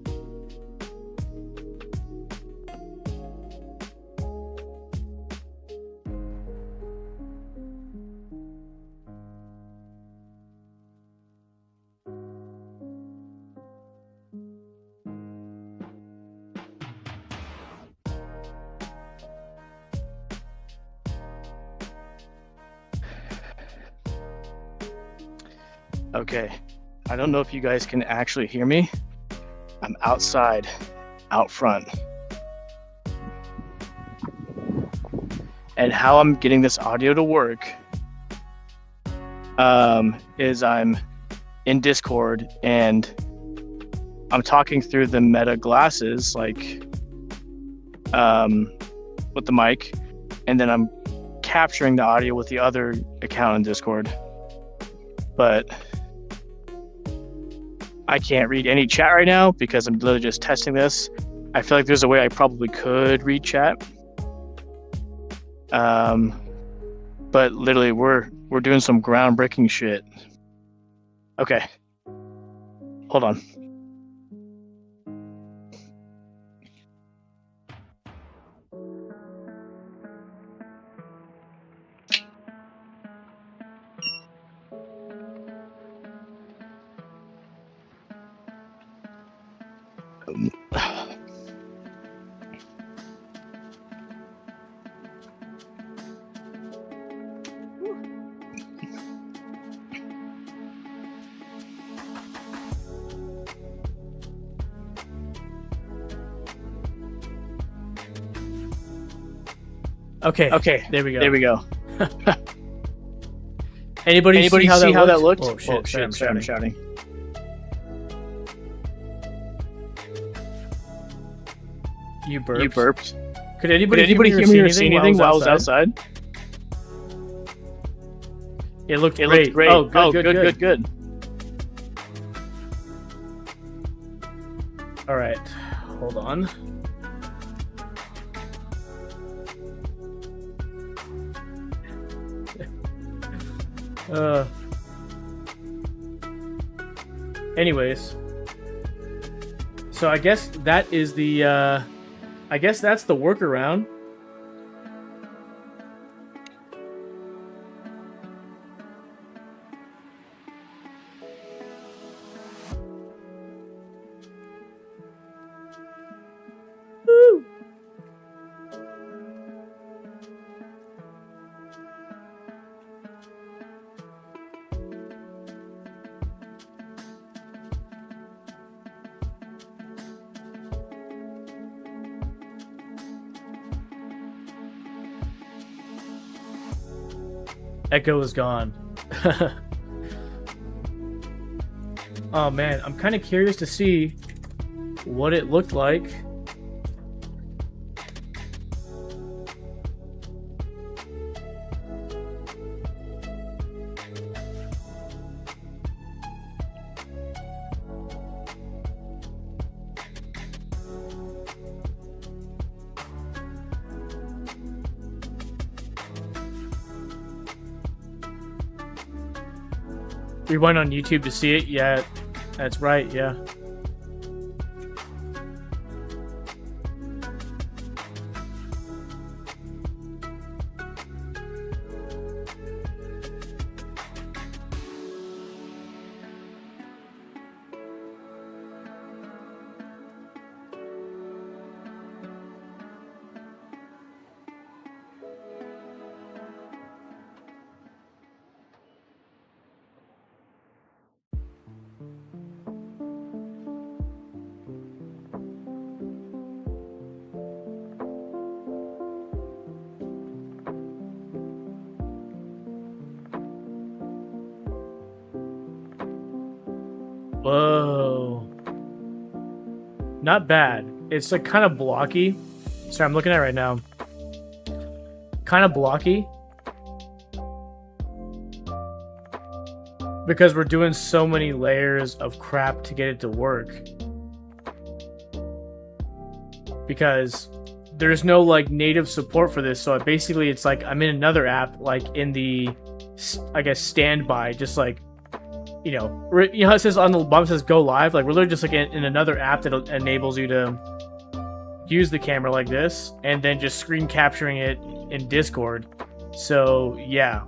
Okay, I don't know if you guys can actually hear me. I'm outside, out front. And how I'm getting this audio to work is I'm in Discord and I'm talking through the Meta glasses, like with the mic, and then I'm capturing the audio with the other account in Discord. But I can't read any chat right now because I'm literally just testing this. I feel like there's a way I probably could read chat. But literally we're doing some groundbreaking shit. Okay. Hold on. Okay. Okay. There we go. There we go. Anybody see how that looked? Oh shit! Sorry, I'm shouting. You burped. You burped. Could anybody hear me or see anything while I was outside? It looked great. Oh, good. All right, hold on. Anyways, so I guess that is the I guess that's the workaround. Woo! Echo is gone. Oh man, I'm kind of curious to see what it looked like. We went on YouTube to see it. Yeah, that's right. Yeah. Whoa. Not bad. It's like kind of blocky. Sorry, I'm looking at it right now. Kind of blocky. Because we're doing so many layers of crap to get it to work. Because there's no like native support for this, so basically it's like I'm in another app, like in the, I guess, standby, just like, you know how it says on the bottom, it says go live, like we're literally just like in another app that enables you to use the camera like this and then just screen capturing it in Discord. So yeah,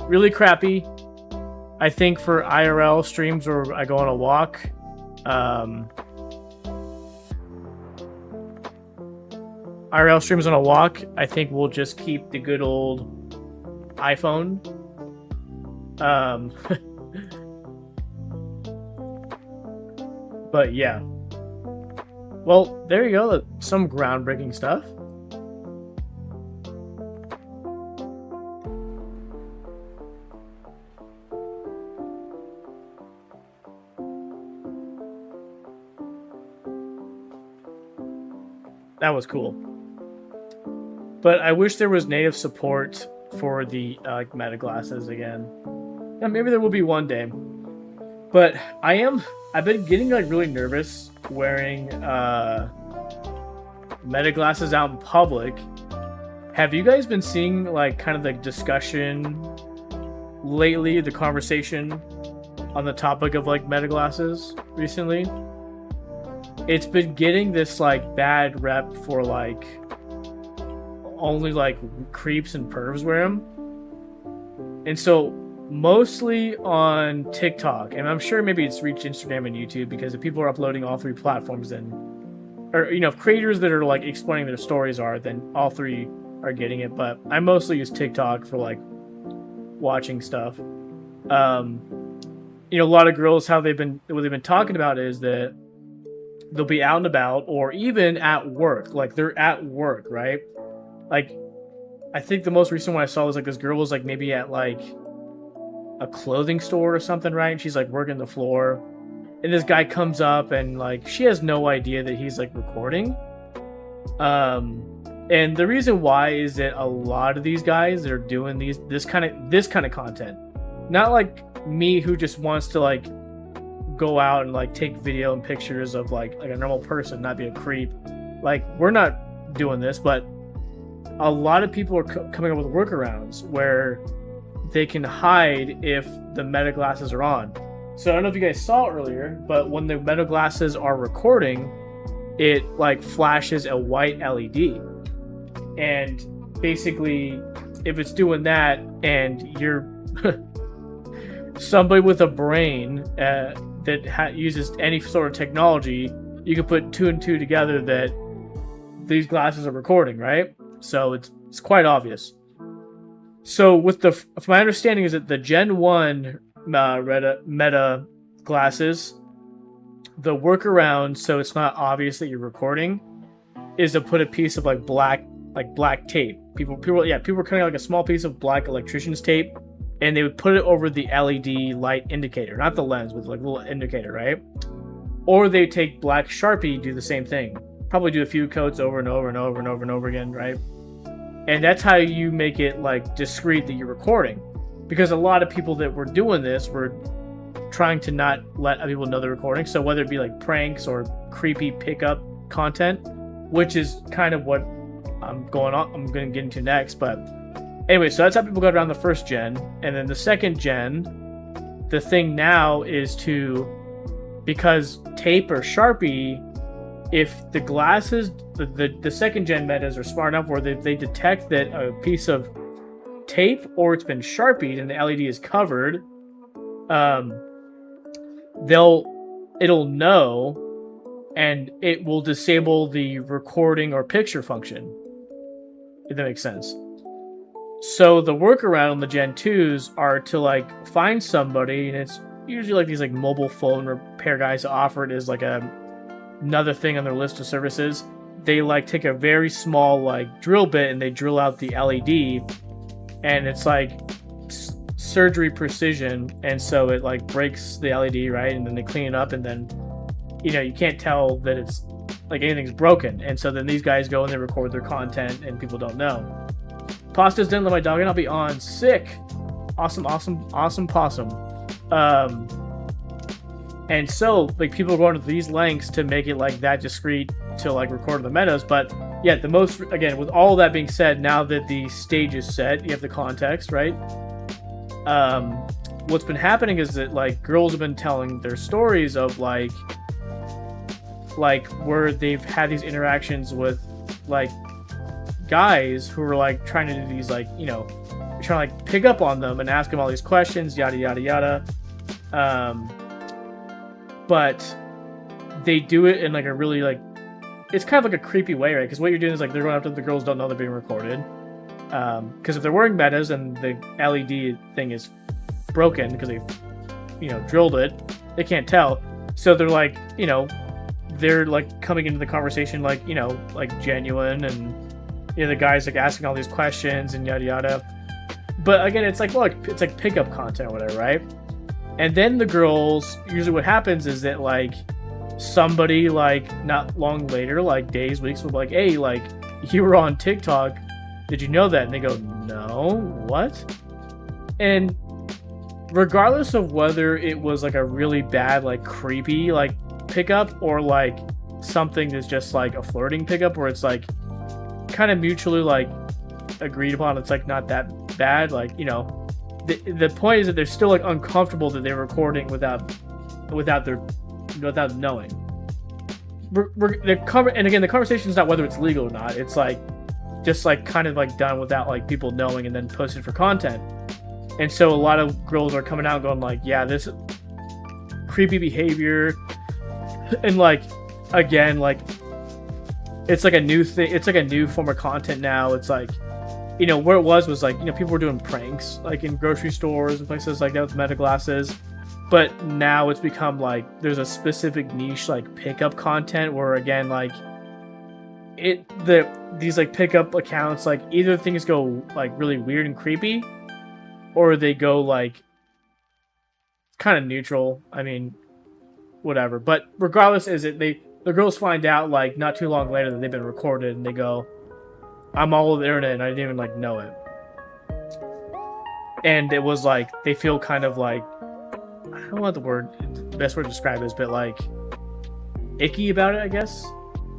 really crappy. I think for IRL streams where I go on a walk, IRL streams on a walk, I think we'll just keep the good old iPhone. But yeah. Well, there you go. Some groundbreaking stuff. That was cool. But I wish there was native support for the meta glasses again. Yeah, maybe there will be one day. But I've been getting like really nervous wearing meta glasses out in public. Have you guys been seeing like kind of the discussion lately, the conversation on the topic of like meta glasses recently? It's been getting this like bad rep for like only like creeps and pervs wear them. And so mostly on TikTok, and I'm sure maybe it's reached Instagram and YouTube, because if people are uploading all three platforms, then, or if creators that are like explaining their stories are, then all three are getting it. But I mostly use TikTok for like watching stuff. A lot of girls, what they've been talking about is that they'll be out and about, or even at work, like they're at work, right? Like I think the most recent one I saw was like this girl was like maybe at like a clothing store or something, right? And she's like working the floor, and this guy comes up and like she has no idea that he's like recording. And the reason why is that a lot of these guys that are doing this kind of content, not like me who just wants to like go out and like take video and pictures of like a normal person, not be a creep. Like, we're not doing this, but a lot of people are coming up with workarounds where they can hide if the meta glasses are on. So I don't know if you guys saw earlier, but when the meta glasses are recording, it like flashes a white LED. And basically, if it's doing that and you're somebody with a brain that uses any sort of technology, you can put 2 and 2 together that these glasses are recording, right? So it's quite obvious. So with my understanding is that the Gen 1 meta glasses, the workaround so it's not obvious that you're recording is to put a piece of like black tape. People were cutting like a small piece of black electrician's tape, and they would put it over the LED light indicator, not the lens, with like a little indicator, right? Or they take black Sharpie, do the same thing. Probably do a few coats over and over and over and over and over again, right? And that's how you make it like discreet that you're recording. Because a lot of people that were doing this were trying to not let other people know they're recording. So whether it be like pranks or creepy pickup content, which is kind of what I'm going to get into next. But anyway, so that's how people got around the first gen. And then the second gen, the thing now is because tape or Sharpie, if the glasses, the second gen metas are smart enough where they detect that a piece of tape or it's been Sharpied and the LED is covered, it'll know, and it will disable the recording or picture function, if that makes sense. So the workaround on the Gen 2s are to like find somebody, and it's usually like these like mobile phone repair guys that offer it as like another thing on their list of services. They like take a very small like drill bit and they drill out the LED, and it's like surgery precision, and so it like breaks the LED, right? And then they clean it up, and then you can't tell that it's like anything's broken, and so then these guys go and they record their content and people don't know. Pasta's didn't let my dog in, I'll be on. Sick. Awesome possum. And so like people are going to these lengths to make it like that discreet to like record the metas. But yeah, again, with all that being said, now that the stage is set, you have the context, right? What's been happening is that like girls have been telling their stories of like where they've had these interactions with like guys who are like trying to do these like trying to like pick up on them and ask them all these questions, yada yada yada. But they do it in like a really like, it's kind of like a creepy way, right? Because what you're doing is like they're going after the girls don't know they're being recorded. Because if they're wearing metas and the LED thing is broken because they've drilled it, they can't tell. So they're like they're like coming into the conversation like like genuine, and the guy's like asking all these questions and yada yada. But again, it's like it's like pickup content or whatever, right? And then the girls, usually what happens is that like somebody like not long later, like days, weeks, will be like, hey, like you were on TikTok, did you know that? And they go, no, what? And regardless of whether it was like a really bad, like creepy, like pickup, or like something that's just like a flirting pickup where it's like kind of mutually like agreed upon, it's like not that bad, like the point is that they're still like uncomfortable that they're recording without knowing. And again, the conversation is not whether it's legal or not. It's like just like kind of like done without like people knowing and then posted for content. And so a lot of girls are coming out going like, yeah, this creepy behavior, and like again, like it's like a new thing. It's like a new form of content now. It's like where it was like people were doing pranks like in grocery stores and places like that with meta glasses. But now it's become like there's a specific niche like pickup content where again like these like pickup accounts, like either things go like really weird and creepy, or they go like kind of neutral. I mean, whatever. But regardless, the girls find out like not too long later that they've been recorded, and they go, "I'm all over the internet, and I didn't even like know it." And it was like they feel kind of like, I don't know the best word to describe this, but like icky about it, I guess.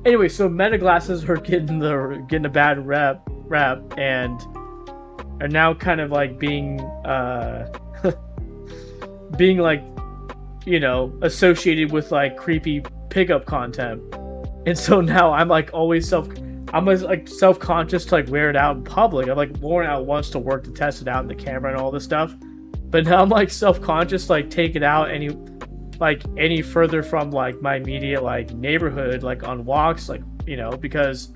Anyway, so Meta glasses are getting a bad rap, and are now kind of like being being like, you know, associated with like creepy pickup content. And so now I'm like always self-conscious to like wear it out in public. I've like worn it out once to work to test it out in the camera and all this stuff, but now I'm like self-conscious to like take it out any further from like my immediate like neighborhood, like on walks, like, you know, because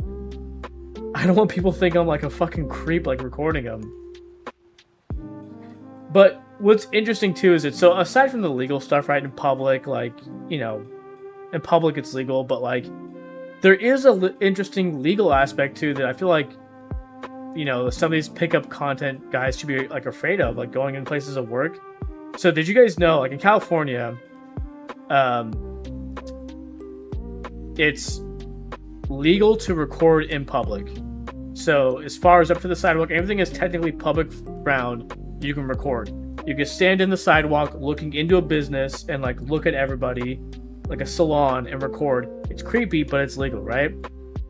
I don't want people to think I'm like a fucking creep like recording them. But what's interesting too is so aside from the legal stuff, right, in public, like, you know, in public it's legal, but like there is a interesting legal aspect too that I feel like, you know, some of these pickup content guys should be like afraid of, like going in places of work. So did you guys know, like in California, it's legal to record in public. So as far as up to the sidewalk, everything is technically public ground. You can record. You can stand in the sidewalk looking into a business and like look at everybody like a salon and record. It's creepy, but it's legal, right?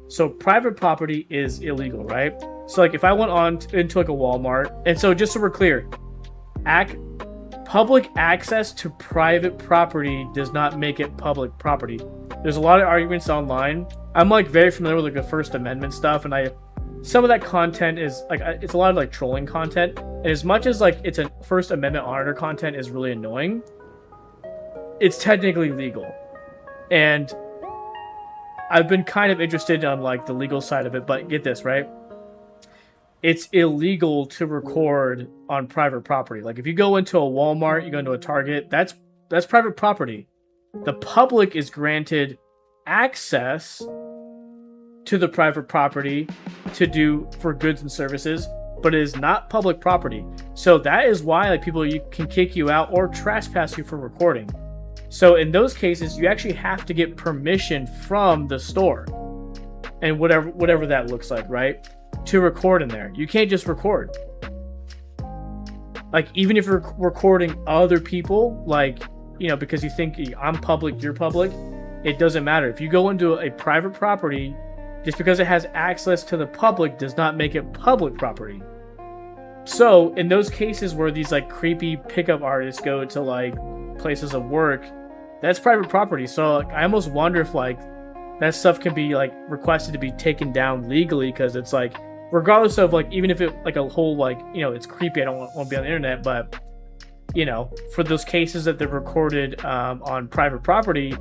So private property is illegal, right? So like if I went into like a Walmart, and so just so we're clear, public access to private property does not make it public property. There's a lot of arguments online. I'm like very familiar with like the First Amendment stuff, and some of that content is like, it's a lot of like trolling content. And as much as like it's a First Amendment auditor content is really annoying, it's technically legal. And I've been kind of interested on like the legal side of it, but get this, right? It's illegal to record on private property. Like if you go into a Walmart, you go into a Target, that's private property. The public is granted access to the private property to do for goods and services, but it is not public property. So that is why like people can kick you out or trespass you for recording. So in those cases, you actually have to get permission from the store, and whatever that looks like, right? To record in there. You can't just record. Like even if you're recording other people, like, you know, because you think I'm public, you're public, it doesn't matter. If you go into a private property, just because it has access to the public does not make it public property. So in those cases where these like creepy pickup artists go to like places of work, that's private property. So like, I almost wonder if like that stuff can be like requested to be taken down legally, because it's like, regardless of like, even if it like a whole like, you know, it's creepy, I don't want to be on the internet, but you know, for those cases that they're recorded on private property,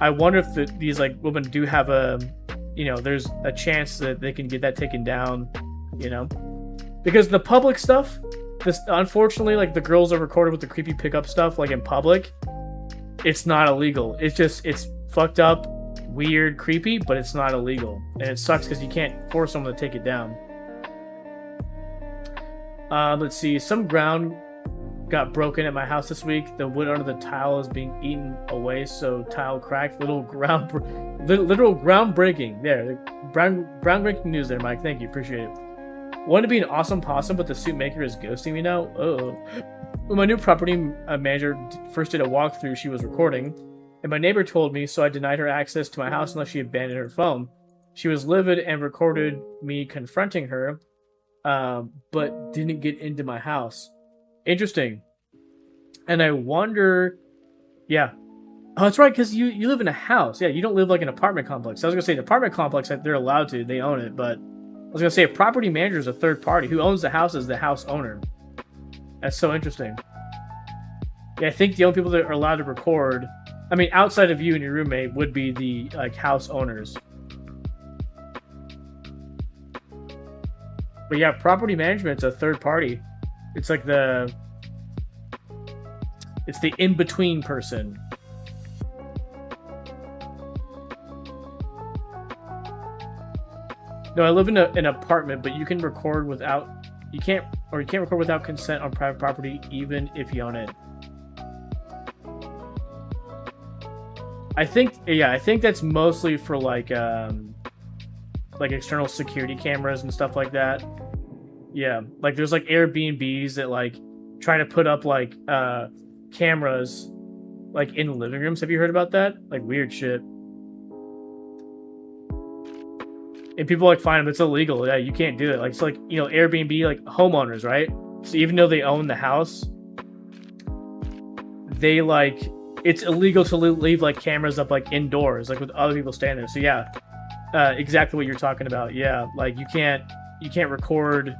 I wonder if these like women do have there's a chance that they can get that taken down, you know, because the public stuff, unfortunately, like the girls are recorded with the creepy pickup stuff, like in public, it's not illegal. It's fucked up, weird, creepy, but it's not illegal, and it sucks because you can't force someone to take it down. Let's see. Some ground got broken at my house this week. The wood under the tile is being eaten away, so tile cracked. Literal groundbreaking. There, groundbreaking news there, Mike. Thank you, appreciate it. Want to be an awesome possum, but the suit maker is ghosting me now. Oh, when my new property manager first did a walkthrough, she was recording, and my neighbor told me, so I denied her access to my house unless she abandoned her phone. She was livid and recorded me confronting her, but didn't get into my house. Interesting. And I wonder, yeah. Oh, that's right, because you live in a house. Yeah, you don't live like an apartment complex. I was going to say, the apartment complex, they're allowed to. They own it, but I was going to say a property manager is a third party. Who owns the house is the house owner. That's so interesting. Yeah, I think the only people that are allowed to record, I mean, outside of you and your roommate, would be the like house owners. But yeah, property management's a third party. It's like it's the in-between person. No, I live in an apartment, but you can record without you can't record without consent on private property, even if you own it. I think that's mostly for like external security cameras and stuff like that. Yeah, like there's like Airbnbs that like try to put up like cameras like in living rooms. Have you heard about that? Like weird shit. And people like find them. It's illegal. Yeah, you can't do it. Like it's like, you know, Airbnb, like homeowners, right? So even though they own the house, they like it's illegal to leave like cameras up like indoors, like with other people staying there. So yeah, exactly what you're talking about. Yeah, like you can't record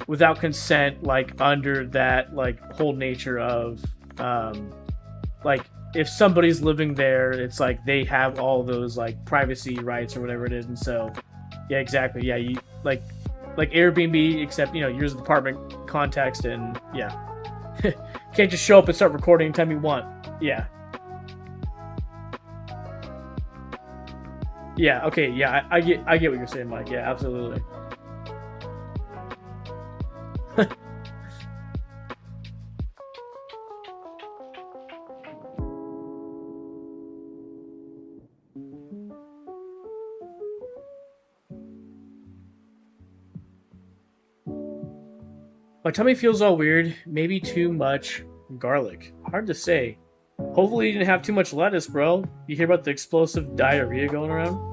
without consent, like under that like whole nature of like if somebody's living there, it's like they have all those like privacy rights or whatever it is. And so yeah, exactly. Yeah, you like Airbnb, except, you know, use the apartment context, and yeah. Can't just show up and start recording anytime you want. Yeah. Yeah, okay, yeah, I get what you're saying, Mike. Yeah, absolutely. My tummy feels all weird. Maybe too much garlic. Hard to say. Hopefully you didn't have too much lettuce, bro. You hear about the explosive diarrhea going around?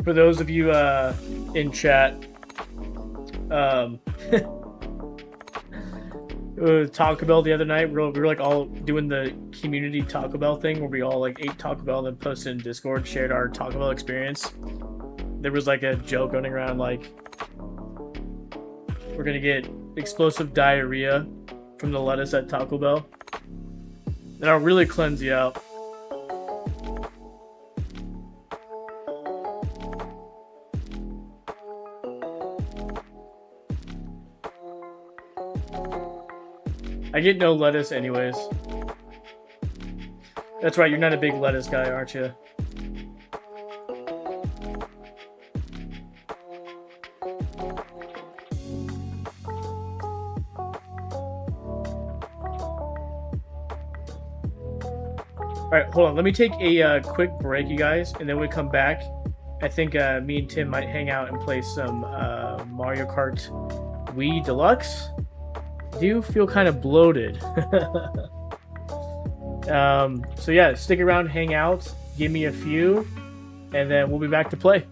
For those of you in chat, Taco Bell the other night, we were like all doing the community Taco Bell thing where we all like ate Taco Bell and then posted in Discord, shared our Taco Bell experience. There was like a joke going around like, we're gonna get explosive diarrhea from the lettuce at Taco Bell. That'll really cleanse you out. I get no lettuce anyways. That's right, you're not a big lettuce guy, aren't you? Alright, hold on. Let me take a quick break, you guys, and then when we come back, I think me and Tim might hang out and play some Mario Kart Wii Deluxe. I do feel kind of bloated. So yeah, stick around, hang out, give me a few, and then we'll be back to play.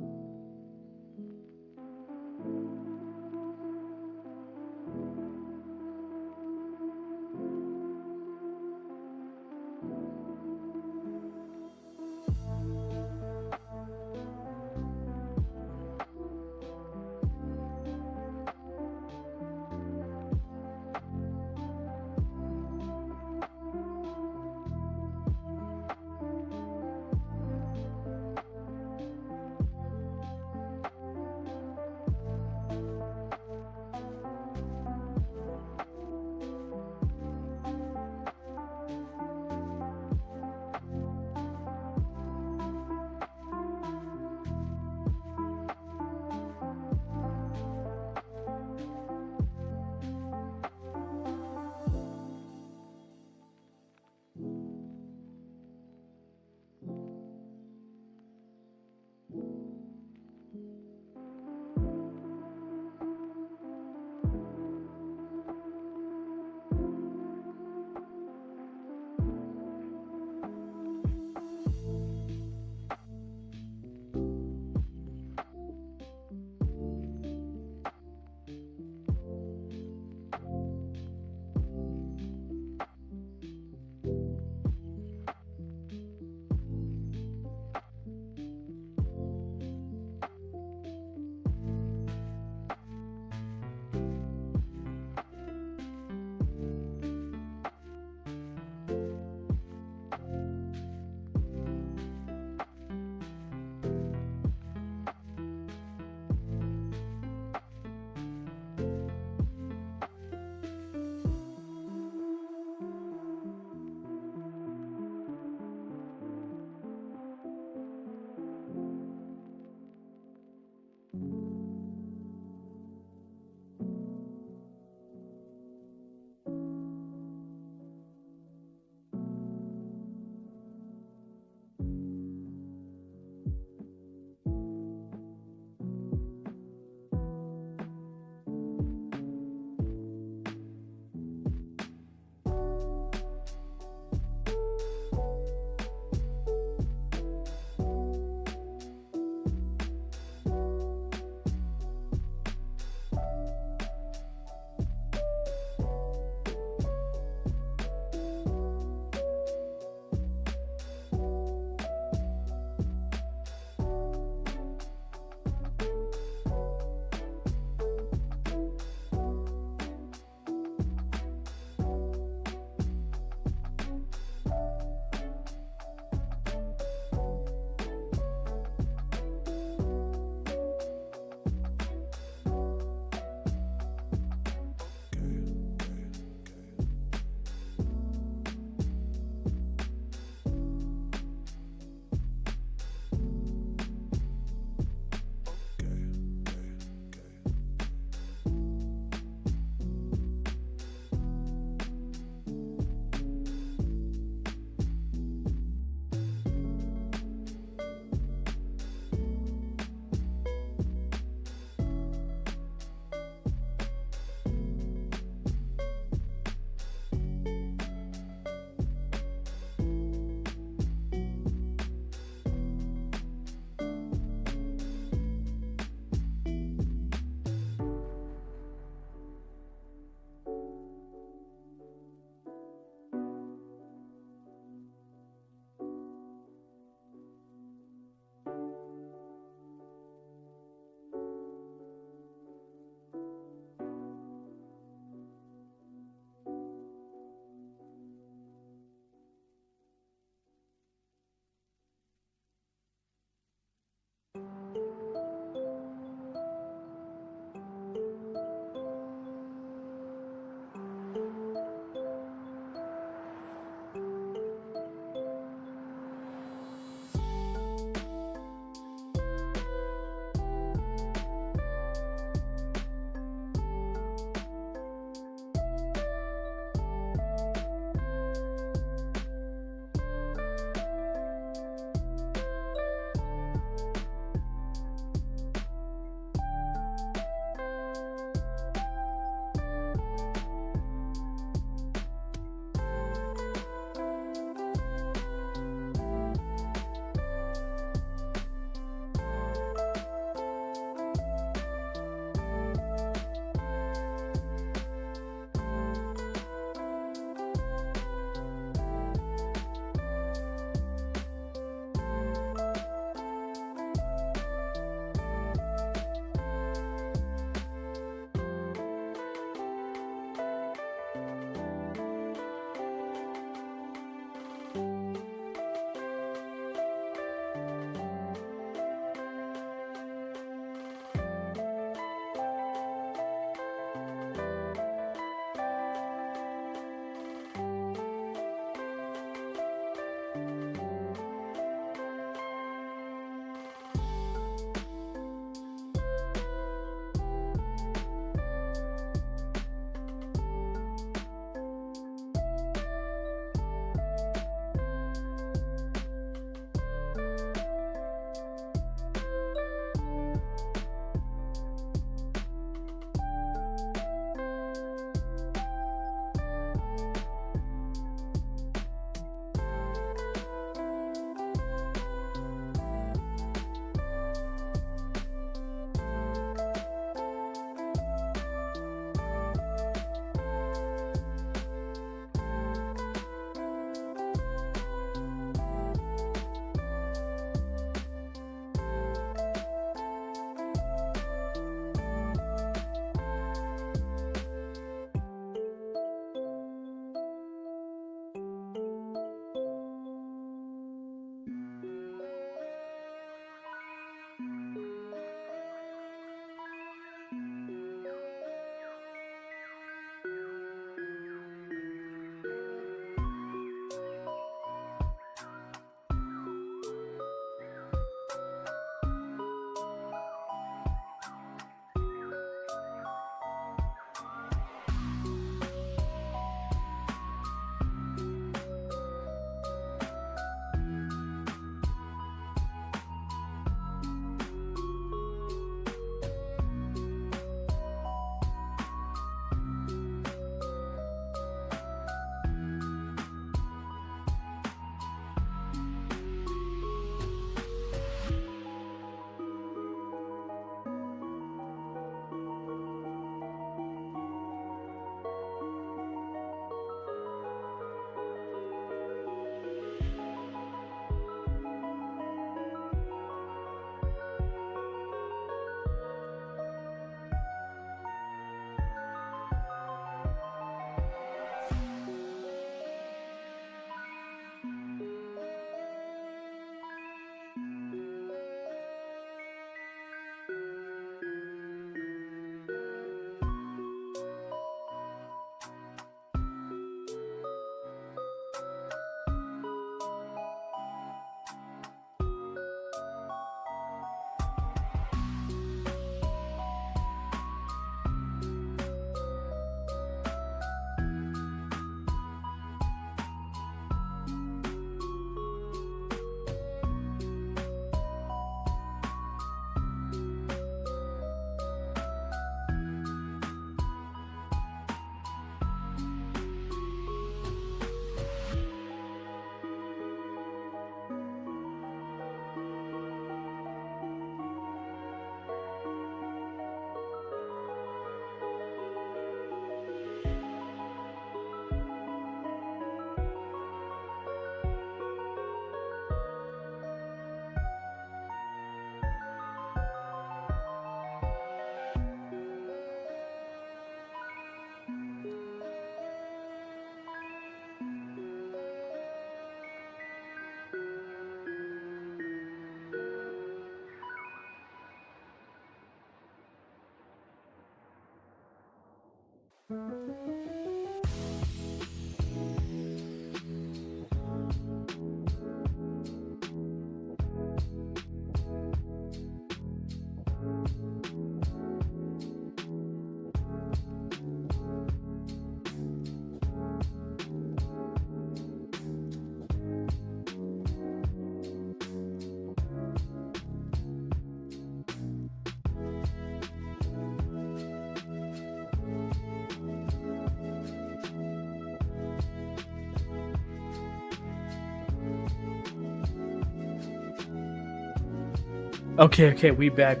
Okay, we back.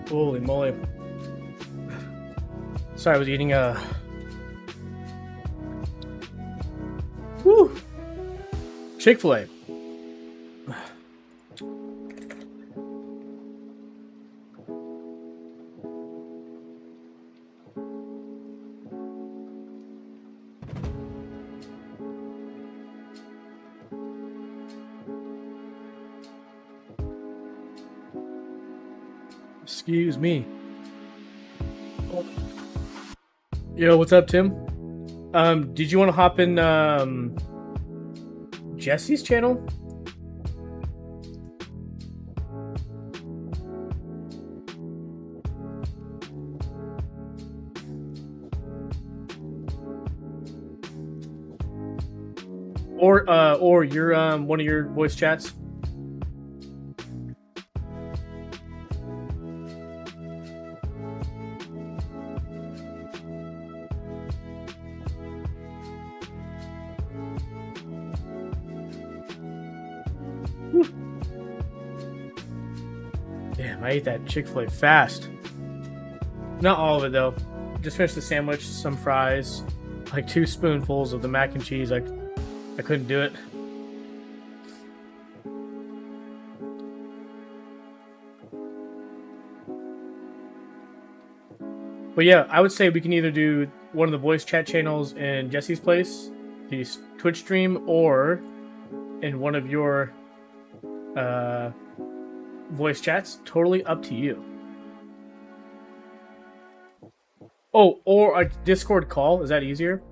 Holy moly. Sorry, I was eating Woo! Chick-fil-A. Excuse me. Yo, what's up, Tim? Did you want to hop in Jesse's channel? Or your one of your voice chats? Damn, I ate that Chick-fil-A fast. Not all of it, though. Just finished the sandwich, some fries, like 2 spoonfuls of the mac and cheese. I couldn't do it. But yeah, I would say we can either do one of the voice chat channels in Jesse's place, the Twitch stream, or in one of your voice chats. Totally up to you. Oh, or a Discord call. Is that easier?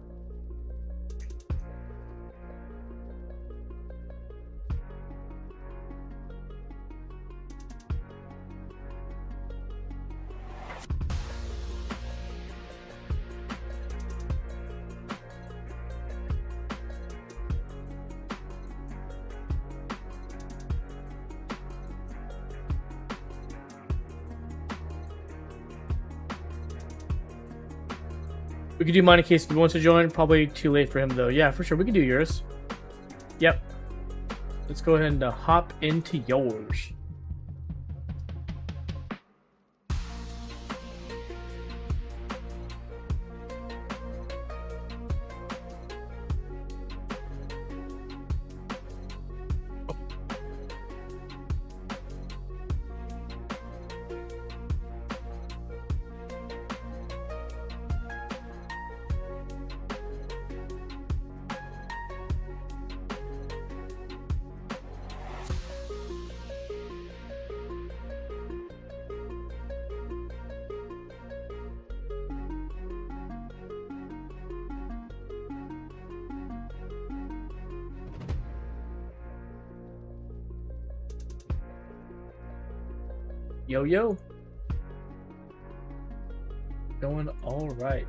We could do mine in case he wants to join. Probably too late for him, though. Yeah, for sure. We can do yours. Yep. Let's go ahead and hop into yours. Yo. Going all right.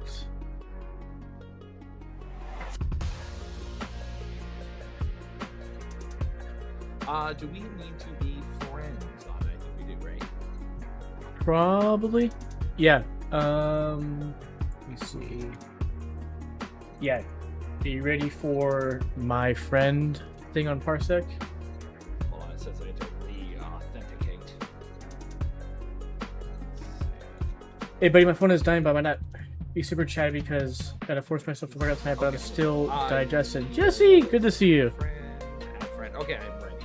Do we need to be friends on it? I think we do, right? Probably. Yeah. Let me see. Yeah. Are you ready for my friend thing on Parsec? Hold on, it says I have to re-authenticate. Hey, buddy, my phone is dying, but I might not be super chatty because I gotta force myself to work out tonight, but I'm still digesting. Jesse, good to see you. Friend. Okay, I'm ready.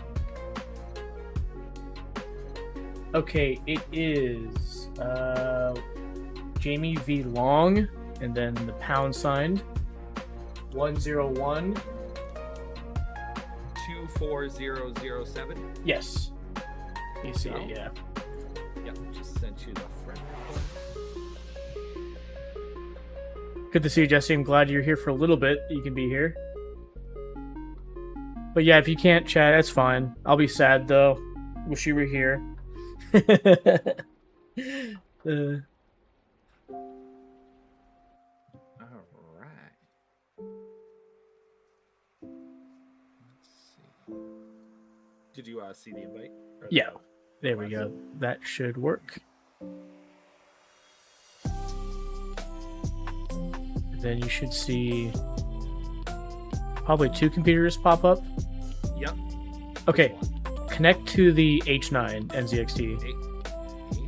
Okay, it is Jamie V. Long, and then the pound sign. 101. 24007. Yes. You see it, yeah. Yep, just sent you the friend request. Good to see you, Jesse. I'm glad you're here for a little bit. You can be here. But yeah, if you can't chat, that's fine. I'll be sad, though. Wish you were here. Alright. Let's see. Did you see the invite? Yeah. There we go. That should work. Then you should see probably 2 computers pop up. Yep. Okay. Connect to the H9 NZXT.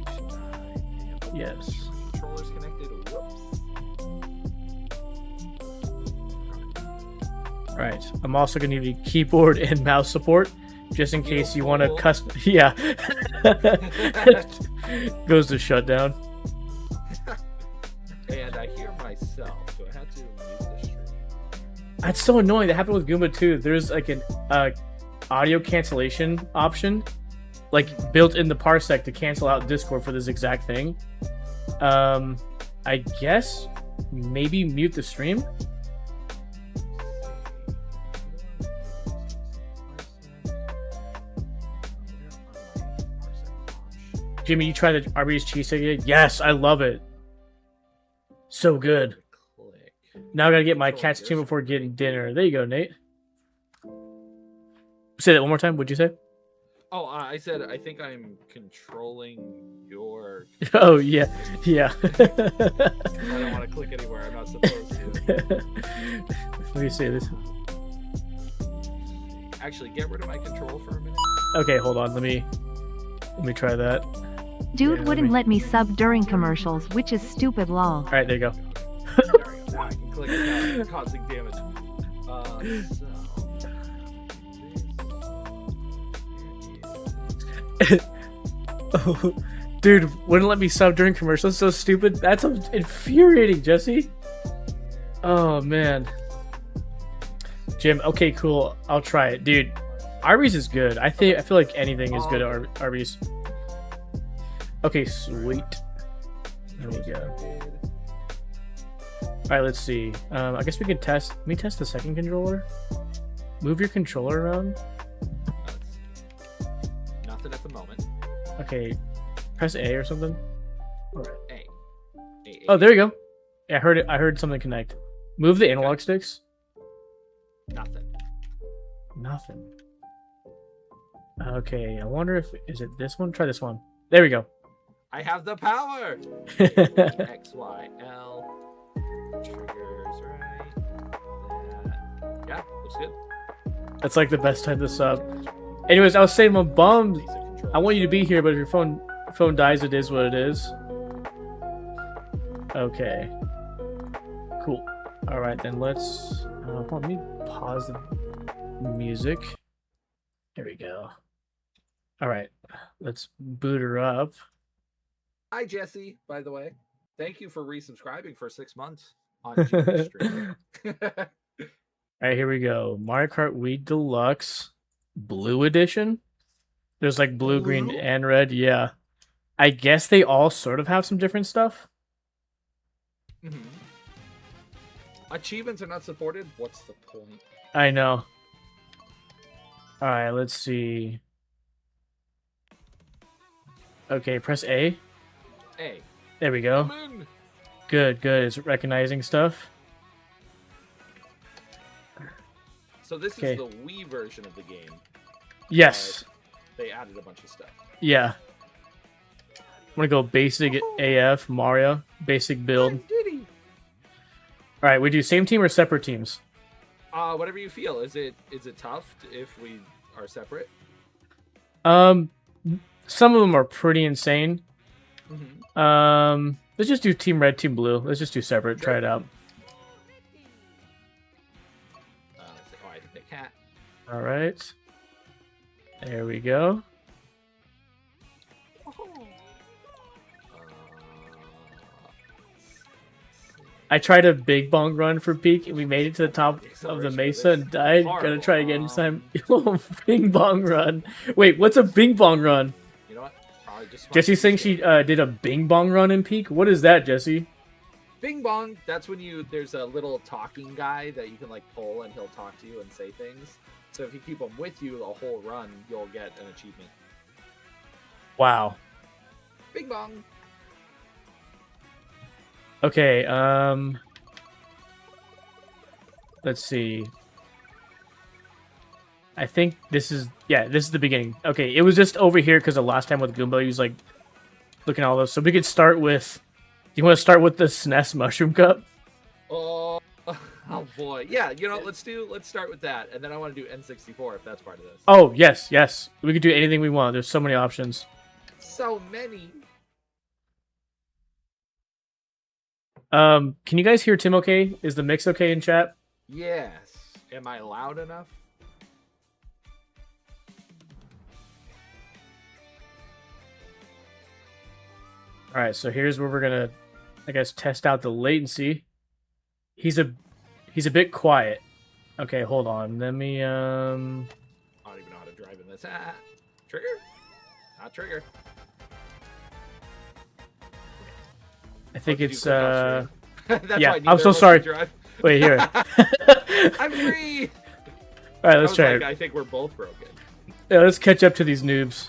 H9. Yes. Controllers connected. Whoops. Right. I'm also going to need keyboard and mouse support, just in case you want to custom. Yeah. Goes to shutdown. And I hear myself, so I had to mute the stream. That's so annoying. That happened with Goomba too. There's like an audio cancellation option, like built in the parsec to cancel out Discord for this exact thing. I guess maybe mute the stream. Jimmy, you tried the Arby's cheesesteak yet? Yes, I love it. So good. Click. Now I gotta get my cat's tune before getting dinner. There you go, Nate. Say that one more time. What'd you say? Oh, I said I think I'm controlling your. Oh yeah, yeah. I don't want to click anywhere I'm not supposed to. Let me see this. Actually, get rid of my control for a minute. Okay, hold on. Let me try that. Dude Yeah, wouldn't let me sub during commercials, which is stupid lol. All right, there you go. There we go. Now I can click without causing damage. Oh, dude, wouldn't let me sub during commercials. So stupid. That's infuriating, Jesse. Oh man. Jim, okay, cool. I'll try it, dude. Arby's is good. I feel like anything is good at Arby's. Okay, sweet. There we go. All right, let's see. I guess we can test. Let me test the second controller. Move your controller around. Nothing at the moment. Okay, press A or something. All right. A. Oh, there you go. Yeah, I heard it. I heard something connect. Move the analog sticks. Nothing. Nothing. Okay, I wonder if is it this one? Try this one. There we go. I have the power. X, Y, L. Triggers right. That. Yeah, looks good. That's like the best time to sub. Anyways, I was saying I'm bummed. I want you to be here, but if your phone dies, it is what it is. Okay. Cool. All right, then let's. Let me pause the music. There we go. All right, let's boot her up. Hi, Jesse, by the way. Thank you for resubscribing for 6 months on Jimmy Stream. All right, here we go. Mario Kart Wii Deluxe Blue Edition. There's like blue, green, and red. Yeah. I guess they all sort of have some different stuff. Mm-hmm. Achievements are not supported. What's the point? I know. All right, let's see. Okay, press A. A. There we go. Gamin. Good, good. It's recognizing stuff. So this is the Wii version of the game. Yes. They added a bunch of stuff. Yeah. I'm gonna go basic AF Mario. Basic build. All right, we do same team or separate teams? Whatever you feel. Is it tough if we are separate? Some of them are pretty insane. Mm-hmm. Let's just do team red, team blue. Let's just do separate. Try it out. I did the cat. All right. There we go. I tried a big bong run for peak, and we made it to the top of the mesa and died. Gotta try again this time. Bing bong run. Wait, what's a bing bong run? You know what? Jesse's saying she did a bing bong run in peak. What is that, Jesse? Bing bong. That's when there's a little talking guy that you can like pull and he'll talk to you and say things. So if you keep him with you the whole run, you'll get an achievement. Wow. Bing bong. Okay, let's see. I think this is the beginning. Okay, it was just over here because the last time with Goomba, he was like looking at all those. So we could start with. Do you want to start with the SNES Mushroom Cup? Oh boy. Yeah, let's start with that, and then I want to do N64 if that's part of this. Oh yes. We could do anything we want. There's so many options. So many. Can you guys hear Tim okay? Is the mix okay in chat? Yes. Am I loud enough? Alright, so here's where we're gonna, I guess, test out the latency. He's a bit quiet. Okay, hold on. Let me I don't even know how to drive in this. Trigger? Not trigger. I think it's That's yeah, why I'm so sorry. Wait, here. I'm free. Alright, let's try it. I think we're both broken. Yeah, let's catch up to these noobs.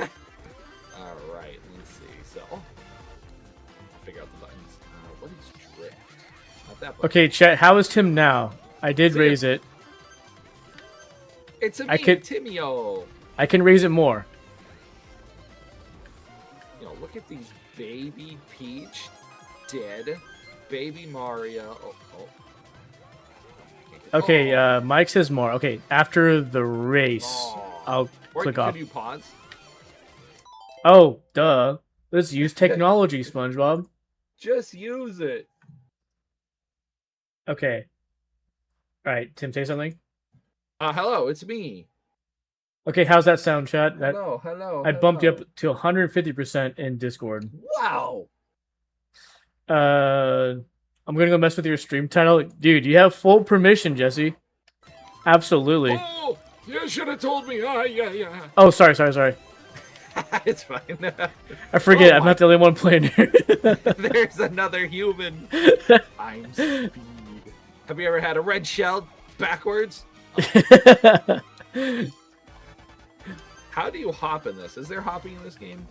Alright, let's see. So I'll figure out the buttons. What is drift? Not that button. Okay, chat, how is Tim now? I did raise it. It's a me, Timio. I can raise it more. Look at these baby Peach, dead, baby Mario. Okay, Mike says more. Okay, after the race, I'll click off. Can you pause? Oh, duh. Let's use technology, SpongeBob. Just use it. Okay. All right, Tim, say something. Hello, it's me. Okay, how's that sound, chat? Hello. I bumped you up to 150% in Discord. Wow. I'm gonna go mess with your stream title, dude. You have full permission, Jesse. Absolutely. Oh, you should have told me. Yeah. Oh, sorry. It's fine. I forget. I'm not the only one playing here. There's another human. I'm Speed. Have you ever had a red shell backwards? Oh. How do you hop in this? Is there hopping in this game?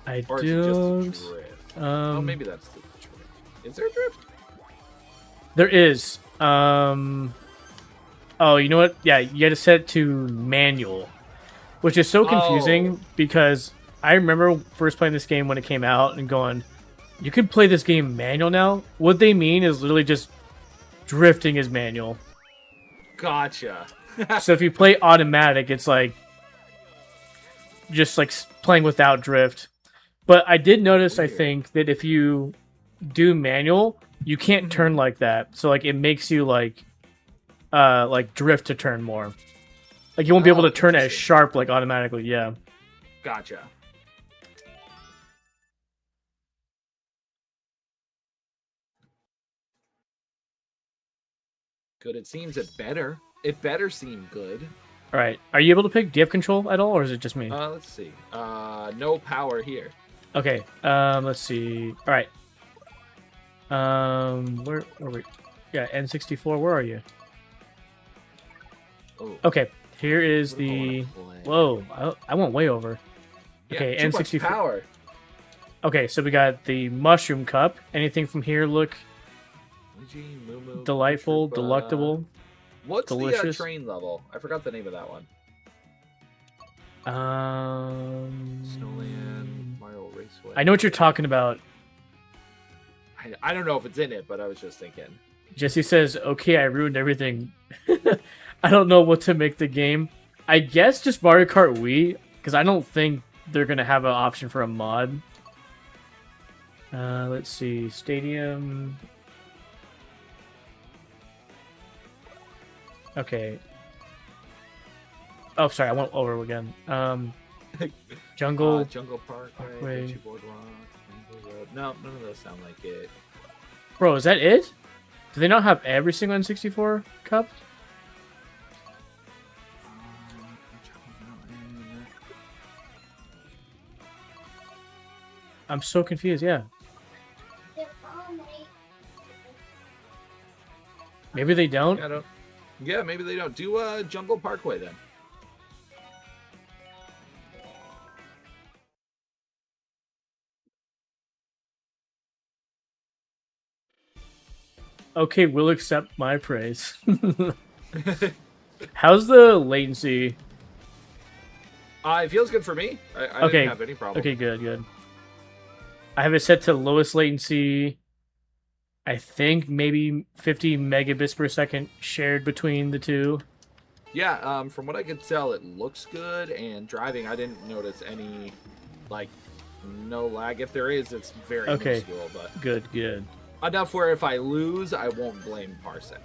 Or is it just a drift? Oh, maybe that's the drift. Is there a drift? There is. Oh, you know what? Yeah, you got to set it to manual, which is so confusing because I remember first playing this game when it came out and going, you can play this game manual now? What they mean is literally just drifting is manual. Gotcha. So if you play automatic, it's like just like playing without drift. But I did notice, I think, that if you do manual, you can't turn like that. So like it makes you like drift to turn more. Like you won't be able to turn as sharp like automatically. Yeah. Gotcha. Good. It seems it better. It better seem good. All right. Are you able to pick? Do you have control at all, or is it just me? Let's see. No power here. Okay. Let's see. All right. Where are we? Yeah, N64. Where are you? Oh. Okay. Here is the. Whoa! I went way over. Okay, yeah, N64. Power. Okay, so we got the Mushroom Cup. anything from here look delightful, delectable? What's delicious? The train level? I forgot the name of that one. Snowland, Mario Raceway. I know what you're talking about. I don't know if it's in it, but I was just thinking. Jesse says, okay, I ruined everything. I don't know what to make the game. I guess just Mario Kart Wii, because I don't think they're going to have an option for a mod. Let's see. Stadium. Okay. Oh, sorry, I went over again. Jungle. Jungle Parkway. Boardwalk, no, none of those sound like it. Bro, is that it? Do they not have every single N64 cup? I'm so confused, yeah. Maybe they don't. Yeah, maybe they don't. Do Jungle Parkway then. Okay, we'll accept my praise. How's the latency? It feels good for me. I Okay. didn't have any problem. Okay, good. I have it set to lowest latency. I think maybe 50 megabits per second shared between the two. Yeah, from what I could tell, it looks good. And driving, I didn't notice any, like, no lag. If there is, it's very minuscule. But Good. enough where if I lose, I won't blame Parsec.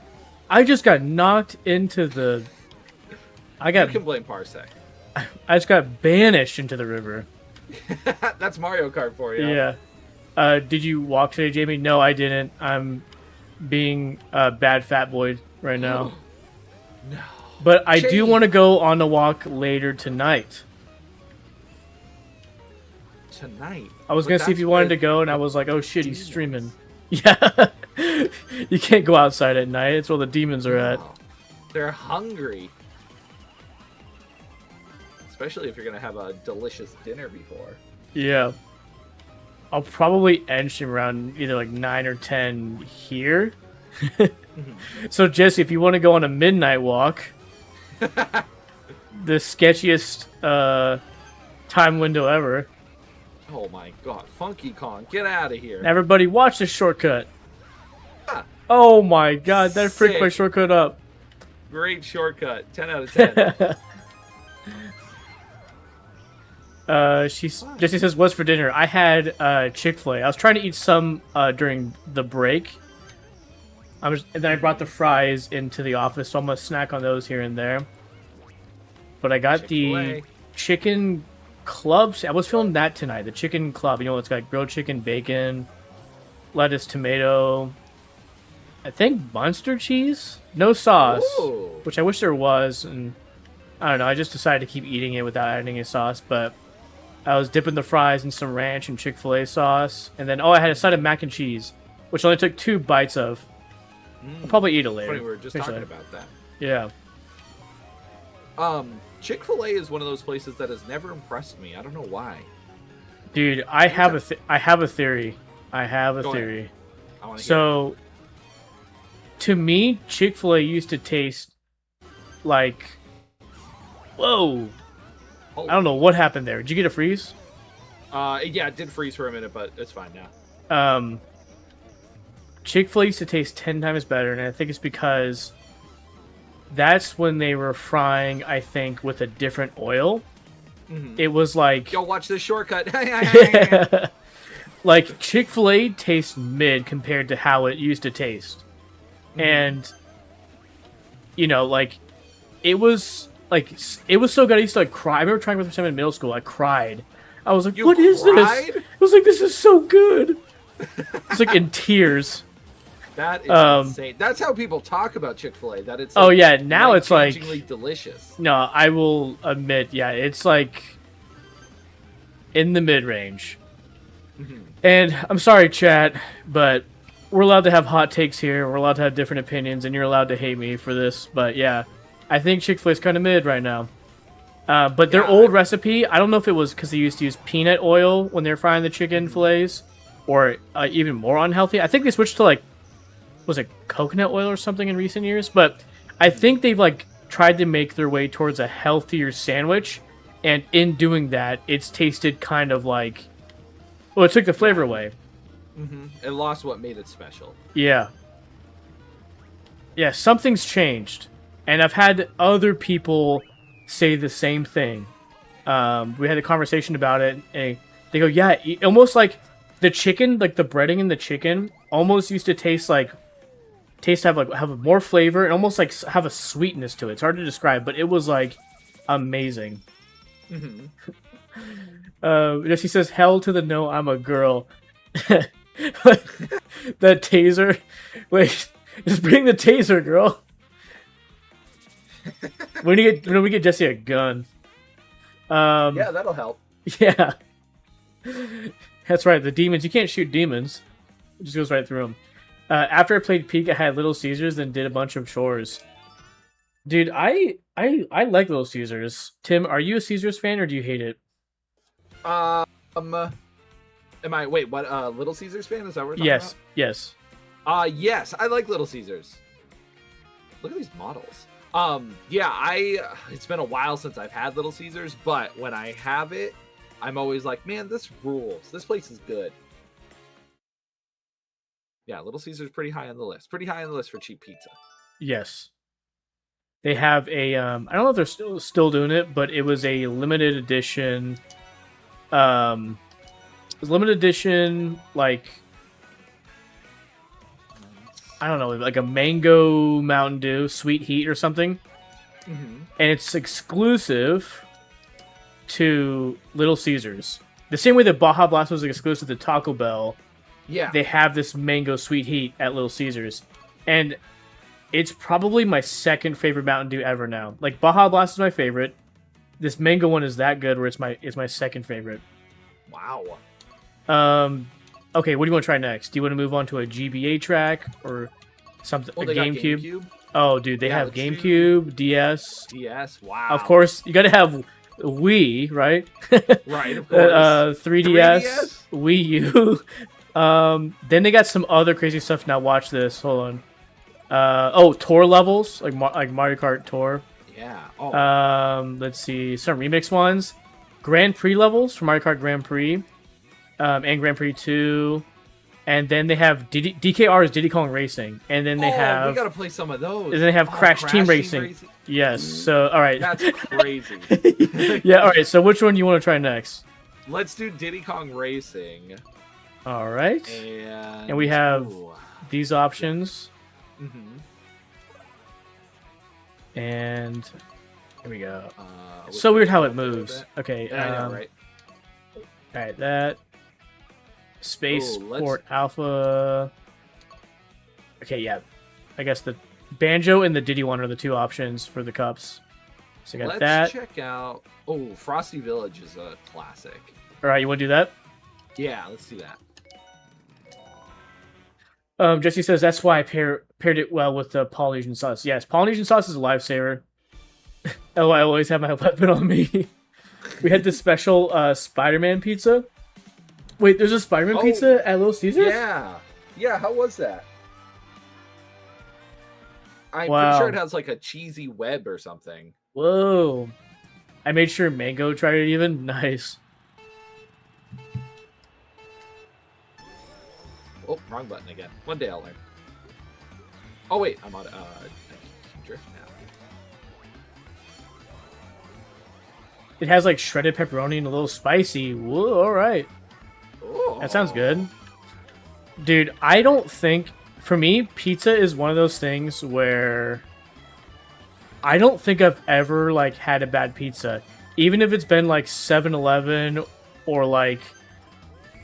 I just got knocked into the... You can blame Parsec. I just got banished into the river. That's Mario Kart for you. Yeah. Did you walk today, Jamie? No, I didn't. I'm being a bad fat boy right now. No. But I do want to go on a walk later tonight. Tonight? I was going to see if you wanted to go, and I was like, oh shit, he's streaming. Yeah. You can't go outside at night. It's where the demons are at. They're hungry. Especially if you're going to have a delicious dinner before. Yeah. I'll probably end stream around either like 9 or 10 here. So, Jesse, if you want to go on a midnight walk, the sketchiest time window ever. Oh my god. Funky Kong, get out of here. Everybody watch the shortcut. Oh my god, that freaked my Sick. shortcut up. Great shortcut. 10 out of 10. Jesse says, "What's for dinner?" I had Chick-fil-A. I was trying to eat some during the break. And then I brought the fries into the office, so I'm gonna snack on those here and there. But I got Chick-fil-A. the chicken clubs. I was feeling that tonight. The chicken club, it's got grilled chicken, bacon, lettuce, tomato. I think Munster cheese, no sauce, Ooh. which I wish there was. And I don't know. I just decided to keep eating it without adding a sauce, but. I was dipping the fries in some ranch and Chick-fil-A sauce. And then, I had a side of mac and cheese, which I only took 2 bites of. I'll probably eat it later. Funny, we were just talking about that. Yeah. Chick-fil-A is one of those places that has never impressed me. I don't know why. Dude, I have a theory. I have a Go theory. ahead. I wanna hear So, to me, Chick-fil-A used to taste like... Whoa! it. I don't know what happened there. Did you get a freeze? Yeah, it did freeze for a minute, but it's fine now. Chick-fil-A used to taste 10 times better, and I think it's because that's when they were frying, I think, with a different oil. Mm-hmm. It was like... Yo, watch this shortcut. Like, Chick-fil-A tastes mid compared to how it used to taste. Mm-hmm. And, like, it was so good. I used to, cry. I remember trying it for the first time in middle school. I cried. I was like, "What is this?" I was like, "This is so good." It's like in tears. That is insane. That's how people talk about Chick-fil-A. That it's Oh yeah, now it's like delicious. No, I will admit, yeah, it's like in the mid-range. Mm-hmm. And I'm sorry, chat, but we're allowed to have hot takes here. We're allowed to have different opinions, and you're allowed to hate me for this. But yeah, I think Chick-fil-A is kind of mid right now. But their old recipe, I don't know if it was because they used to use peanut oil when they were frying the chicken fillets, or even more unhealthy. I think they switched to was it coconut oil or something in recent years? But I think they've tried to make their way towards a healthier sandwich, and in doing that, it's tasted kind of it took the flavor away. Mm-hmm. It lost what made it special. Yeah. Yeah, something's changed. And I've had other people say the same thing. We had a conversation about it, and they go, yeah, almost like the chicken, the breading in the chicken almost used to have more flavor and almost have a sweetness to it. It's hard to describe, but it was amazing. Mm-hmm. Jesse says, hell to the no, I'm a girl. That taser. Wait, just bring the taser, girl. When do we get Jesse a gun? Yeah, that'll help. Yeah. That's right, the demons. You can't shoot demons. It just goes right through them. After I played Peak, I had Little Caesars and did a bunch of chores. Dude, I like Little Caesars. Tim, are you a Caesars fan or do you hate it? Am I wait? What? Little Caesars fan? Is that what we're talking Yes, about? yes. Yes, I like Little Caesars. Look at these models. Yeah, it's been a while since I've had Little Caesars, but when I have it, I'm always like, man, this rules. This place is good. Yeah, Little Caesars pretty high on the list. Pretty high on the list for cheap pizza. Yes. They have a I don't know if they're still doing it, but it was a limited edition it was limited edition, like, I don't know, like a mango Mountain Dew Sweet Heat or something. Mm-hmm. And it's exclusive to Little Caesars. The same way that Baja Blast was exclusive to Taco Bell. Yeah. They have this mango Sweet Heat at Little Caesars. And it's probably my second favorite Mountain Dew ever now. Like, Baja Blast is my favorite. This mango one is that good where it's my second favorite. Wow. Okay, what do you want to try next? Do you want to move on to a GBA track or something? Oh, a they got GameCube? GameCube? Oh, dude, they have GameCube, DS. DS, wow. Of course, you got to have Wii, right? Right, of course. 3DS, Wii U. Then they got some other crazy stuff. Now watch this. Hold on. Tour levels, like Mario Kart Tour. Yeah. Oh. Let's see, some remix ones. Grand Prix levels for Mario Kart Grand Prix, and Grand Prix 2. And then they have DKR's Diddy Kong Racing. And then they have... we gotta play some of those. And then they have Crash Team Racing. Yes, so, alright. That's crazy. Yeah, alright, so which one do you want to try next? Let's do Diddy Kong Racing. Alright. And we have these options. Mm-hmm. And... here we go. So weird how it moves. Okay, yeah, I know, right? Alright, that... Spaceport Alpha. Okay, yeah. I guess the Banjo and the Diddy one are the two options for the cups. So I got that. Let's check out... Oh, Frosty Village is a classic. Alright, you want to do that? Yeah, let's do that. Jesse says, that's why I paired it well with the Polynesian sauce. Yes, Polynesian sauce is a lifesaver. Oh, I always have my weapon on me. We had this special Spider-Man pizza. Wait, there's a Spider-Man pizza at Little Caesars? Yeah. Yeah, how was that? I'm pretty sure it has like a cheesy web or something. Whoa. I made sure Mango tried it even. Nice. Oh, wrong button again. One day I'll learn. Oh, wait. I'm on drift now. It has like shredded pepperoni and a little spicy. Whoa, alright. That sounds good. Dude, I don't think... For me, pizza is one of those things where... I don't think I've ever, like, had a bad pizza. Even if it's been, like, 7-Eleven or, like,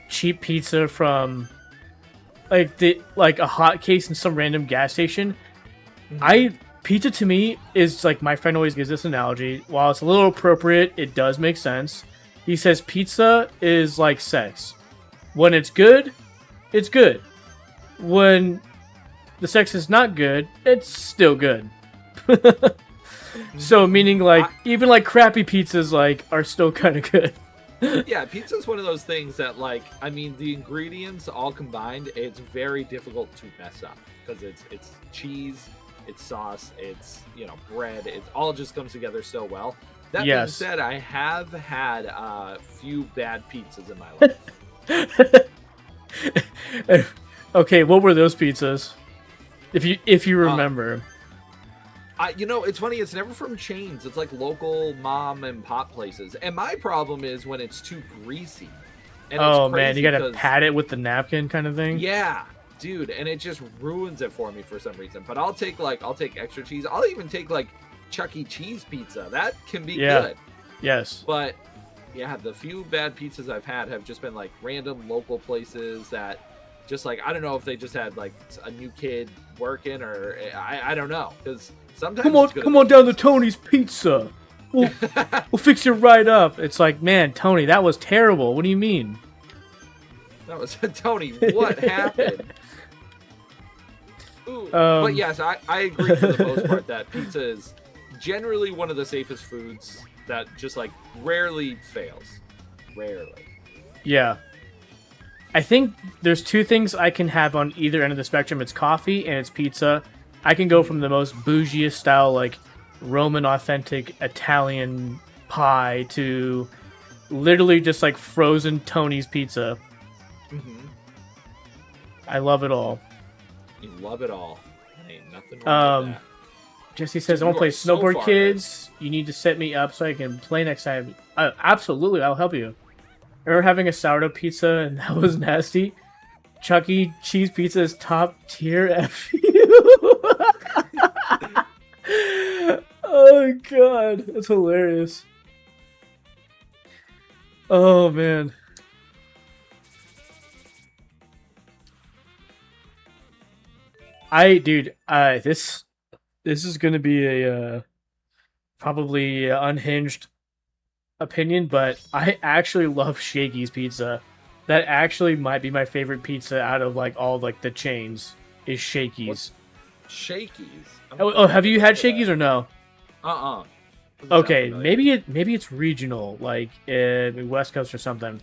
cheap pizza from, like, a hot case in some random gas station. Mm-hmm. Pizza, to me, is, like, my friend always gives this analogy. While it's a little appropriate, it does make sense. He says pizza is like sex. When it's good, it's good. When the sex is not good, it's still good. So meaning like even like crappy pizzas like are still kind of good. Yeah, pizza's one of those things that like I mean the ingredients all combined, it's very difficult to mess up because it's cheese, it's sauce, it's bread, it all just comes together so well. That being said, I have had a few bad pizzas in my life. Okay, what were those pizzas? If you remember. It's funny, it's never from chains. It's like local mom and pop places. And my problem is when it's too greasy. And oh man, you gotta pat it with the napkin kind of thing? Yeah, dude, and it just ruins it for me for some reason. But I'll take extra cheese. I'll even take like Chuck E. Cheese pizza. That can be good. Yes. But yeah, the few bad pizzas I've had have just been like random local places that just like I don't know if they just had like a new kid working or I don't know because sometimes come on down to Tony's Pizza. We'll fix it right up. It's like, man, Tony, that was terrible. What do you mean? That was Tony. What happened? But yes, I agree for the most part that pizza is generally one of the safest foods that just like rarely fails. Rarely. Yeah. I think there's two things I can have on either end of the spectrum. It's coffee and it's pizza. I can go from the most bougiest style, like Roman authentic Italian pie, to literally just like frozen Tony's pizza. Mm-hmm. I love it all. You love it all. Ain't nothing wrong with that. Jesse says, I want to play Snowboard Kids. You need to set me up so I can play next time. Absolutely, I'll help you. Remember having a sourdough pizza and that was nasty? Chuck E. Cheese pizza is top tier. F you. Oh god, that's hilarious. Oh man. This is gonna be a probably unhinged opinion, but I actually love Shakey's pizza. That actually might be my favorite pizza out of like all like the chains. Is Shakey's. Shakey's. Oh, have you had Shakey's or no? Okay, maybe it's regional, like in West Coast or something.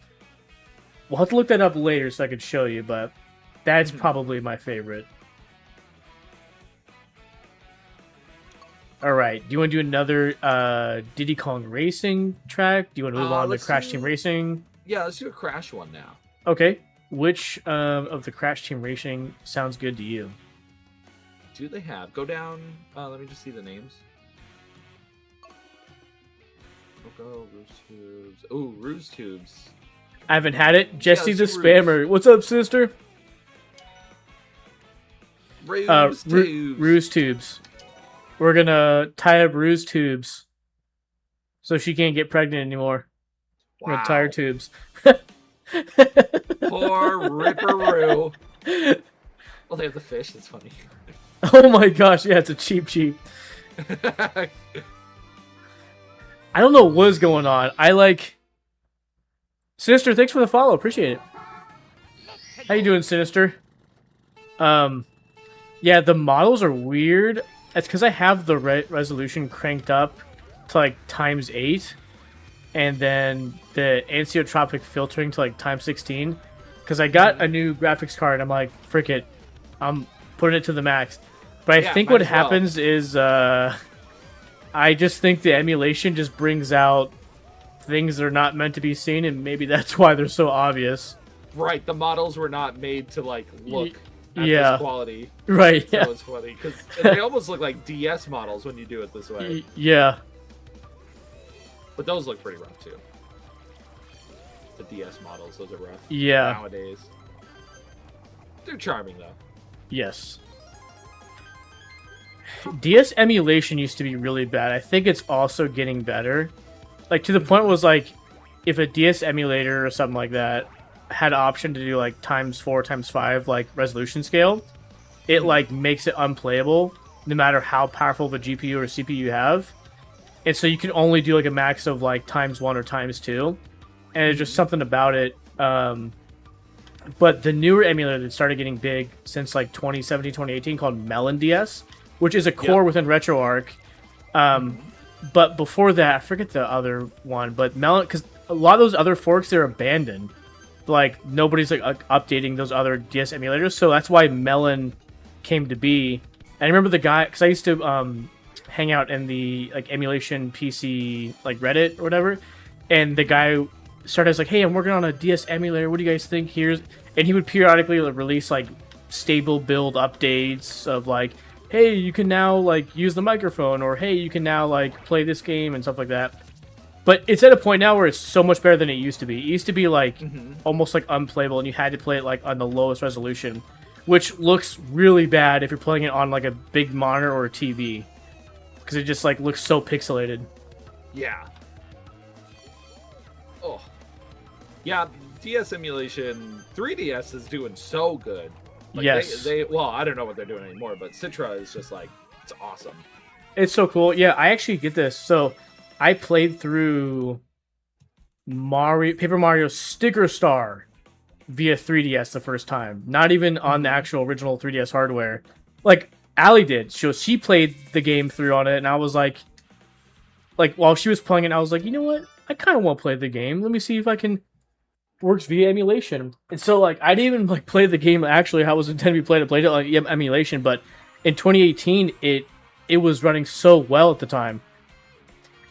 We'll have to look that up later so I could show you, but that's probably my favorite. All right, do you want to do another Diddy Kong Racing track? Do you want to move on to Crash Team Racing? Yeah, let's do a Crash one now. Okay, which of the Crash Team Racing sounds good to you? Do they have? Go down. Let me just see the names. Go Ruse Tubes. Ooh, Ruse Tubes. I haven't had it. Jesse the Spammer. What's up, sister? Ruse Tubes. Ruse Tubes. We're gonna tie up Ruse Tubes so she can't get pregnant anymore. We're gonna tie her tubes. Poor Ripperoo. Well, they have the fish. That's funny. Oh my gosh, yeah, it's a cheap. I don't know what's going on. Sinister, thanks for the follow. Appreciate it. How you doing, Sinister? Yeah, the models are weird. It's because I have the resolution cranked up to like ×8, and then the anisotropic filtering to like ×16. Because I got a new graphics card, I'm like, frick it, I'm putting it to the max. But I think what happens is, I just think the emulation just brings out things that are not meant to be seen, and maybe that's why they're so obvious. Right, the models were not made to like look at this quality. Right, yeah. So it's funny, because they almost look like DS models when you do it this way. Yeah. But those look pretty rough, too. The DS models, those are rough. Yeah. Nowadays. They're charming, though. Yes. DS emulation used to be really bad. I think it's also getting better. Like, to the point was, like, if a DS emulator or something like that had an option to do, like, ×4, ×5, like, resolution scale, it, like, makes it unplayable no matter how powerful the GPU or CPU you have. And so you can only do, like, a max of, like, ×1 or ×2. And there's just something about it. But the newer emulator that started getting big since, like, 2017, 2018 called Melon DS, which is a core within RetroArch. But before that, I forget the other one, but Melon, because a lot of those other forks, they're abandoned. Like, nobody's like updating those other DS emulators, so that's why Melon came to be. And I remember the guy, because I used to hang out in the like emulation PC like Reddit or whatever, and the guy started as like, "Hey, I'm working on a DS emulator. What do you guys think?" And he would periodically release like stable build updates of like, "Hey, you can now like use the microphone," or "Hey, you can now like play this game," and stuff like that. But it's at a point now where it's so much better than it used to be. It used to be like almost like unplayable, and you had to play it like on the lowest resolution, which looks really bad if you're playing it on like a big monitor or a TV, because it just like looks so pixelated. Yeah. Oh. Yeah, DS emulation, 3DS is doing so good. Like yes. They well, I don't know what they're doing anymore, but Citra is just like, it's awesome. It's so cool. Yeah, I actually get this. So I played through Paper Mario Sticker Star via 3DS the first time. Not even on the actual original 3DS hardware. like Allie did. She played the game through on it, and I was like while she was playing it, I was like, you know what? I kind of want to play the game. Let me see if I can works via emulation. And so like I didn't even like play the game actually how it was intended to be played. I played it like emulation, but in 2018 it was running so well at the time.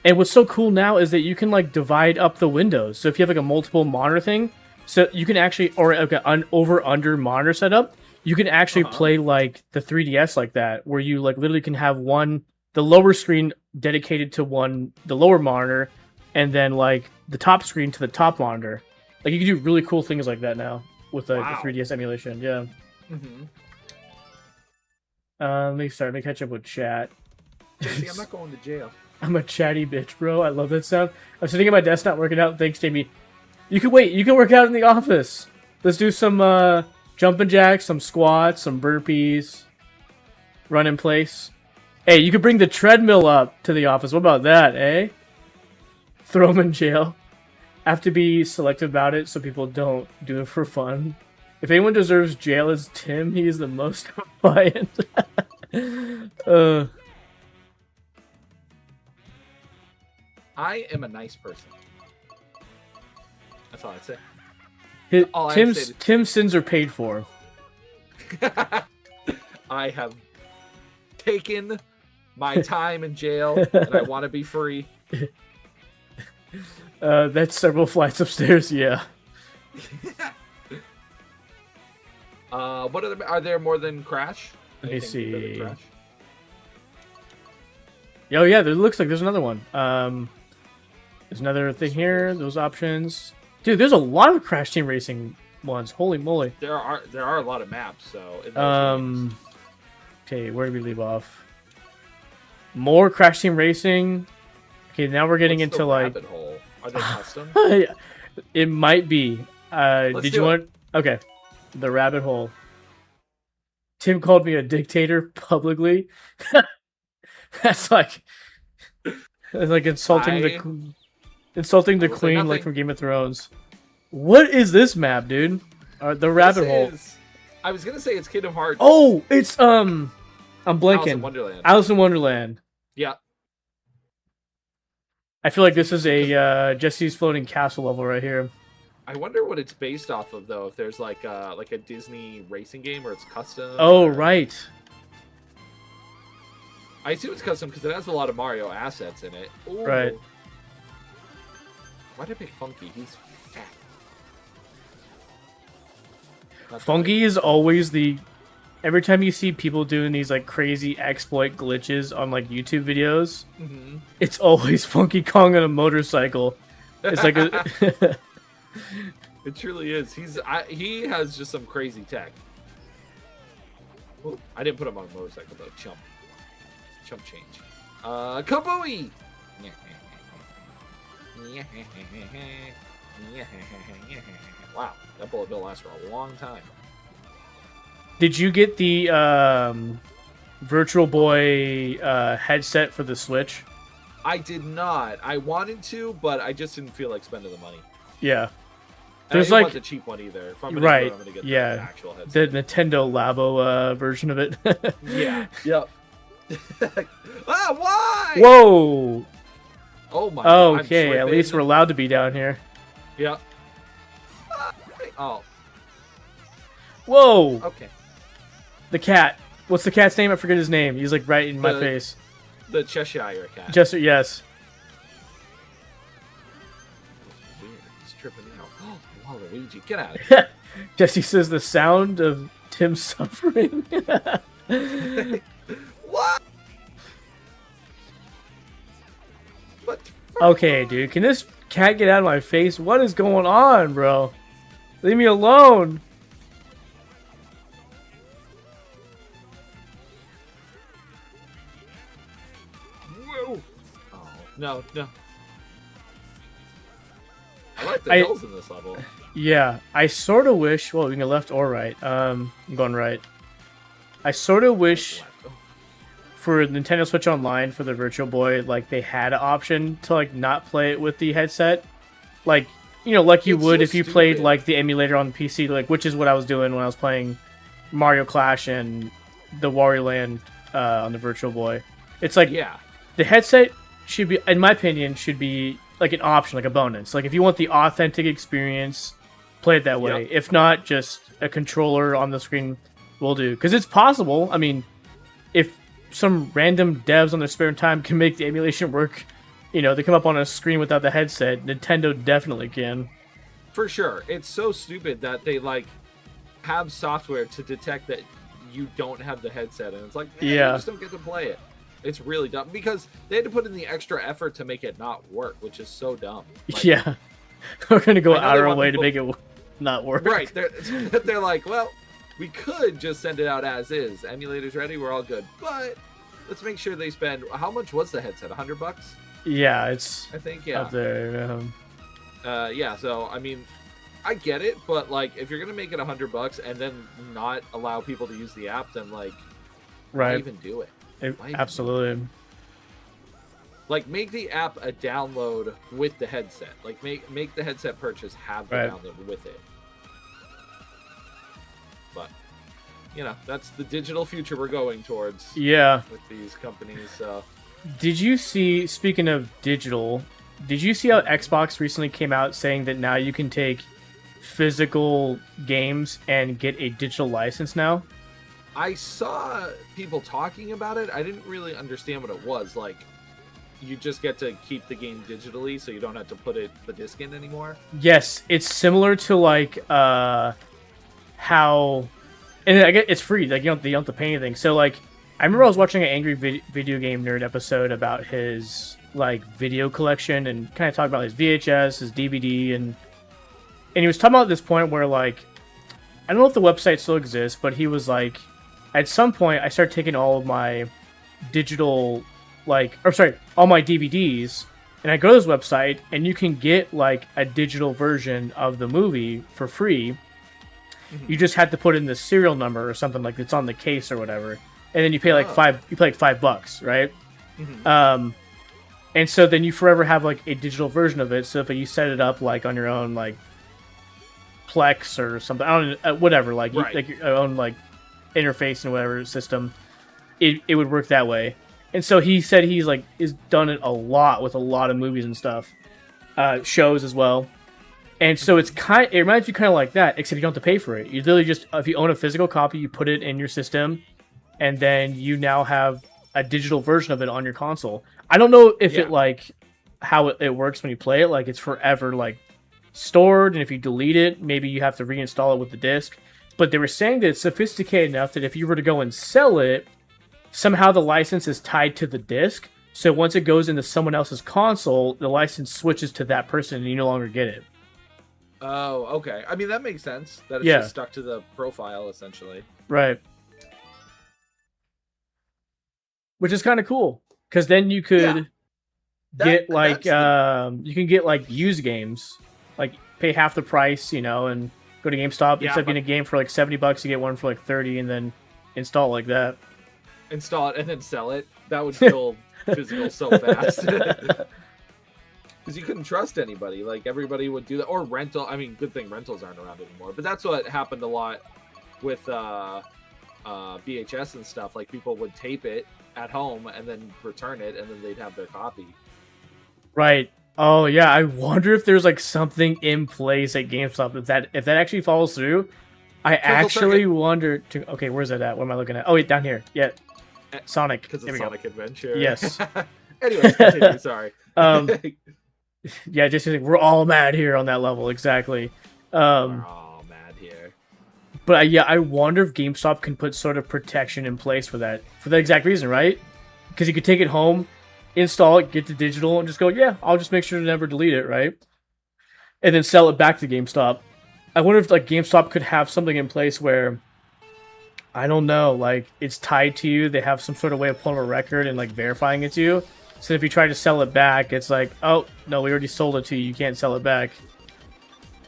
And what's so cool now is that you can like divide up the windows. So if you have like a multiple monitor thing, so you can actually, or like an over-under monitor setup, you can actually play like the 3DS like that, where you like literally can have the lower screen dedicated to the lower monitor, and then like the top screen to the top monitor. Like you can do really cool things like that now with the 3DS emulation. Yeah. Let me catch up with chat. Jesse, I'm not going to jail. I'm a chatty bitch, bro. I love that sound. I'm sitting at my desk not working out. Thanks, Jamie. You can wait. You can work out in the office. Let's do some jumping jacks, some squats, some burpees. Run in place. Hey, you could bring the treadmill up to the office. What about that, eh? Throw them in jail. I have to be selective about it so people don't do it for fun. If anyone deserves jail, it's Tim. He is the most compliant. I am a nice person. That's all I'd say. Tim's sins are paid for. I have taken my time in jail, and I want to be free. That's several flights upstairs. Yeah. What are there more than Crash? Let me see. Crash? Oh yeah, there looks like there's another one. There's another thing here. Those options, dude. There's a lot of Crash Team Racing ones. Holy moly! There are a lot of maps. So okay, where did we leave off? More Crash Team Racing. Okay, now we're getting into like. Rabbit hole? Are they custom? It might be. Did you want? Okay, the rabbit hole. Tim called me a dictator publicly. That's like insulting the queen, like from Game of Thrones. What is this map, dude? The rabbit hole. I was gonna say it's Kingdom Hearts. Oh, it's I'm blanking. Alice in Wonderland. Yeah. I feel like this is a Jesse's Floating Castle level right here. I wonder what it's based off of though. If there's like a Disney racing game where it's custom. Oh right. I assume it's custom because it has a lot of Mario assets in it. Ooh. Right. Why did I pick Funky? He's fat. Funky is always every time you see people doing these like crazy exploit glitches on like YouTube videos, it's always Funky Kong on a motorcycle. It's like it truly is. He has just some crazy tech. Ooh, I didn't put him on a motorcycle though. Chump change. Kabooey! Wow, that bullet bill lasts for a long time. Did you get the Virtual Boy headset for the Switch? I did not. I wanted to, but I just didn't feel like spending the money. Yeah. There's like the cheap one either. If I'm gonna right. I'm gonna get yeah. The actual headset. The Nintendo Labo version of it. Yeah. Yep. Why? Whoa. Oh my. Okay, at least we're allowed to be down here. Yep. Oh. Whoa. Okay. The cat. What's the cat's name? I forget his name. He's like right in my face. The Cheshire cat. Cheshire, yes. Weird. He's tripping out. Oh, Waluigi, get out of here. Jesse says the sound of Tim suffering. What? Okay, dude. Can this cat get out of my face? What is going on, bro? Leave me alone. Whoa. Oh, no. I like the hills in this level. Yeah, I sort of wish... Well, we can go left or right. I'm going right. I sort of wish... For Nintendo Switch Online for the Virtual Boy, like they had an option to like not play it with the headset, like like you would if you played like the emulator on the PC, like which is what I was doing when I was playing Mario Clash and the Wario Land on the Virtual Boy. It's like Yeah. the headset should be, in my opinion, should be like an option, like a bonus. Like if you want the authentic experience, play it that way. Yep. If not, just a controller on the screen will do. Because it's possible. I mean, if some random devs on their spare time can make the emulation work, you know, they come up on a screen without the headset, Nintendo definitely can. For sure. It's so stupid that they like have software to detect that you don't have the headset, and it's like, you just don't get to play it. It's really dumb because they had to put in the extra effort to make it not work, which is so dumb. Like, yeah. We're going to go out our way to make it not work. Right. They're like, well, we could just send it out as is. Emulators ready, we're all good. But let's make sure they spend, how much was the headset? $100? Yeah, it's I think, yeah. up there. Yeah, so, I mean, I get it, but, like, if you're going to make it $100 and then not allow people to use the app, then, like, why even do it? Absolutely. Like, make the app a download with the headset. Like, make the headset purchase have the download with it. But, you know, that's the digital future we're going towards. Yeah. With these companies, so. Did you see, speaking of digital, did you see how Xbox recently came out saying that now you can take physical games and get a digital license now? I saw people talking about it. I didn't really understand what it was. Like, you just get to keep the game digitally, so you don't have to put the disc in anymore. Yes, it's similar to like how, and I get it's free. Like you don't have to pay anything. So like, I remember I was watching an Angry Video Game Nerd episode about his like video collection and kind of talking about his VHS, his DVD, and he was talking about this point where like, I don't know if the website still exists, but he was like, at some point I started taking all of my digital, all my DVDs, and I go to this website and you can get like a digital version of the movie for free. Mm-hmm. You just have to put in the serial number or something like it's on the case or whatever, and then you pay like $5, right? Mm-hmm. And so then you forever have like a digital version of it. So if you set it up like on your own like Plex or something, I don't know, whatever, like your own like interface and whatever system, it would work that way. And so he said he's done it a lot with a lot of movies and stuff, shows as well. And so it reminds you kind of like that, except you don't have to pay for it. You literally just, if you own a physical copy, you put it in your system, and then you now have a digital version of it on your console. I don't know if it like how it works when you play it. Like it's forever like stored, and if you delete it, maybe you have to reinstall it with the disc. But they were saying that it's sophisticated enough that if you were to go and sell it, somehow the license is tied to the disc. So once it goes into someone else's console, the license switches to that person and you no longer get it. Oh, okay. I mean, that makes sense. That it's just stuck to the profile, essentially. Right. Which is kind of cool. Because then you could get you can get like used games. Like pay half the price, you know, and go to GameStop. Instead of getting a game for like $70, you get one for like $30 and then install it like that. Install it and then sell it. That would kill physical so fast. Because you couldn't trust anybody. Like, everybody would do that. Or rental. I mean, good thing rentals aren't around anymore. But that's what happened a lot with VHS and stuff. Like, people would tape it at home and then return it, and then they'd have their copy. Right. Oh, yeah. I wonder if there's, like, something in place at GameStop. If that actually follows through, I actually wonder... Okay, where's that at? What am I looking at? Oh, wait, down here. Yeah. Sonic. Because it's Sonic Adventure. Yes. Anyways, continue. Sorry. Yeah, just like, we're all mad here on that level. Exactly. We're all mad here. But yeah, I wonder if GameStop can put sort of protection in place for that exact reason, right? Because you could take it home, install it, get the digital, and just go, yeah, I'll just make sure to never delete it, right? And then sell it back to GameStop. I wonder if like GameStop could have something in place where, I don't know, like it's tied to you. They have some sort of way of pulling a record and like verifying it to you. So if you try to sell it back, it's like, oh, no, we already sold it to you. You can't sell it back.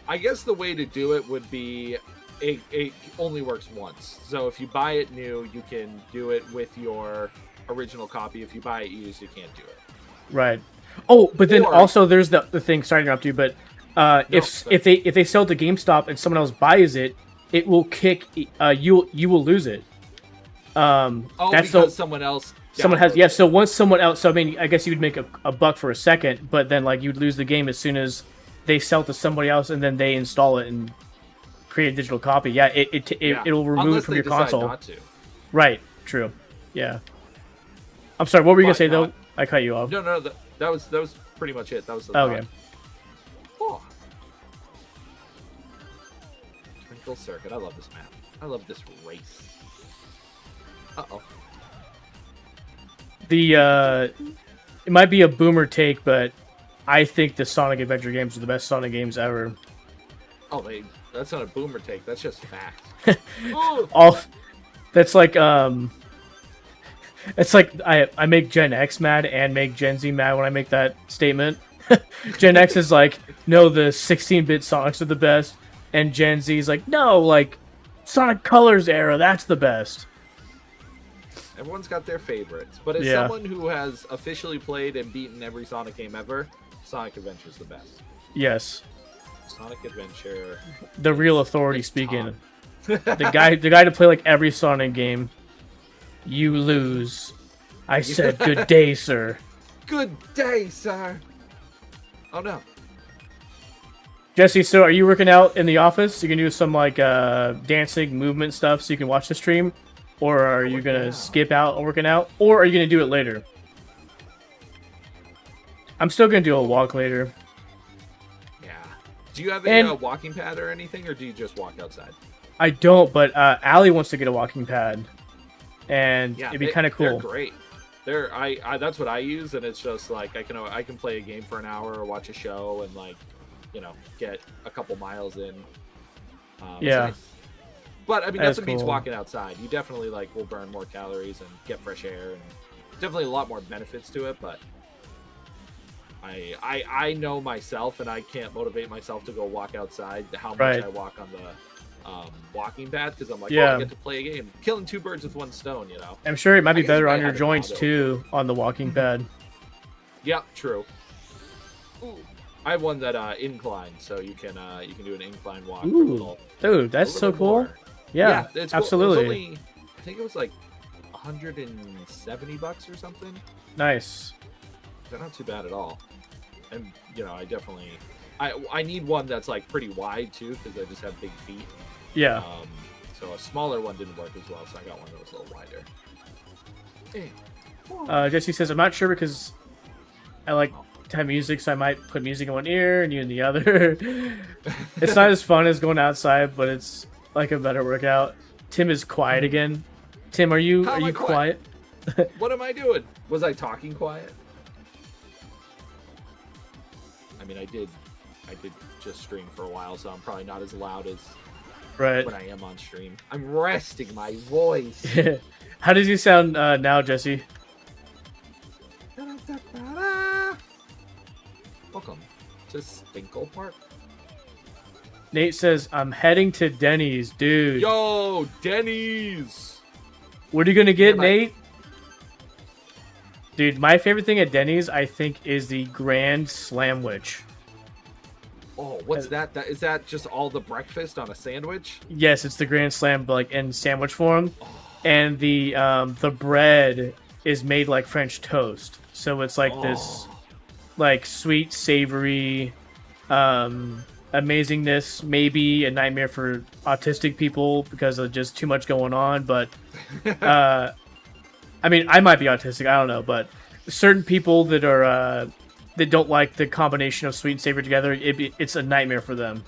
I guess the way to do it would be it only works once. So if you buy it new, you can do it with your original copy. If you buy it used, you can't do it. Right. Oh, but then also there's the thing, sorry to interrupt you, but if they sell it to GameStop and someone else buys it, it will kick, you will lose it. That's because someone else. Someone has, yeah. So once someone else, so I mean, I guess you would make a buck for a second, but then like you'd lose the game as soon as they sell to somebody else, and then they install it and create a digital copy. Yeah, it'll remove it from your console. Not to. Right. True. Yeah. I'm sorry. What were you gonna say though? I cut you off. No. That was pretty much it. That was the okay. Oh. Twinkle Circuit. I love this map. I love this race. Uh-oh. It might be a boomer take, but I think the Sonic Adventure games are the best Sonic games ever. Oh, that's not a boomer take. That's just fact. That's like it's like I make Gen X mad and make Gen Z mad when I make that statement. Gen X is like, no, the 16-bit Sonics are the best, and Gen Z is like, no, like Sonic Colors era, that's the best. Everyone's got their favorites, but as someone who has officially played and beaten every Sonic game ever, Sonic Adventure is the best. Yes. Sonic Adventure. The real authority speaking. the guy to play like every Sonic game. You lose. I said good day, sir. Good day, sir. Oh no. Jesse, so are you working out in the office? You can do some like dancing movement stuff so you can watch the stream? Or are you going to skip out on working out? Or are you going to do it later? I'm still going to do a walk later. Yeah. Do you have a walking pad or anything, or do you just walk outside? I don't, but Allie wants to get a walking pad. And it'd be kind of cool. They're great. That's what I use, and it's just like I can play a game for an hour or watch a show and like, get a couple miles in. Yeah. Nice. But I mean, that's what beats walking outside. You definitely will burn more calories and get fresh air, and definitely a lot more benefits to it. But I know myself, and I can't motivate myself to go walk outside. How much I walk on the walking pad, because I'm like, I get to play a game, killing two birds with one stone. I'm sure it might be better on your joints too on the walking pad. Yeah, true. Ooh. I have one that incline, so you can do an incline walk. Ooh, dude, that's so cool. More. Yeah, it's absolutely. Cool. Only, I think it was like $170 or something. Nice. They're not too bad at all. And I definitely, I need one that's like pretty wide too, because I just have big feet. Yeah. So a smaller one didn't work as well, so I got one that was a little wider. Jesse says, I'm not sure because I like to have music, so I might put music in one ear and you in the other. It's not as fun as going outside, but it's like a better workout. Tim is quiet again. Tim, are you quiet? What am I doing? Was I talking quiet? I mean, I did just stream for a while, so I'm probably not as loud as when I am on stream. I'm resting my voice. How does you sound now, Jesse? Welcome to Stinkle Park. Nate says, I'm heading to Denny's, dude. Yo, Denny's! What are you going to get, Nate? Dude, my favorite thing at Denny's, I think, is the Grand Slamwich. Oh, what's that? Is that just all the breakfast on a sandwich? Yes, it's the Grand Slam, but like in sandwich form. Oh. And the bread is made like French toast. So it's like this like sweet, savory amazingness, maybe a nightmare for autistic people because of just too much going on, but I mean, I might be autistic, I don't know, but certain people that are that don't like the combination of sweet and savory together, it's a nightmare for them.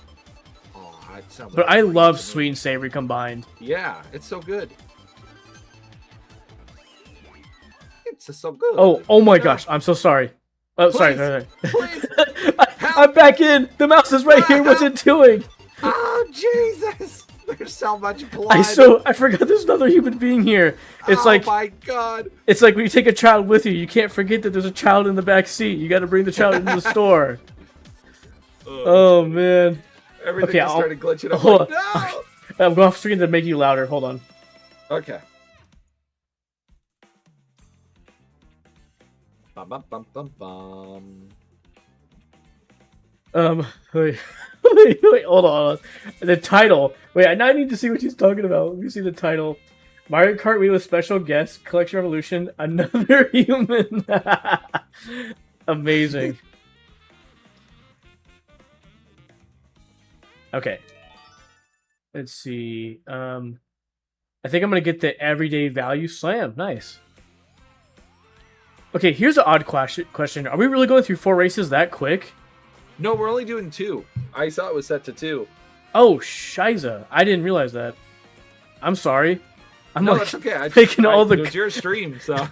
Oh, that sounds but I love sweet and savory combined. Yeah, it's so good. It's so good. Oh my gosh, I'm so sorry. Oh, please, sorry. Please, I'm back in. The mouse is right here. What's it doing? Oh Jesus! There's so much blood. I forgot there's another human being here. It's oh my God! It's like when you take a child with you, you can't forget that there's a child in the back seat. You got to bring the child into the store. Oh man! Everything just started glitching. Like, no! I'm going off screen to make you louder. Hold on. Okay. Bum, bum, bum, bum, bum. Wait, hold on. The title. Wait, I need to see what she's talking about. Let me see the title. Mario Kart Wii with special guest, Collection Revolution, another human. Amazing. Okay. Let's see. I think I'm gonna get the everyday value slam. Nice. Okay, here's an odd question. Are we really going through 4 races that quick? No, we're only doing 2. I saw it was set to 2. Oh, shiza. I didn't realize that. I'm sorry. I'm No, like that's okay. picking all the... It was your stream, so...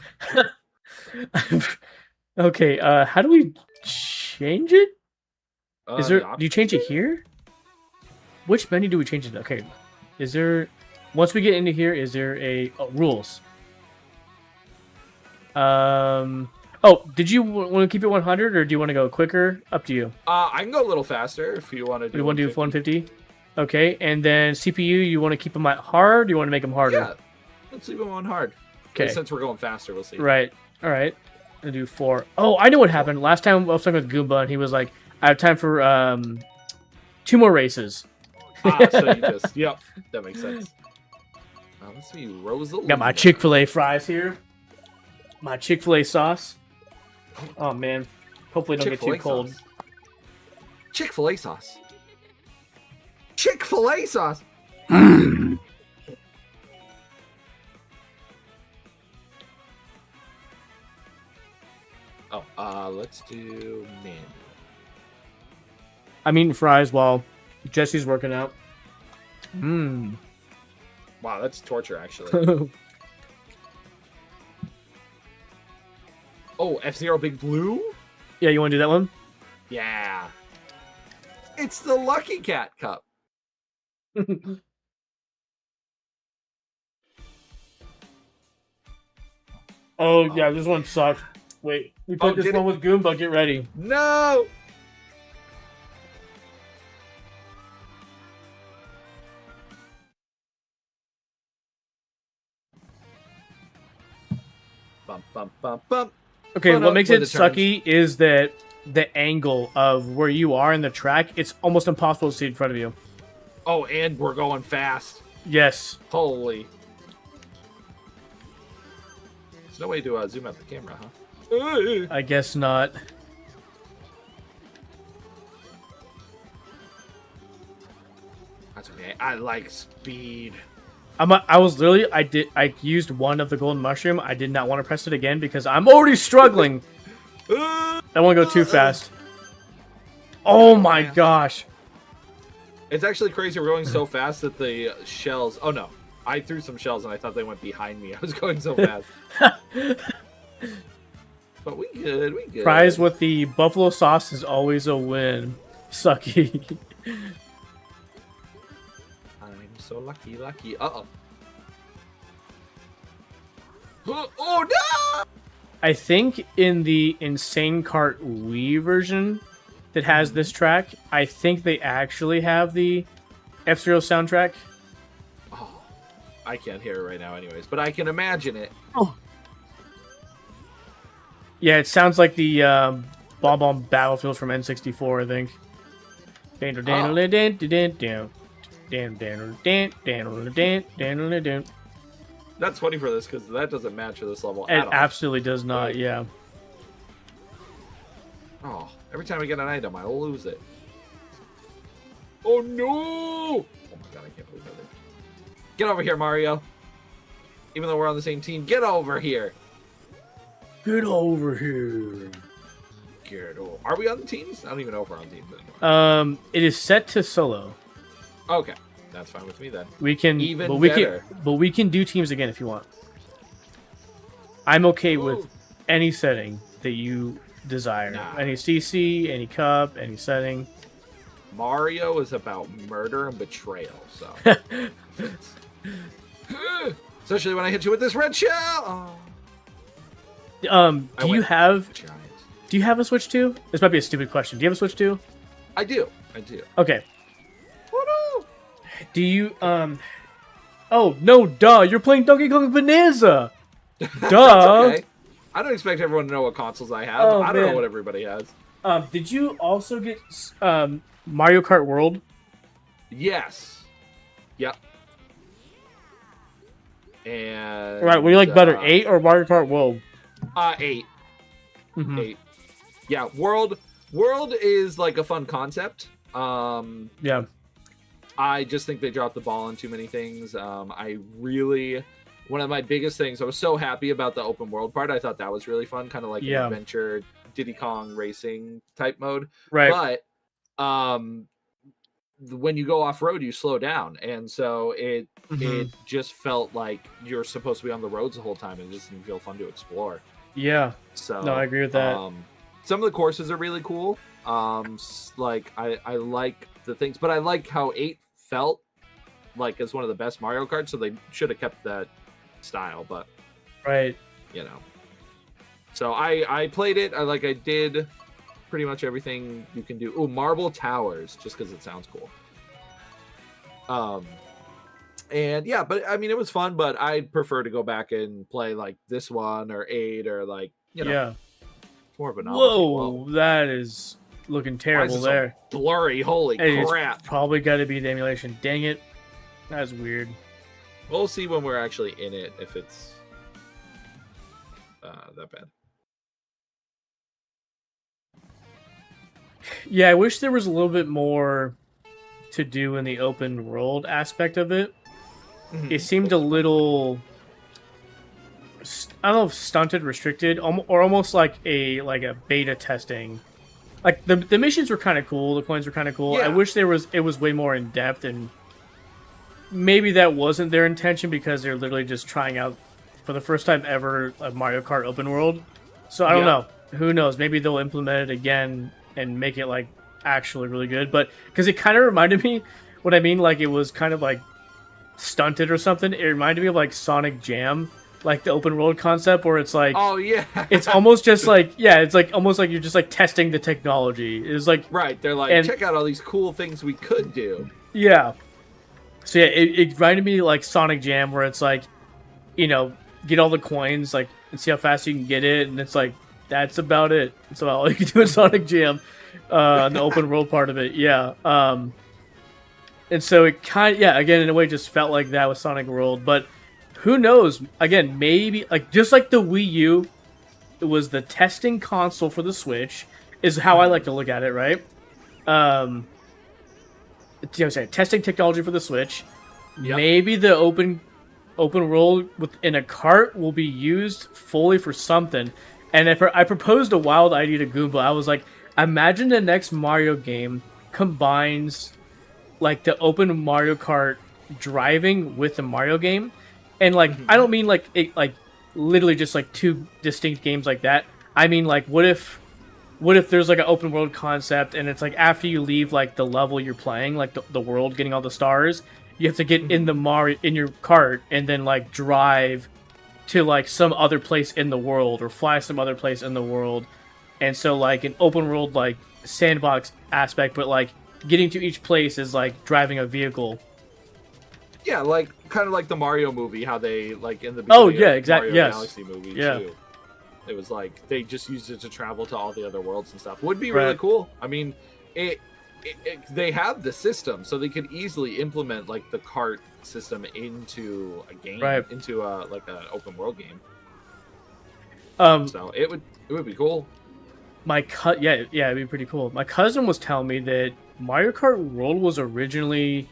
Okay, how do we change it? Is there... the Do you change it here? Which menu do we change it? Okay. Is there... Once we get into here, is there a... Oh, rules. Oh, did you want to keep it 100 or do you want to go quicker? Up to you. I can go a little faster if you want to do. You want to do 150? Okay, and then CPU, you want to keep them at hard? Or you want to make them harder? Yeah, let's leave them on hard. Okay. Since we're going faster, we'll see. Right. All right. I'll do 4. Oh, I know what happened. Last time I was talking with Goomba, and he was like, "I have time for 2 more races." So you just yep, that makes sense. Let's see, Rosalie. Got my Chick-fil-A fries here. My Chick-fil-A sauce. Oh man, hopefully don't get too cold. Chick-fil-A sauce. Chick-fil-A sauce. Let's do man. I'm eating fries while Jesse's working out. Mmm. Wow, that's torture, actually. Oh, F-Zero Big Blue? Yeah, you want to do that one? Yeah. It's the Lucky Cat Cup. Oh, yeah, this one sucks. Wait, we put this one with Goomba. Get ready. No! Bump, bump, bump, bump. Okay, what makes it sucky is that the angle of where you are in the track, it's almost impossible to see in front of you. Oh, and we're going fast. Yes. Holy. There's no way to zoom out the camera, huh? I guess not. That's okay. I like speed. I used one of the golden mushroom. I did not want to press it again because I'm already struggling. I won't go too fast. Oh my gosh. It's actually crazy. We're going so fast that the shells... Oh no. I threw some shells and I thought they went behind me. I was going so fast. But we good. We good. Fries with the buffalo sauce is always a win. Sucky. So lucky. Uh-oh. Oh, no! I think in the Insane Kart Wii version that has this track, I think they actually have the F-Zero soundtrack. Oh, I can't hear it right now anyways, but I can imagine it. Oh. Yeah, it sounds like the Bomb Bomb Battlefield from N64, I think. That's funny for this because that doesn't match for this level at all. It absolutely does not, yeah. Oh, every time I get an item, I lose it. Oh no! Oh my god, I can't believe that. Get over here, Mario. Even though we're on the same team, get over here. Get over here. Are we on the teams? I don't even know if we're on teams anymore. It is set to solo. Okay, that's fine with me then. We can, but we can do teams again if you want. I'm okay with any setting that you desire. Nah. Any CC, any cup, any setting. Mario is about murder and betrayal, so. Especially when I hit you with this red shell. Oh. Do you have a Switch 2? This might be a stupid question. Do you have a Switch 2? I do. Okay. Oh no. Do you Oh no, duh! You're playing Donkey Kong Bonanza. Duh. Okay. I don't expect everyone to know what consoles I have. I don't know what everybody has. Did you also get Mario Kart World? Yes. Yep. And Right, were you like better 8 or Mario Kart World? 8. 8. Yeah, World is like a fun concept. Yeah. I just think they dropped the ball on too many things. One of my biggest things, I was so happy about the open world part. I thought that was really fun, kind of like an adventure Diddy Kong racing type mode. Right. But when you go off road, you slow down, and so it just felt like you're supposed to be on the roads the whole time, and it just didn't feel fun to explore. Yeah. So no, I agree with that. Some of the courses are really cool. Like I like the things, but I like how 8 felt like as one of the best Mario Kart, so they should have kept that style, but right, you know. So I played it. I did pretty much everything you can do. Oh, Marble Towers, just because it sounds cool. And yeah, but I mean, it was fun, but I'd prefer to go back and play like this one or 8 or like, you know, yeah, more of a novelty. Whoa, that is looking terrible there. So blurry, holy crap! It's probably got to be the emulation. Dang it, that's weird. We'll see when we're actually in it if it's that bad. Yeah, I wish there was a little bit more to do in the open world aspect of it. It seemed a little, I don't know if stunted, restricted, or almost like a beta testing. Like the missions were kind of cool, the coins were kind of cool. Yeah. I wish it was way more in depth, and maybe that wasn't their intention because they're literally just trying out for the first time ever a Mario Kart open world. So I don't know. Who knows? Maybe they'll implement it again and make it like actually really good. But because it kind of reminded me, what I mean, like it was kind of like stunted or something. It reminded me of like Sonic Jam, like the open world concept where it's like, oh yeah, it's almost just like, yeah, it's like almost like you're just like testing the technology. It's like, right, they're like, check out all these cool things we could do. Yeah. So yeah, it reminded me like Sonic Jam where it's like, you know, get all the coins like and see how fast you can get it, and it's like that's about it. That's about all you can do in Sonic Jam, the open world part of it. Yeah. And so it kind of, again, in a way, just felt like that with Sonic World. But who knows? Again, maybe like just like the Wii U, it was the testing console for the Switch, is how I like to look at it, right? Testing technology for the Switch. Yep. Maybe the open world within a cart will be used fully for something. And if I proposed a wild idea to Goomba, I was like, imagine the next Mario game combines like the open Mario Kart driving with the Mario game, and like I don't mean like it, like literally just like two distinct games like that. I mean like what if there's like an open world concept and it's like after you leave like the level you're playing, like the world getting all the stars, you have to get in in your cart and then like drive to like some other place in the world or fly some other place in the world. And so like an open world like sandbox aspect, but like getting to each place is like driving a vehicle. Yeah, like kind of like the Mario movie, how they like in the beginning exactly. Mario Galaxy movie too. It was like they just used it to travel to all the other worlds and stuff. Would be really cool. I mean, they have the system, so they could easily implement like the cart system into a game, into like an open world game. So it would be cool. It'd be pretty cool. My cousin was telling me that Mario Kart World was originally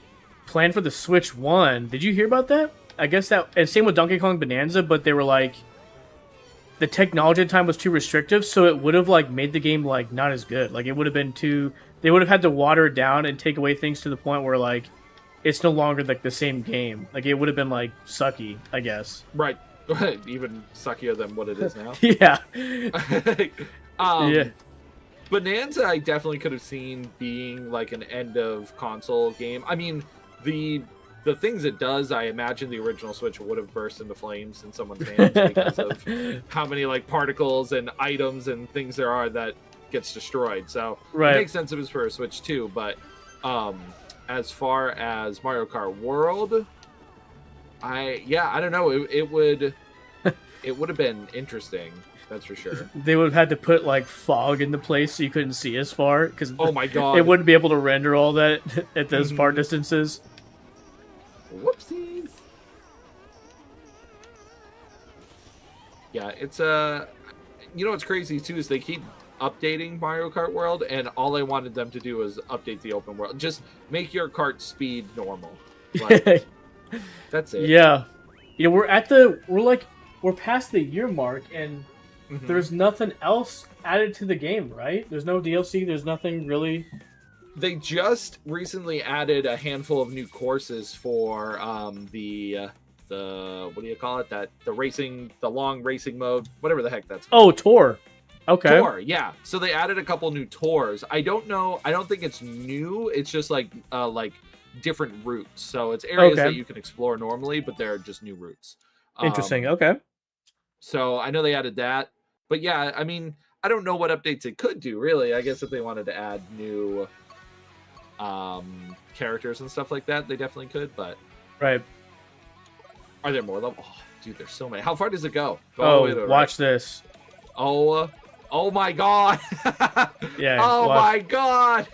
planned for the Switch 1. Did you hear about that? I guess that, and same with Donkey Kong Bonanza, but they were like, the technology at the time was too restrictive, so it would have like made the game like not as good. Like it would have been they would have had to water it down and take away things to the point where like it's no longer like the same game. Like it would have been like sucky, I guess. Right. Even suckier than what it is now. Yeah. Bonanza, I definitely could have seen being like an end of console game. I mean, the things it does, I imagine the original Switch would have burst into flames in someone's hands because of how many like particles and items and things there are that gets destroyed. So it makes sense it was for a Switch too. But as far as Mario Kart World, I don't know. It would have been interesting. That's for sure. They would have had to put like fog in the place so you couldn't see as far because oh my god, it wouldn't be able to render all that at those far distances. Whoopsies. Yeah, it's you know what's crazy too is they keep updating Mario Kart World, and all I wanted them to do was update the open world. Just make your kart speed normal. Like, that's it. Yeah. You know, we're past the year mark, and there's nothing else added to the game, right? There's no DLC. There's nothing really. They just recently added a handful of new courses for the what do you call it? The long racing mode, whatever the heck that's called. Oh, tour. Okay. Tour, yeah. So they added a couple new tours. I don't know. I don't think it's new. It's just like different routes. So it's areas that you can explore normally, but they're just new routes. Interesting. Okay. So I know they added that, but yeah, I mean, I don't know what updates it could do really. I guess if they wanted to add new characters and stuff like that, they definitely could. But right. Are there more levels? Oh, dude, there's so many. How far does it go? Watch this. Oh my god. Yeah. Oh my god.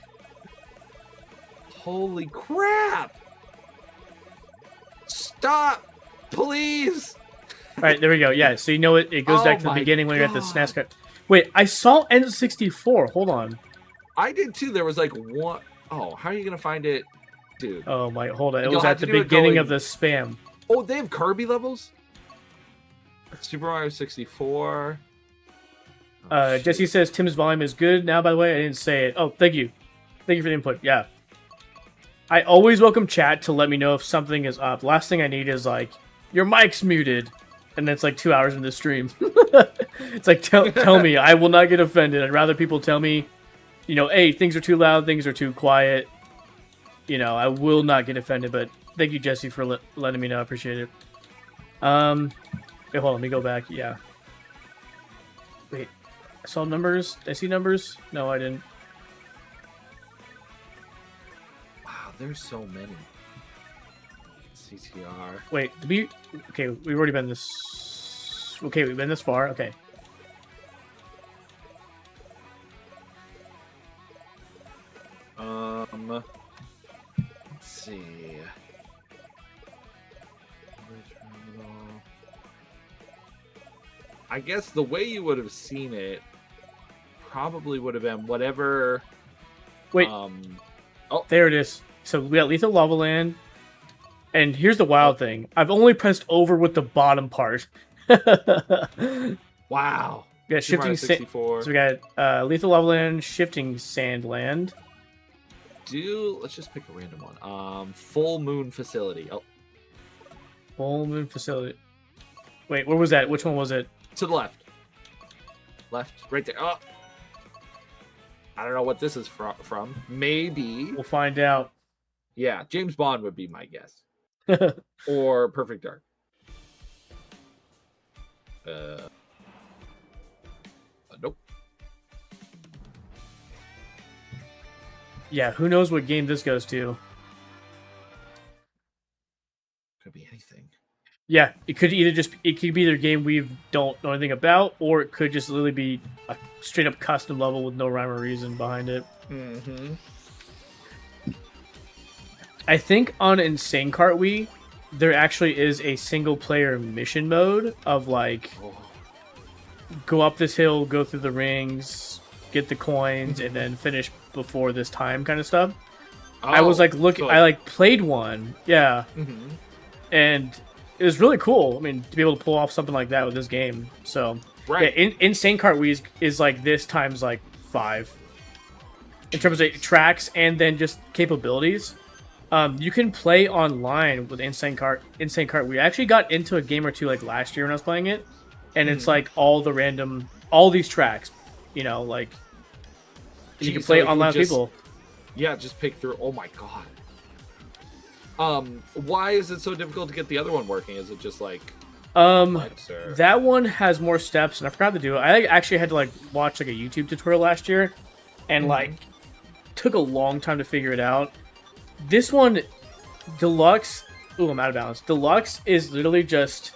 Holy crap. Stop. Please. All right, there we go. Yeah, so you know it goes back to the beginning when you're at the SNES card. Wait, I saw N64. Hold on. I did too. There was like one. Oh, how are you going to find it? Dude. Oh my, hold on. It was at the beginning of the spam. Oh, they have Kirby levels? Super Mario 64. Jesse says Tim's volume is good now, by the way. I didn't say it. Oh, thank you. Thank you for the input. Yeah. I always welcome chat to let me know if something is up. Last thing I need is like, your mic's muted. And then it's like 2 hours into the stream. It's like, tell me. I will not get offended. I'd rather people tell me, you know, hey, things are too loud, things are too quiet. You know, I will not get offended. But thank you, Jesse, for letting me know. I appreciate it. Wait, hold on. Let me go back. Yeah. Wait. I saw numbers. Did I see numbers? No, I didn't. Wow, there's so many. CTR. Wait, okay, we've already been this... Okay, we've been this far. Okay. Let's see. I guess the way you would have seen it probably would have been whatever. Wait. Oh, there it is. So we got Lethal Lava Land, and here's the wild thing: I've only pressed over with the bottom part. Wow. We got shifting sand. So we got Lethal Lava Land, shifting sand land. Let's just pick a random one. Full Moon Facility. Oh. Full Moon Facility. Wait, where was that? Which one was it? To the left. Left, right there. Oh. I don't know what this is from. Maybe. We'll find out. Yeah, James Bond would be my guess. Or Perfect Dark. Nope. Yeah, who knows what game this goes to? Could be anything. Yeah, it could be either a game we don't know anything about, or it could just literally be a straight up custom level with no rhyme or reason behind it. Mm-hmm. I think on Insane Kart Wii, there actually is a single player mission mode of like go up this hill, go through the rings, get the coins, and then finish before this time kind of stuff. I was like I like played one, yeah, and it was really cool. I mean, to be able to pull off something like that with this game. So, right. Yeah, Insane Kart Wii is like this times like 5 in terms of tracks and then just capabilities. You can play online with Insane Kart Wii. I actually got into a game or two like last year when I was playing it, and it's like all these tracks, you know, like you can play online with people. Yeah, just pick through. Oh my god. Why is it so difficult to get the other one working? Is it just like that one has more steps, and I forgot to do it. I actually had to like watch like a YouTube tutorial last year, and like took a long time to figure it out. This one, Deluxe. Ooh, I'm out of balance. Deluxe is literally just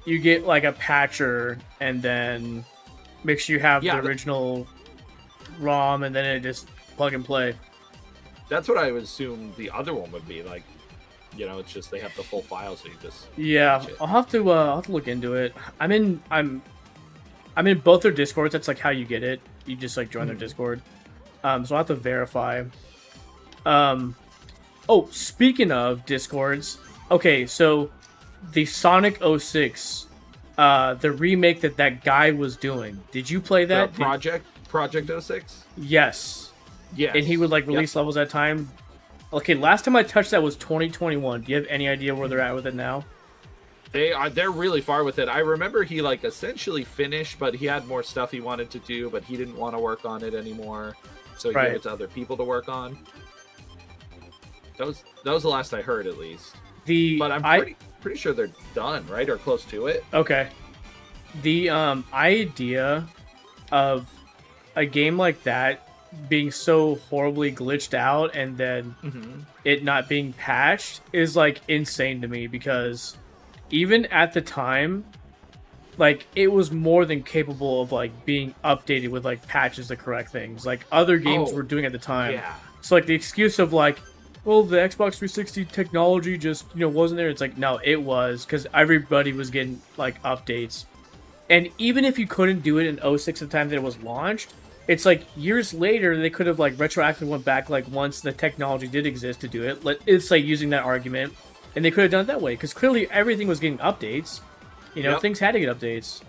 you get like a patcher, and then make sure you have the original ROM, and then it just plug and play. That's what I would assume the other one would be like. It's just they have the full file, so you just Yeah, watch it. I'll have to look into it. I'm in both their Discords. That's like how you get it. You just like join their Discord. So I'll have to verify. Oh, speaking of Discords, okay, so the Sonic 06, the remake that guy was doing. Did you play that? Project 06? Yes. Yes. And he would like release levels at a time. Okay, last time I touched that was 2021. Do you have any idea where they're at with it now? They're really far with it. I remember he like essentially finished, but he had more stuff he wanted to do, but he didn't want to work on it anymore. So he gave it to other people to work on. That was the last I heard, at least. But I'm pretty sure they're done, right? Or close to it. Okay. The idea of a game like that being so horribly glitched out and then it not being patched is like insane to me, because even at the time, like, it was more than capable of like being updated with like patches to correct things like other games were doing at the time. Yeah. So like the excuse of like, well, the Xbox 360 technology just wasn't there. It's like, no, it was, because everybody was getting like updates. And even if you couldn't do it in 06 at the time that it was launched, it's like years later they could have like retroactively went back like once the technology did exist to do it. It's like using that argument, and they could have done it that way, because clearly everything was getting updates. Things had to get updates.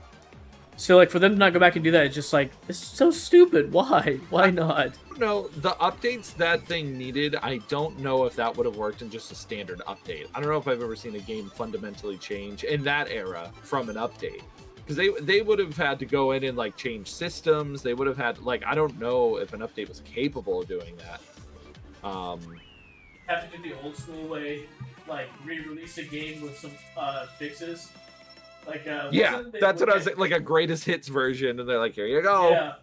So like for them to not go back and do that, it's just like, it's so stupid. Why? Why not? No, the updates that thing needed, I don't know if that would have worked in just a standard update. I don't know if I've ever seen a game fundamentally change in that era from an update. Because they would have had to go in and like change systems. They would have had like, I don't know if an update was capable of doing that. Have to do the old school way, like re-release a game with some fixes. Like that's what I was saying, like a greatest hits version, and they're like, here you go.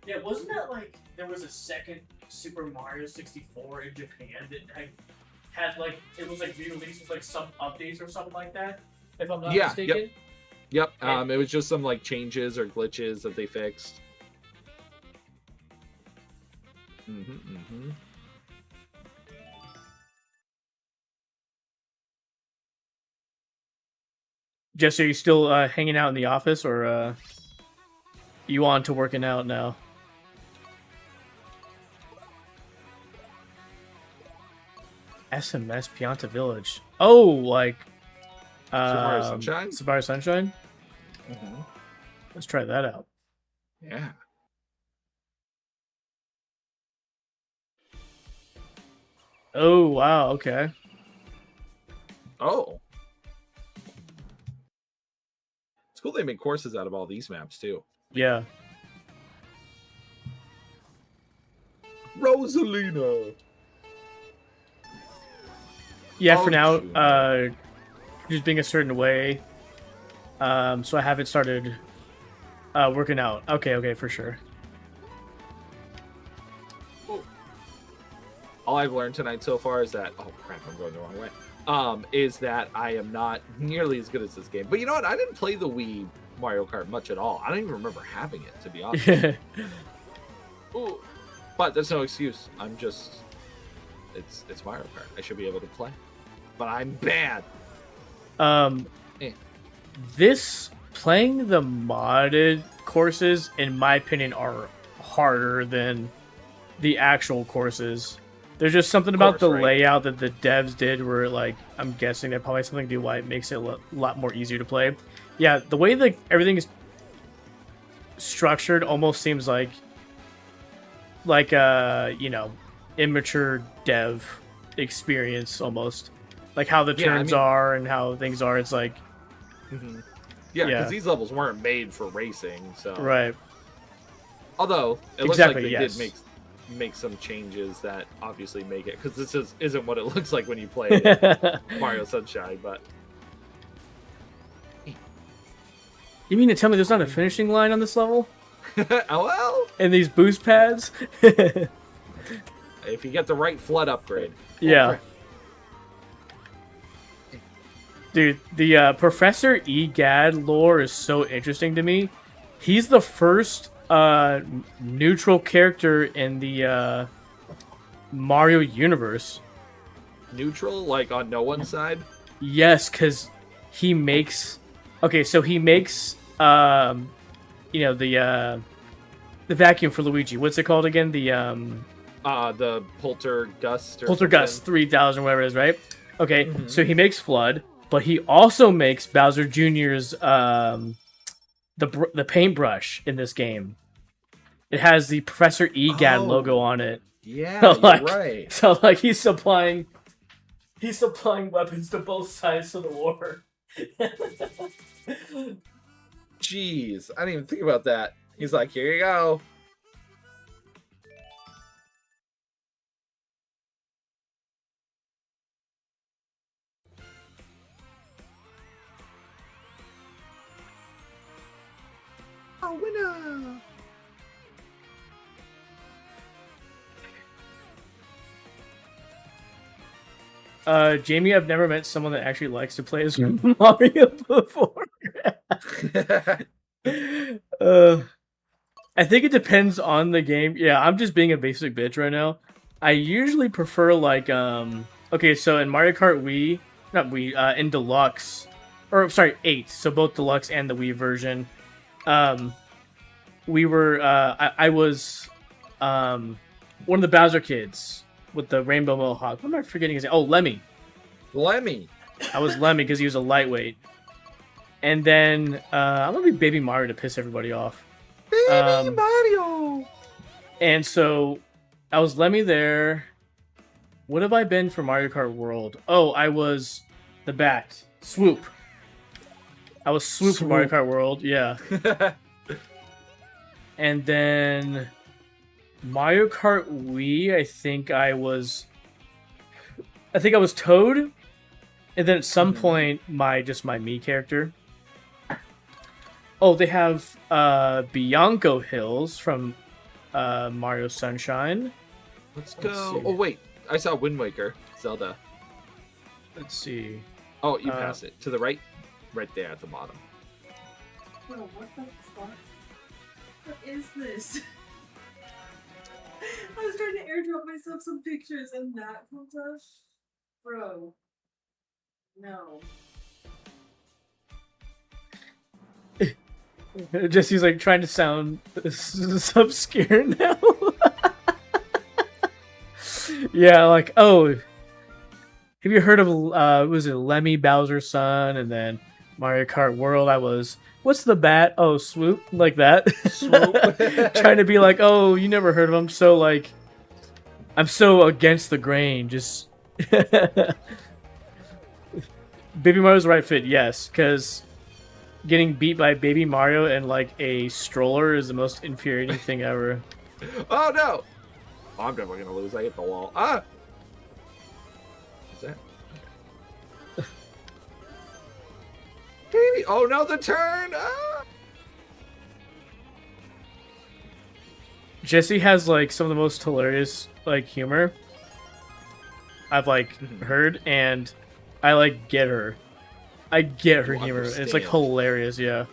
Yeah, wasn't that like there was a second Super Mario 64 in Japan that had like, it was like re-released with like some updates or something like that, if I'm not mistaken? Yep. It was just some like changes or glitches that they fixed. Jesse, are you still hanging out in the office, or you on to working out now? SMS Pianta Village. Oh, like Subaru Sunshine? Subaru Sunshine? Let's try that out. Yeah. Oh, wow, okay. Oh. It's cool they make courses out of all these maps, too. Yeah. Rosalina! Yeah, for now, just being a certain way. So I haven't started working out. Okay, for sure. All I've learned tonight so far is that, oh crap, I'm going the wrong way. Is that I am not nearly as good as this game. But you know what? I didn't play the Wii Mario Kart much at all. I don't even remember having it, to be honest. Ooh. But there's no excuse. I'm just, it's Mario Kart. I should be able to play. But I'm bad. This, playing the modded courses, in my opinion, are harder than the actual courses. There's just something about the layout that the devs did where, like, I'm guessing that probably has something to do why it makes it a lot more easier to play. Yeah, the way that everything is structured almost seems like immature dev experience almost. Like how the turns are and how things are. It's like... Yeah, because these levels weren't made for racing, so... Right. Although, it looks like they did make some changes that obviously make it, because this isn't what it looks like when you play Mario Sunshine, but... You mean to tell me there's not a finishing line on this level? Oh, well... And these boost pads? If you get the right flood upgrade. Yeah. Dude, the Professor Egad lore is so interesting to me. He's the first neutral character in the Mario universe. neutral, like on no one's side? Yes, because he makes. Okay, so he makes you know, the vacuum for Luigi. What's it called again? The Poltergust. Or Poltergust something. 3000, whatever it is, right? Okay, so he makes Flood, but he also makes Bowser Jr.'s the paintbrush in this game. It has the Professor EGAD logo on it. Yeah, So, like, you're right. So like he's supplying weapons to both sides of the war. Jeez, I didn't even think about that. He's like, here you go. Oh, winner! Jamie, I've never met someone that actually likes to play as Mario before. I think it depends on the game. Yeah, I'm just being a basic bitch right now. I usually prefer like okay, so in Mario Kart Wii, not Wii, in Deluxe, or sorry, 8. So both Deluxe and the Wii version. We were I was one of the Bowser kids with the rainbow mohawk. What am I forgetting his name? Oh, Lemmy. Lemmy. I was Lemmy because he was a lightweight. And then I'm gonna be Baby Mario to piss everybody off. Baby Mario. And so I was Lemmy there. What have I been for Mario Kart World? Oh, I was the Bat. Swoop. I was Swoop for Mario Kart World, yeah. And then Mario Kart Wii, I think I was Toad. And then at some point my Mii character. Oh, they have Bianco Hills from Mario Sunshine. Let's go. Oh wait, I saw Wind Waker, Zelda. Let's see. Oh, you passed it. To the right? Right there at the bottom. Bro, what the fuck? What is this? I was trying to airdrop myself some pictures and that comes up. Bro. No. Jesse's like trying to sound obscure now. Yeah, like, oh, have you heard of was it Lemmy Bowser's son? And then Mario Kart World, I was, what's the bat? Oh, Swoop, like that. Swoop. Trying to be like, oh, you never heard of him, so like, I'm so against the grain. Just Baby Mario's the right fit, yes, because getting beat by Baby Mario and like a stroller is the most infuriating thing ever. Oh no! Oh, I'm definitely gonna lose. I hit the wall. Ah! What's that? Baby! Oh no, the turn! Ah! Jesse has like some of the most hilarious like humor I've like heard, and I like get her. I get her humor. Understand. It's like hilarious, yeah.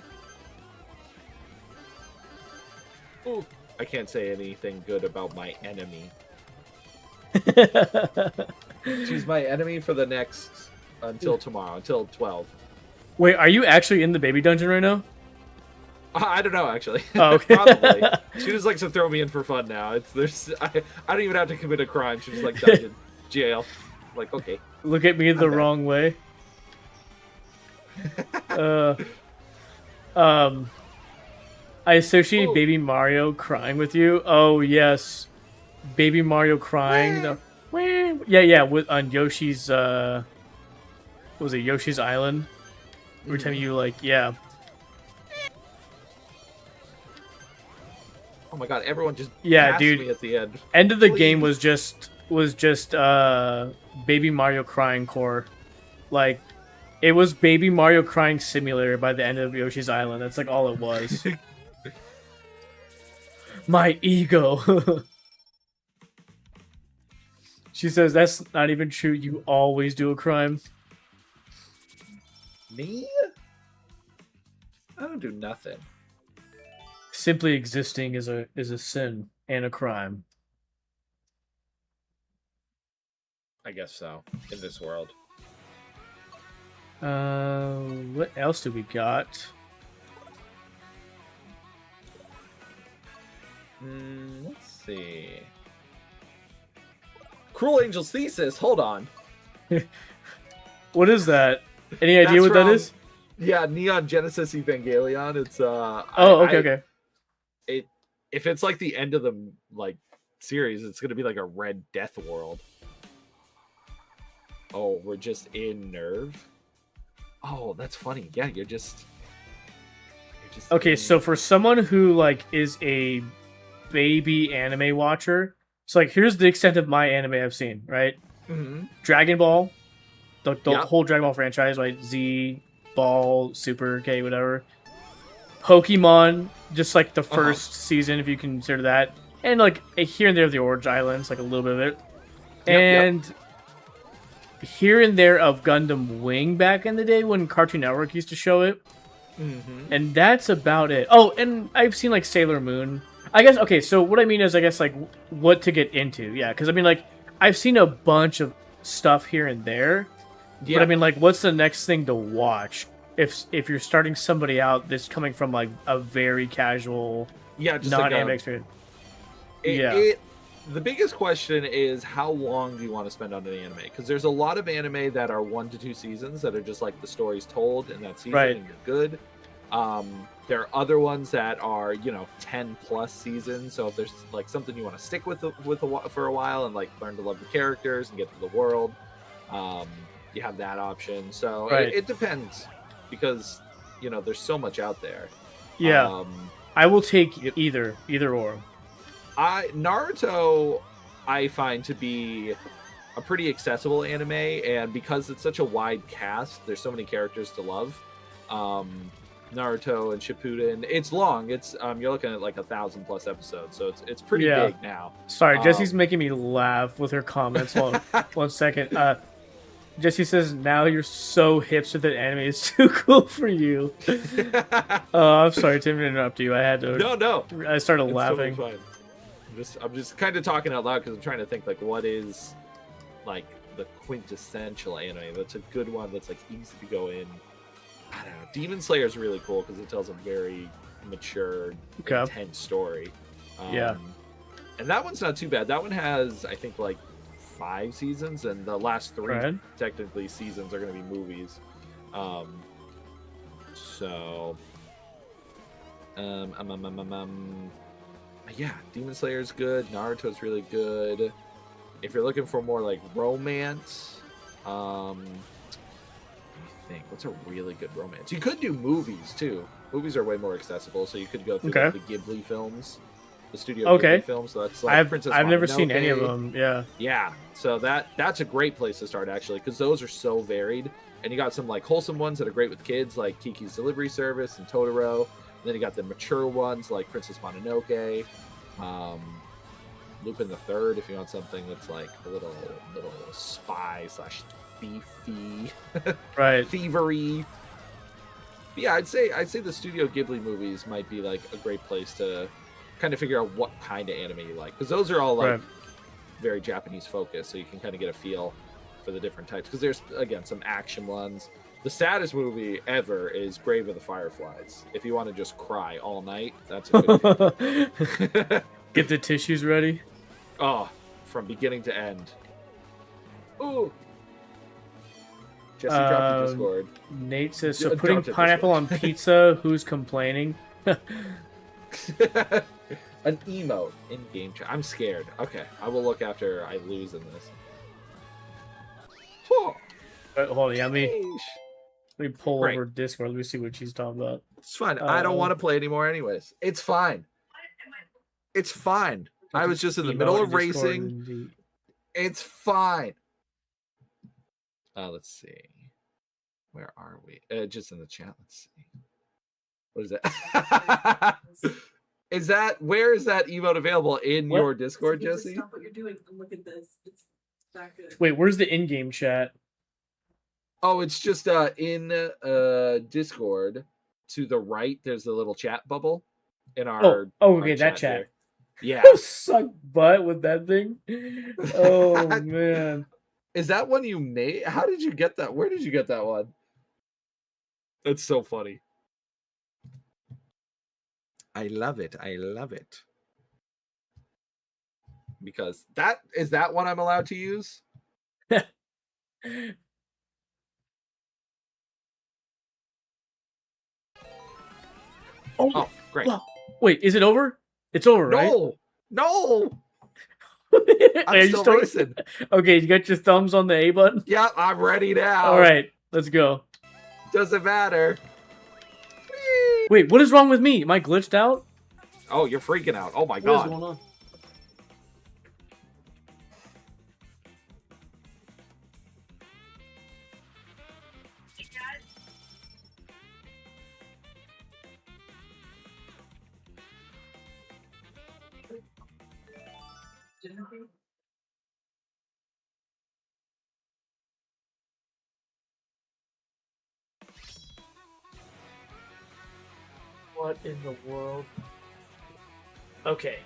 Ooh, I can't say anything good about my enemy. She's my enemy for the next until tomorrow, until 12. Wait, are you actually in the baby dungeon right now? I don't know actually. Oh, okay. Probably. She just likes to throw me in for fun now. I don't even have to commit a crime. She's like dungeon, jail. Like okay. Look at me the wrong way. I associate Baby Mario crying with you. Oh yes, Baby Mario crying. Yeah, with on Yoshi's what was it, Yoshi's Island? Every time you like, yeah. Oh my god, everyone just Yeah, dude. me at the end. End of the game was just Baby Mario crying core. Like, it was Baby Mario crying simulator by the end of Yoshi's Island. That's like all it was. My ego. She says that's not even true. You always do a crime. Me? I don't do nothing. Simply existing is a sin and a crime. I guess so. In this world. What else do we got? Let's see. Cruel Angel's Thesis. Hold on. What is that? Any idea what that is? Yeah, Neon Genesis Evangelion. It's okay. If it's like the end of the like series, it's gonna be like a Red Death world. Oh, we're just in Nerve. Oh, that's funny. Yeah, you're just okay. So for someone who like is a baby anime watcher, so like here's the extent of my anime I've seen. Right, Dragon Ball, the whole Dragon Ball franchise, right? Z, Ball, Super, K, whatever. Pokemon, just like the first season, if you consider that, and like here and there of the Orange Islands, like a little bit of it, and here and there of Gundam Wing back in the day when Cartoon Network used to show it, and that's about it. Oh, and I've seen like Sailor Moon. I guess okay. So what I mean is, I guess like what to get into, yeah, because I mean like I've seen a bunch of stuff here and there, but I mean like what's the next thing to watch? If you're starting somebody out that's coming from like a very casual, just non-anime like experience. The biggest question is how long do you want to spend on an anime? Because there's a lot of anime that are 1 to 2 seasons that are just like the story's told in that season and you're good. There are other ones that are 10 plus seasons. So if there's like something you want to stick with for a while and like learn to love the characters and get to the world, you have that option. So it depends. Because there's so much out there. I will take either or. Naruto I find to be a pretty accessible anime, and because it's such a wide cast, there's so many characters to love. Naruto and Shippuden, it's long. It's you're looking at like 1,000+ episodes, so it's pretty big now. Sorry, Jesse's making me laugh with her comments. One second. Jesse says, now you're so hipster that anime is too cool for you. I'm sorry, Tim, to interrupt you. I had to. No. I started laughing. Totally fine. I'm just kind of talking out loud because I'm trying to think like what is like the quintessential anime that's a good one that's like easy to go in. I don't know. Demon Slayer is really cool because it tells a very mature, intense story. And that one's not too bad. That one has, I think, like 5 seasons, and the last 3 technically seasons are going to be movies. Yeah, Demon Slayer's good. Naruto's really good. If you're looking for more like romance, I think what's a really good romance? You could do movies too. Movies are way more accessible, so you could go through like, the Ghibli films. The Studio Ghibli films, so that's like I've never seen any of them. Yeah. So that's a great place to start actually, because those are so varied, and you got some like wholesome ones that are great with kids, like Kiki's Delivery Service and Totoro. And then you got the mature ones like Princess Mononoke, Lupin the Third, if you want something that's like a little spy / thiefy, thievery. But yeah, I'd say the Studio Ghibli movies might be like a great place to kind of figure out what kind of anime you like, because those are all like very Japanese focused, so you can kind of get a feel for the different types, because there's again some action ones. The saddest movie ever is Grave of the Fireflies. If you want to just cry all night, that's a good Get the tissues ready. Oh, from beginning to end. Ooh. Jesse dropped the Discord. Nate says, so putting pineapple on pizza, who's complaining? An emote in game chat. I'm scared. Okay, I will look after I lose in this. Hold on, let me pull over Discord. Let me see what she's talking about. It's fine. I don't want to play anymore anyways. It's fine. It's fine. I was just in the middle of racing. It's fine. Let's see. Where are we? Just in the chat. Let's see. What is that? Where is that emote available in your Discord, Jesse? Stop what you're doing and look at this. It's not good. Wait, where's the in-game chat? Oh, it's just in Discord. To the right, there's the little chat bubble in our. Okay, that chat. Yeah. Suck butt with that thing. Oh man. Is that one you made? How did you get that? Where did you get that one? That's so funny. I love it. I love it. Because is that one I'm allowed to use? Oh, great. Well, wait, is it over? It's over, right? No. I'm still racing. Okay, you got your thumbs on the A button? Yeah, I'm ready now. All right, let's go. Doesn't matter. Wait, what is wrong with me? Am I glitched out? Oh, you're freaking out. Oh my What god. is going on? What in the world? Okay.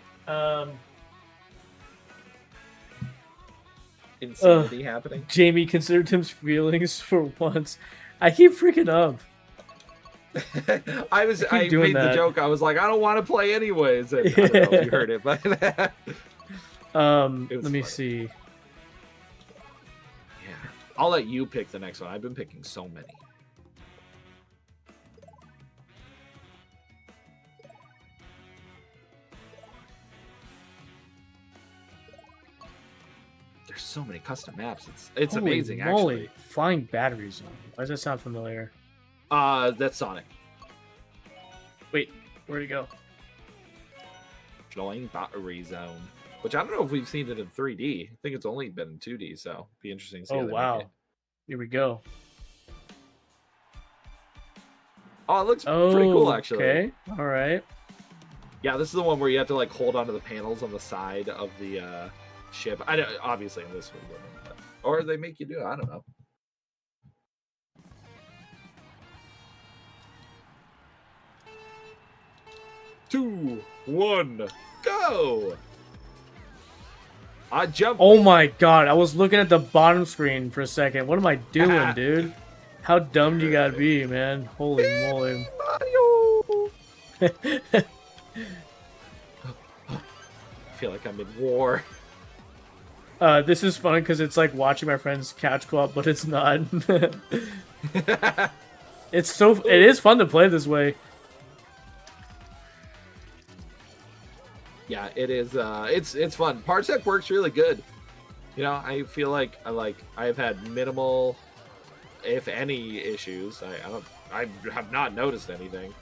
Insanity happening. Jamie, consider Tim's feelings for once. I keep freaking up. I made the joke. I was like, I don't want to play anyways. And I don't know if you heard it, but let me see. Yeah, I'll let you pick the next one. I've been picking so many. There's so many custom maps. It's Holy amazing, moly. actually. Flying battery zone. Why does that sound familiar? That's Sonic. Wait, where'd he go? Flying battery zone. Which I don't know if we've seen it in 3D. I think it's only been in 2D, so it'd be interesting to see. Oh how they wow. make it. Here we go. Oh, it looks pretty cool, actually. Okay. All right. Yeah, this is the one where you have to like hold onto the panels on the side of the ship. I know, obviously in this one, but, or they make you do it. I don't know. Two, one, go! I jump. Oh my god, I was looking at the bottom screen for a second. What am I doing, dude? How dumb do you gotta be, man? Holy moly. Mario! I feel like I'm in war. This is fun because it's like watching my friend's couch go up, but it's not. It is fun to play this way. Yeah, it is. It's fun. Parsec works really good. You know, I feel like I've had minimal, if any, issues. I have not noticed anything.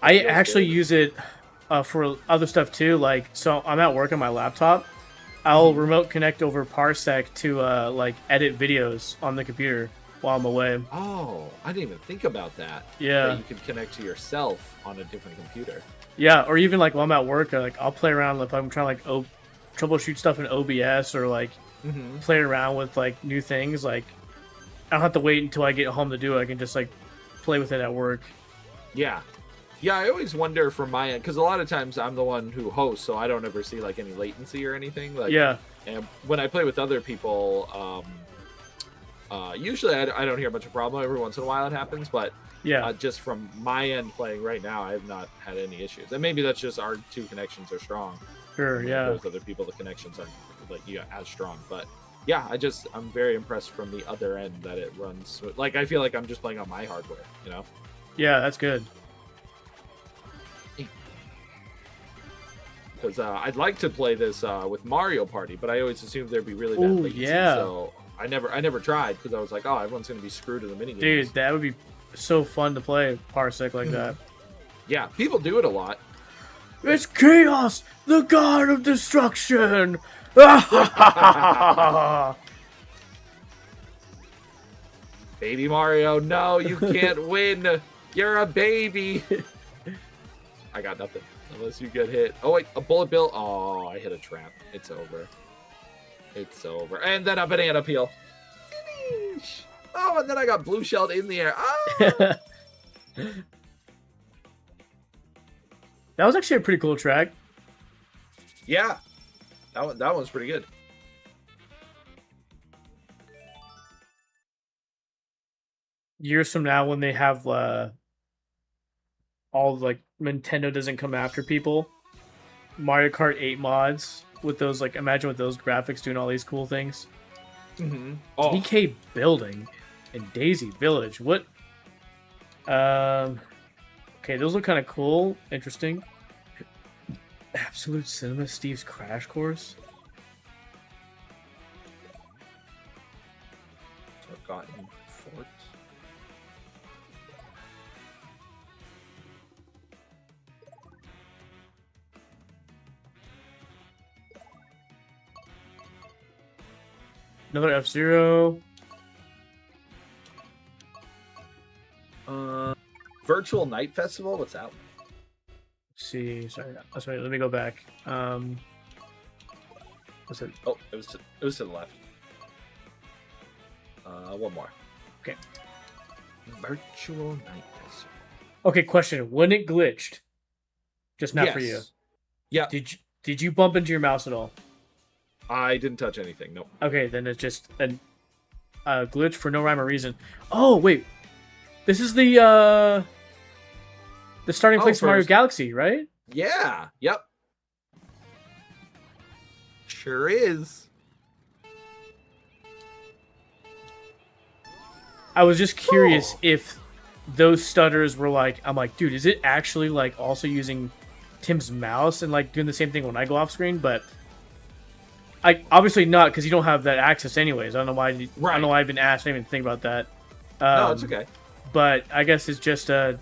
I actually use it for other stuff too. Like, so I'm at work on my laptop. I'll remote connect over Parsec to like edit videos on the computer while I'm away. Oh, I didn't even think about that. Yeah, that you can connect to yourself on a different computer. Yeah, or even like while I'm at work, like I'll play around if I'm trying to like troubleshoot stuff in OBS or like play around with like new things. Like I don't have to wait until I get home to do it. I can just like play with it at work. Yeah. Yeah, I always wonder from my end, because a lot of times I'm the one who hosts, so I don't ever see like any latency or anything. Like, yeah. And when I play with other people, usually I don't hear much of a problem. Every once in a while it happens, but yeah, just from my end playing right now, I have not had any issues. And maybe that's just our two connections are strong. Sure, yeah. With other people, the connections aren't like as strong. But yeah, I'm very impressed from the other end that it runs. Like I feel like I'm just playing on my hardware, you know? Yeah, that's good. Because I'd like to play this with Mario Party, but I always assumed there'd be really bad latency. Yeah. So I never tried because I was like, oh, everyone's gonna be screwed in the minigames. Dude, that would be so fun to play Parsec like that. Yeah, people do it a lot. It's Chaos, the god of destruction. Baby Mario, no, you can't win. You're a baby. I got nothing. Unless you get hit. Oh, wait, a bullet bill. Oh, I hit a trap. It's over. It's over. And then a banana peel. Finish. Oh, and then I got blue shelled in the air. Oh! That was actually a pretty cool track. Yeah. That one's pretty good. years from now when they have all like Nintendo doesn't come after people, Mario Kart 8 mods with those like imagine with those graphics doing all these cool things. Mm-hmm. Oh, DK Building and Daisy Village. What? Okay, those look kind of cool, interesting. Absolute Cinema Steve's Crash Course. Forgotten Fort. Another F-Zero. Virtual Night Festival. What's that? Let's see, sorry, let me go back. What's it? Oh, it was to the left. One more. Okay. Virtual Night Festival. Okay, question. When it glitched, just not for you. Yeah. Did you bump into your mouse at all? I didn't touch anything. Nope. Okay, then it's just a glitch for no rhyme or reason. Oh wait, this is the starting place of Mario Galaxy, right? Yeah. Yep. Sure is. I was just curious if those stutters were like, I'm like, dude, is it actually like also using Tim's mouse and like doing the same thing when I go off screen? But I obviously not, because you don't have that access anyways. I don't know why. I don't know why I've been asked. I didn't even think about that. No, it's okay. But I guess it's just the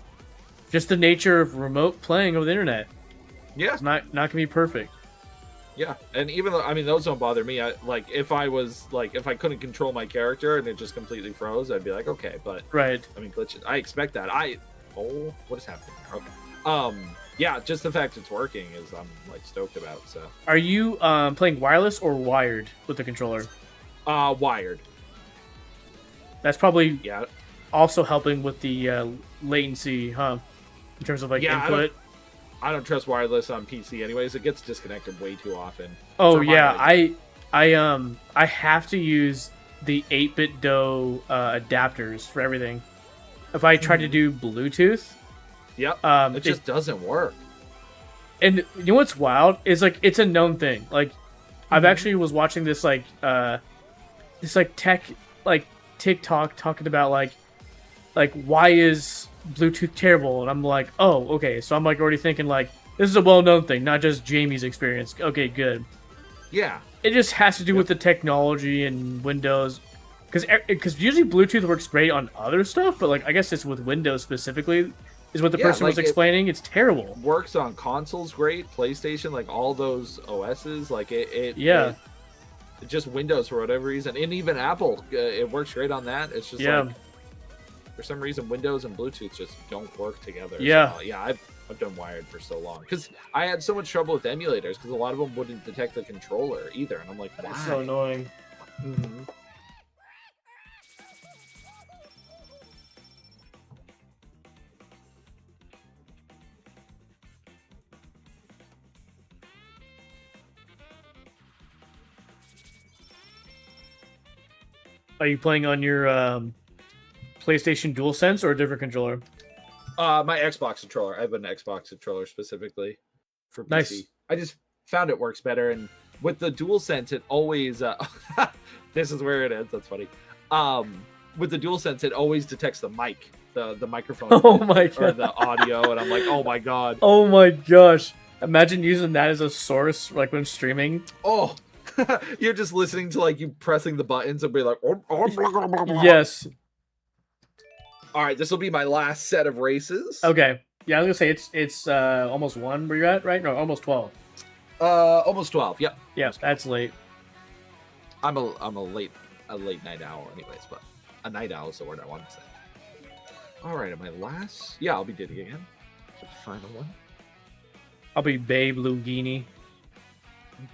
nature of remote playing over the internet. Yeah, it's not gonna be perfect. Yeah, and even though those don't bother me. If I couldn't control my character and it just completely froze, I'd be like, okay. But right. I mean, glitches. I expect that. What is happening here? Okay. Yeah, just the fact it's working is I'm like stoked about. So. Are you playing wireless or wired with the controller? Wired. That's probably also helping with the latency, huh? In terms of like input. I don't trust wireless on PC anyways. It gets disconnected way too often. Oh yeah, I have to use the 8-bit DOE adapters for everything. If I try to do Bluetooth, it just doesn't work. And you know what's wild is like it's a known thing. Like I've actually was watching this tech TikTok talking about like why is Bluetooth terrible, and I'm like, oh, okay, so I'm like already thinking like this is a well-known thing, not just Jamie's experience. Okay, good. Yeah, it just has to do with the technology and Windows, because usually Bluetooth works great on other stuff, but like I guess it's with Windows specifically is what the person was explaining. It's terrible. Works on consoles great, PlayStation, like all those OSs, like it just Windows for whatever reason, and even Apple, it works great on that. It's just like for some reason Windows and Bluetooth just don't work together. Yeah, so, I've done wired for so long because I had so much trouble with emulators because a lot of them wouldn't detect the controller either, and I'm like, why? That's so annoying. Mm-hmm. Are you playing on your PlayStation DualSense or a different controller? My Xbox controller. I have an Xbox controller specifically for PC. Nice. I just found it works better, and with the DualSense, it always. This is where it ends. That's funny. With the DualSense, it always detects the mic, the microphone. Oh my god. Or the audio, and I'm like, oh my god. Oh my gosh! Imagine using that as a source, like when streaming. Oh. You're just listening to like you pressing the buttons and be like, yes. All right, this will be my last set of races. Okay. Yeah, I was gonna say it's almost 1 where you're at, right? No, almost 12. Almost 12. Yep. Yeah, that's late. I'm a late night owl, anyways. But a night owl is the word I wanted to say. All right, am I last? Yeah, I'll be Diddy again. The final one. I'll be Babe Lugini.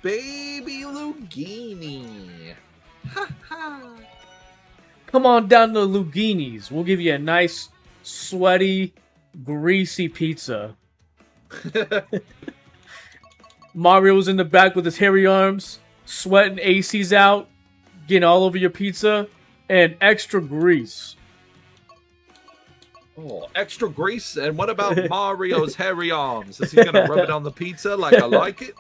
Baby Lugini. Ha ha. Come on down to Lugini's. We'll give you a nice, sweaty, greasy pizza. Mario's in the back with his hairy arms, sweating AC's out, getting all over your pizza, and extra grease. Oh, extra grease. And what about Mario's hairy arms? Is he gonna rub it on the pizza like I like it?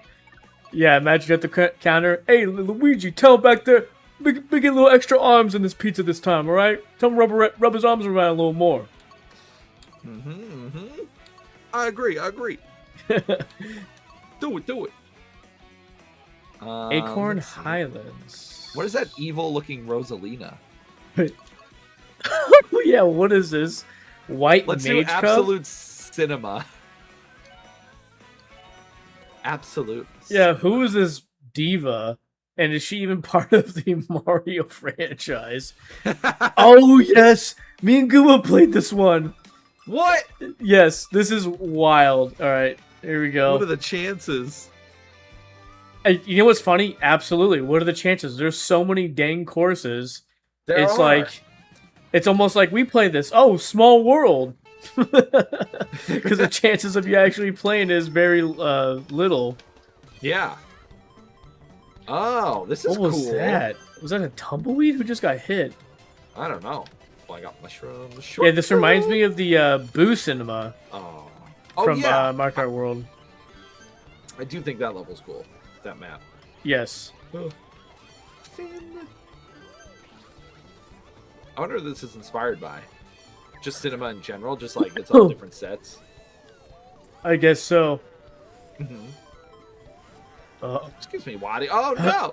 Yeah, imagine at the counter. Hey, Luigi, tell him back there. Get a little extra arms in this pizza this time, all right? Tell him rub his arms around a little more. I agree. Do it. Acorn Highlands. What is that evil-looking Rosalina? Yeah, what is this? White Let's Mage do Cup? Absolute Cinema. Absolute. Yeah, who is this diva? And is she even part of the Mario franchise? Oh, yes! Me and Guma played this one. What? Yes, this is wild. All right, here we go. What are the chances? You know what's funny? Absolutely. What are the chances? There's so many dang courses. It's like, it's almost like we play this. Oh, small world. Because the chances of you actually playing is very little. Yeah. Oh, this is cool. What was that? Was that a tumbleweed who just got hit? I don't know. Oh, I got mushrooms. Yeah, this reminds me of the Boo Cinema from yeah. Mario Kart World. I do think that level's cool. That map. Yes. Finn. I wonder if this is inspired by just cinema in general, just like it's all different sets. I guess so. Excuse me, Waddy. Oh no!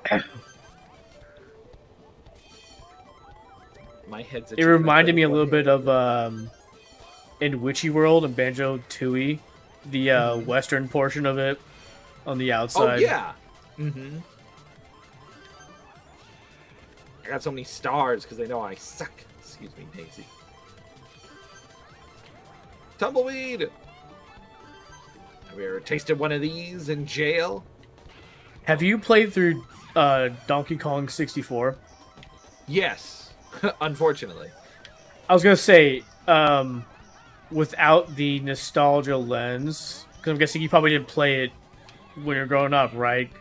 My head's. It reminded me a little bit of in Witchy World and Banjo-Tooie, the western portion of it on the outside. Oh yeah. I got so many stars because they know I suck. Excuse me, Daisy. Tumbleweed! Have you ever tasted one of these in jail? Have you played through Donkey Kong 64? Yes, unfortunately. I was going to say, without the nostalgia lens, because I'm guessing you probably didn't play it when you were growing up, right?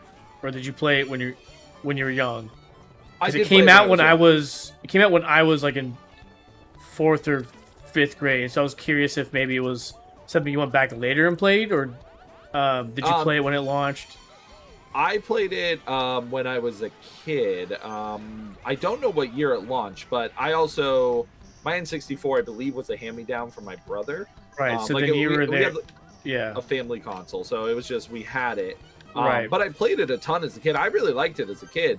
Or did you play it when you were young? Because it came out when I was like in 4th or 5th grade, so I was curious if maybe it was something you went back later and played, or did you play it when it launched? I played it when I was a kid. I don't know what year it launched, but I also my N64 I believe was a hand-me-down from my brother. Right, so then you were there. Yeah, a family console, so it was just we had it. Right, but I played it a ton as a kid. I really liked it as a kid.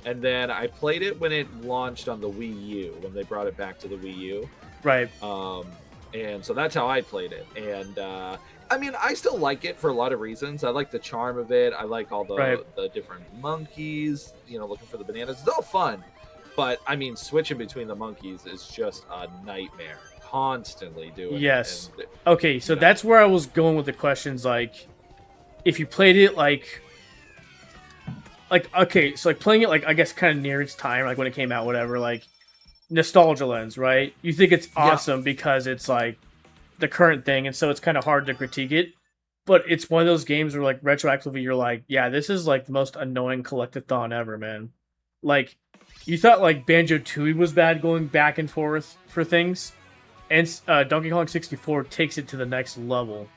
And then I played it when it launched on the Wii U, when they brought it back to the Wii U. Right. And so that's how I played it. And I mean, I still like it for a lot of reasons. I like the charm of it. I like all the different monkeys, looking for the bananas. It's all fun. But I mean, switching between the monkeys is just a nightmare. Constantly doing it. Yes. Okay, so that's where I was going with the questions. Like, if you played it okay, so like playing it I guess kind of near its time, like when it came out, whatever, like nostalgia lens, right? You think it's awesome because it's like the current thing, and so it's kind of hard to critique it. But it's one of those games where like retroactively you're like, yeah, this is like the most annoying collectathon ever, man. Like, you thought like Banjo-Tooie was bad going back and forth for things, and Donkey Kong 64 takes it to the next level.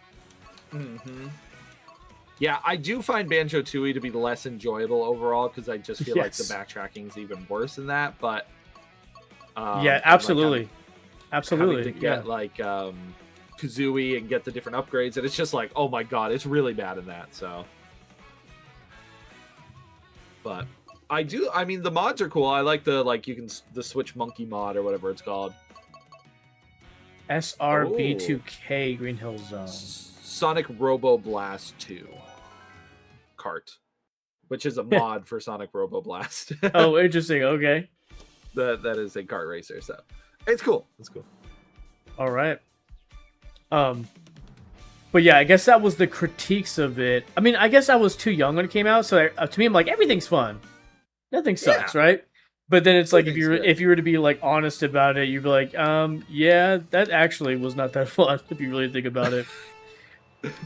Yeah, I do find Banjo-Tooie to be less enjoyable overall because I just feel like the backtracking is even worse than that. But yeah, absolutely, absolutely. Having to get like Kazooie and get the different upgrades, and it's just like, oh my god, it's really bad in that. So, but I mean, the mods are cool. I like the Switch Monkey mod or whatever it's called. SRB2K Green Hill Zone. Sonic Robo Blast 2 Kart, which is a mod for Sonic Robo Blast. Oh, interesting. Okay. That is a kart racer, so it's cool. It's cool. All right. But yeah, I guess that was the critiques of it. I mean, I guess I was too young when it came out, so to me, I'm like, everything's fun. Nothing sucks, right? But then it's like, if you were to be like honest about it, you'd be like, yeah, that actually was not that fun if you really think about it.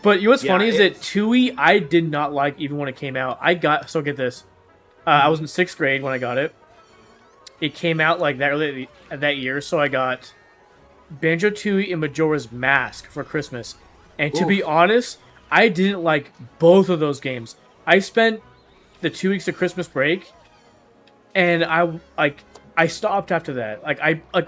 But what's funny is that Tooie, I did not like even when it came out. So get this. I was in 6th grade when I got it. It came out like that year, so I got Banjo-Tooie and Majora's Mask for Christmas. And to be Oof. honest, I didn't like both of those games. I spent the 2 weeks of Christmas break, and I stopped after that.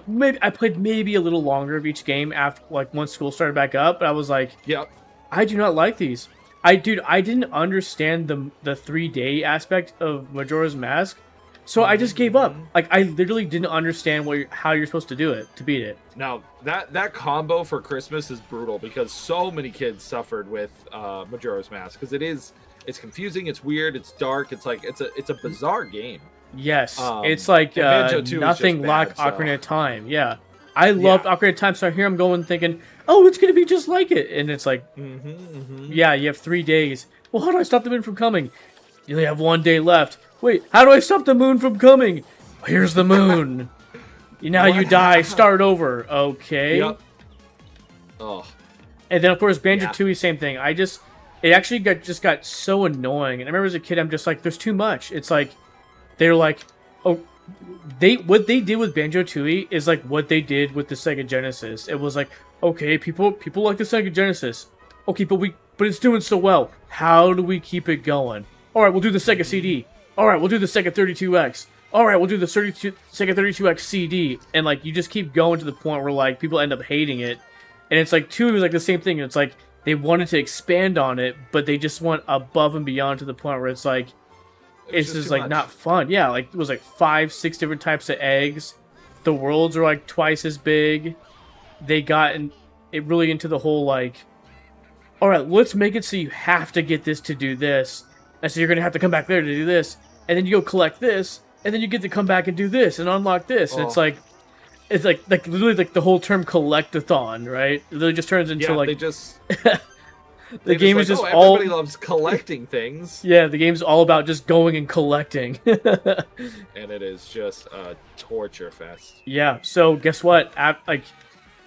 Maybe I played maybe a little longer of each game after once school started back up, but I was like, Yep. I do not like these. I didn't understand the 3-day aspect of Majora's Mask, so I just gave up. I literally didn't understand how you're supposed to do it to beat it. Now that combo for Christmas is brutal because so many kids suffered with Majora's Mask because it's confusing, it's weird, it's dark, it's a bizarre game. Yes, it's like nothing like Ocarina of Time. Yeah, I loved Ocarina of Time, so here I'm going thinking, oh, it's gonna be just like it, and it's like, yeah, you have 3 days. Well, how do I stop the moon from coming? You only have 1 day left. Wait, how do I stop the moon from coming? Here's the moon. Now you die. Start over. Okay. Yep. Oh. And then of course Banjo-Tooie, same thing. It actually got so annoying. And I remember as a kid, I'm just like, there's too much. It's like they're like, oh, what they did with Banjo-Tooie is like what they did with the Sega Genesis. It was like, okay, people like the Sega Genesis. Okay, but it's doing so well. How do we keep it going? All right, we'll do the Sega CD. All right, we'll do the Sega 32X. All right, we'll do the Sega 32X CD. And like you just keep going to the point where like people end up hating it. And it's like 2 was like the same thing. It's like they wanted to expand on it, but they just went above and beyond to the point where it's like it's just like not fun. Yeah, like it was like 5, 6 different types of eggs. The worlds are like twice as big. They got it really into the whole like, all right, let's make it so you have to get this to do this, and so you're gonna have to come back there to do this, and then you go collect this, and then you get to come back and do this and unlock this, and it's like literally like the whole term collectathon, right? It literally just turns into like they just. The game is just everybody loves collecting things. Yeah, the game's all about just going and collecting. And it is just a torture fest. Yeah, so guess what? Like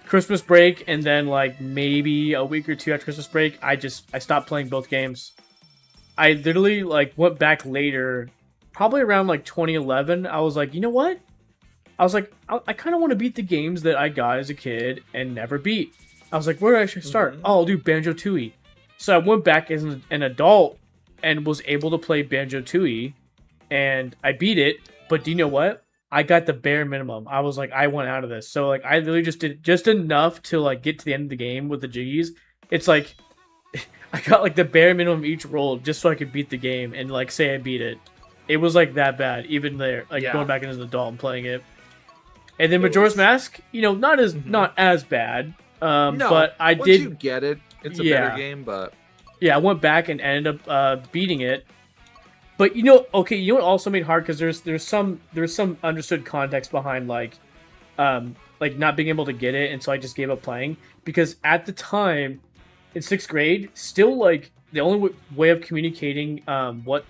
Christmas break and then like maybe a week or 2 after Christmas break, I stopped playing both games. I literally like went back later, probably around like 2011. I was like, you know what? I was like, I kind of want to beat the games that I got as a kid and never beat. I was like, where do I should start? Oh, I'll do Banjo-Tooie. So I went back as an adult and was able to play Banjo-Tooie, and I beat it. But do you know what? I got the bare minimum. I was like, I went out of this. So like, I literally just did just enough to like get to the end of the game with the jiggies. It's like I got like the bare minimum each roll just so I could beat the game and like say I beat it. It was like that bad, even there, like going back in as an adult and playing it. And then Majora's Mask, not as bad. No, but I once did. You get it. It's a better game, but yeah, I went back and ended up beating it. But you know what also made it hard because there's some understood context behind like not being able to get it, and so I just gave up playing because at the time in 6th grade, still like the only way of communicating about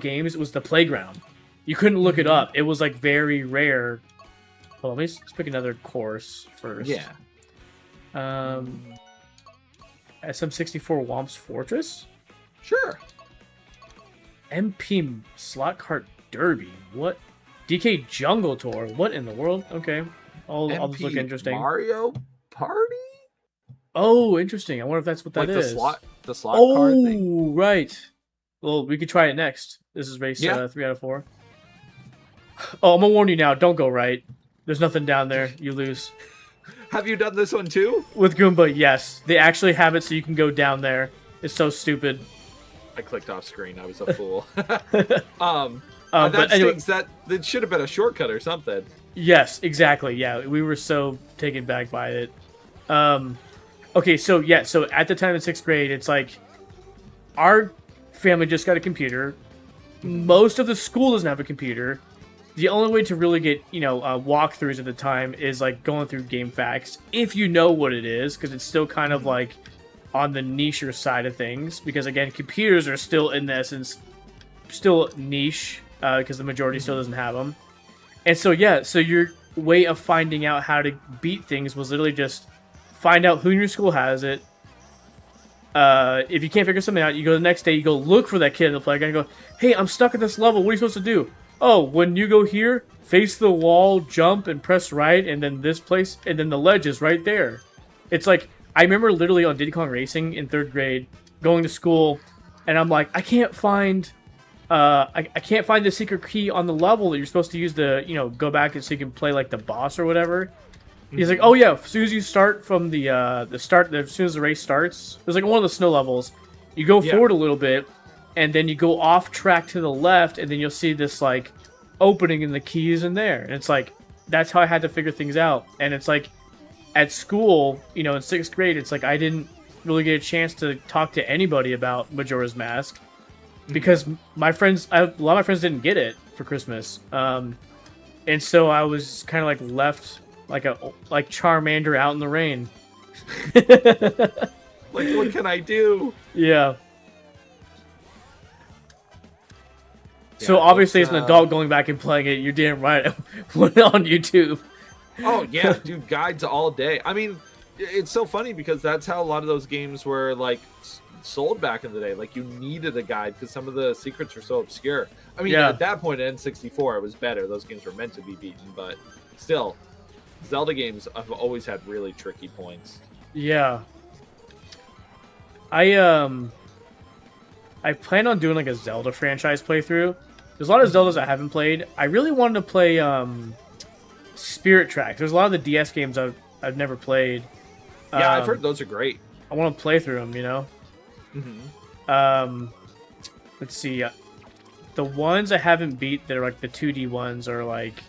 games was the playground. You couldn't look it up. It was like very rare. Well, let's pick another course first. Yeah. SM64 Womp's Fortress? Sure. MP Slot Kart Derby. What? DK Jungle Tour. What in the world? Okay. All this look interesting. Mario Party? Oh, interesting. I wonder if that's what that is. The slot card thing? Oh, right. Well, we could try it next. This is race 3 out of 4. Oh, I'm gonna warn you now. Don't go right. There's nothing down there. You lose. Have you done this one too? With Goomba, yes. They actually have it so you can go down there. It's so stupid. I clicked off screen. I was a fool. But anyway, that should have been a shortcut or something. Yes, exactly. Yeah, we were so taken back by it. Okay, so at the time in 6th grade, it's like our family just got a computer. Most of the school doesn't have a computer. The only way to really get, walkthroughs at the time is like going through Game Facts, if you know what it is, because it's still kind of like on the niche side of things. Because again, computers are still in essence still niche because the majority still doesn't have them. And so so your way of finding out how to beat things was literally just find out who in your school has it. If you can't figure something out, you go the next day, you go look for that kid in the playground and go, hey, I'm stuck at this level. What are you supposed to do? oh, when you go here, face the wall, jump, and press right, and then this place, and then the ledge is right there. It's like, I remember literally on Diddy Kong Racing in 3rd grade, going to school, and I'm like, I can't find the secret key on the level that you're supposed to use to, go back and so you can play like the boss or whatever. He's like, oh yeah, as soon as you start from the start, as soon as the race starts, there's like one of the snow levels. You go forward a little bit, and then you go off track to the left, and then you'll see this like opening, and the key is in there. And it's like, that's how I had to figure things out. And it's like, at school, in 6th grade, it's like I didn't really get a chance to talk to anybody about Majora's Mask because my friends, a lot of my friends didn't get it for Christmas, and so I was kind of like left like Charmander out in the rain. Like, what can I do? Yeah. So obviously, as an adult going back and playing it, you're damn right. Put it on YouTube. Oh yeah, dude, guides all day. I mean, it's so funny because that's how a lot of those games were like sold back in the day. Like, you needed a guide because some of the secrets were so obscure. I mean, at that point in N64, it was better. Those games were meant to be beaten, but still, Zelda games have always had really tricky points. Yeah. I plan on doing like a Zelda franchise playthrough. There's a lot of Zeldas I haven't played. I really wanted to play Spirit Tracks. There's a lot of the DS games I've never played. Yeah, I've heard those are great. I want to play through them, Let's see. The ones I haven't beat that are like the 2D ones are like,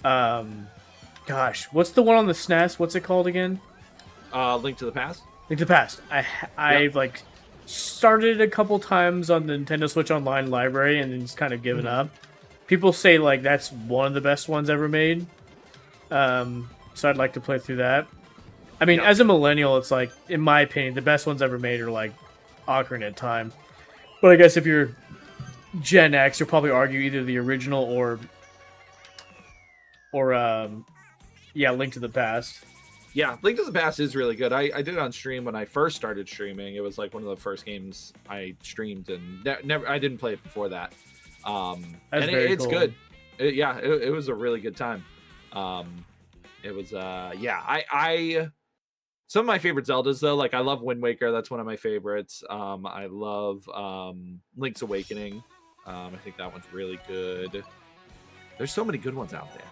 gosh, what's the one on the SNES? What's it called again? Link to the Past. Link to the Past. I've like started a couple times on the Nintendo Switch Online library and then just kind of given up. People say like that's one of the best ones ever made. So I'd like to play through that. I mean, as a millennial, it's like, in my opinion, the best ones ever made are like Ocarina of Time. But I guess if you're Gen X, you'll probably argue either the original or Link to the Past. Yeah, Link to the Past is really good. I did it on stream when I first started streaming. It was like one of the first games I streamed, and I didn't play it before that. It's cool. Good. It was a really good time. It was some of my favorite Zeldas though, like I love Wind Waker. That's one of my favorites. I love Link's Awakening. I think that one's really good. There's so many good ones out there.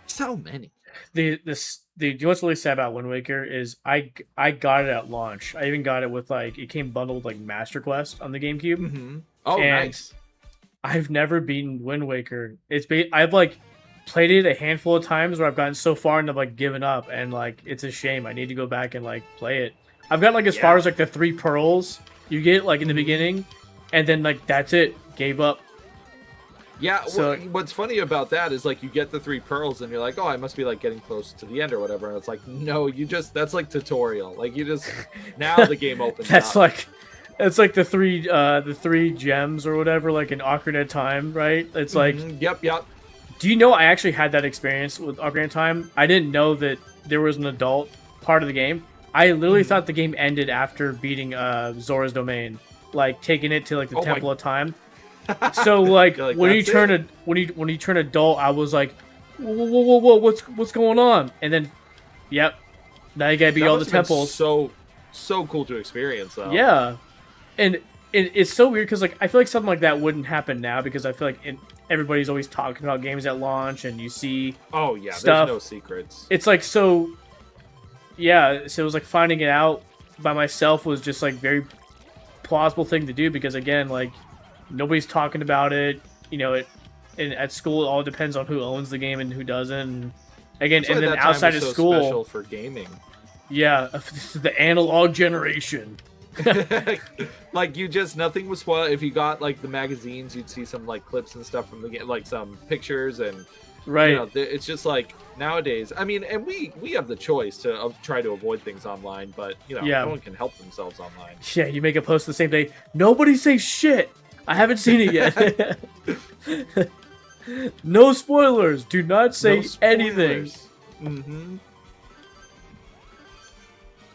So many. You know what's really sad about Wind Waker is I got it at launch. I even got it with like, it came bundled with like Master Quest on the GameCube. Mm-hmm. Oh, and nice. I've never beaten Wind Waker. I've like played it a handful of times where I've gotten so far and I've like given up, and like it's a shame. I need to go back and like play it. I've got like as far as like the 3 pearls you get like in the beginning, and then like that's it. Gave up. Yeah, so, what's funny about that is like you get the 3 pearls and you're like, oh, I must be like getting close to the end or whatever. And it's like, no, that's like tutorial. Like you just now the game opens. That's like the three gems or whatever, like in Ocarina of Time, right? It's like Yep. Do you know I actually had that experience with Ocarina of Time? I didn't know that there was an adult part of the game. I literally thought the game ended after beating Zora's Domain, like taking it to like the Temple of Time. So like, when you turn adult, I was like, whoa, what's going on? And then, now you gotta beat all the temples. So cool to experience, though. Yeah, and it's so weird because like I feel like something like that wouldn't happen now because I feel like everybody's always talking about games at launch and you see stuff. There's no secrets. It's like so it was like finding it out by myself was just like very plausible thing to do because again like nobody's talking about it, and at school it all depends on who owns the game and who doesn't. And again, and then outside of school, special for gaming. Yeah, the analog generation. Like nothing was spoiled. If you got like the magazines, you'd see some like clips and stuff from the game, like some pictures and it's just like nowadays. I mean, and we have the choice to try to avoid things online, but no one can help themselves online. Yeah, you make a post the same day. Nobody say shit. I haven't seen it yet. No spoilers. Do not say anything. Mm-hmm.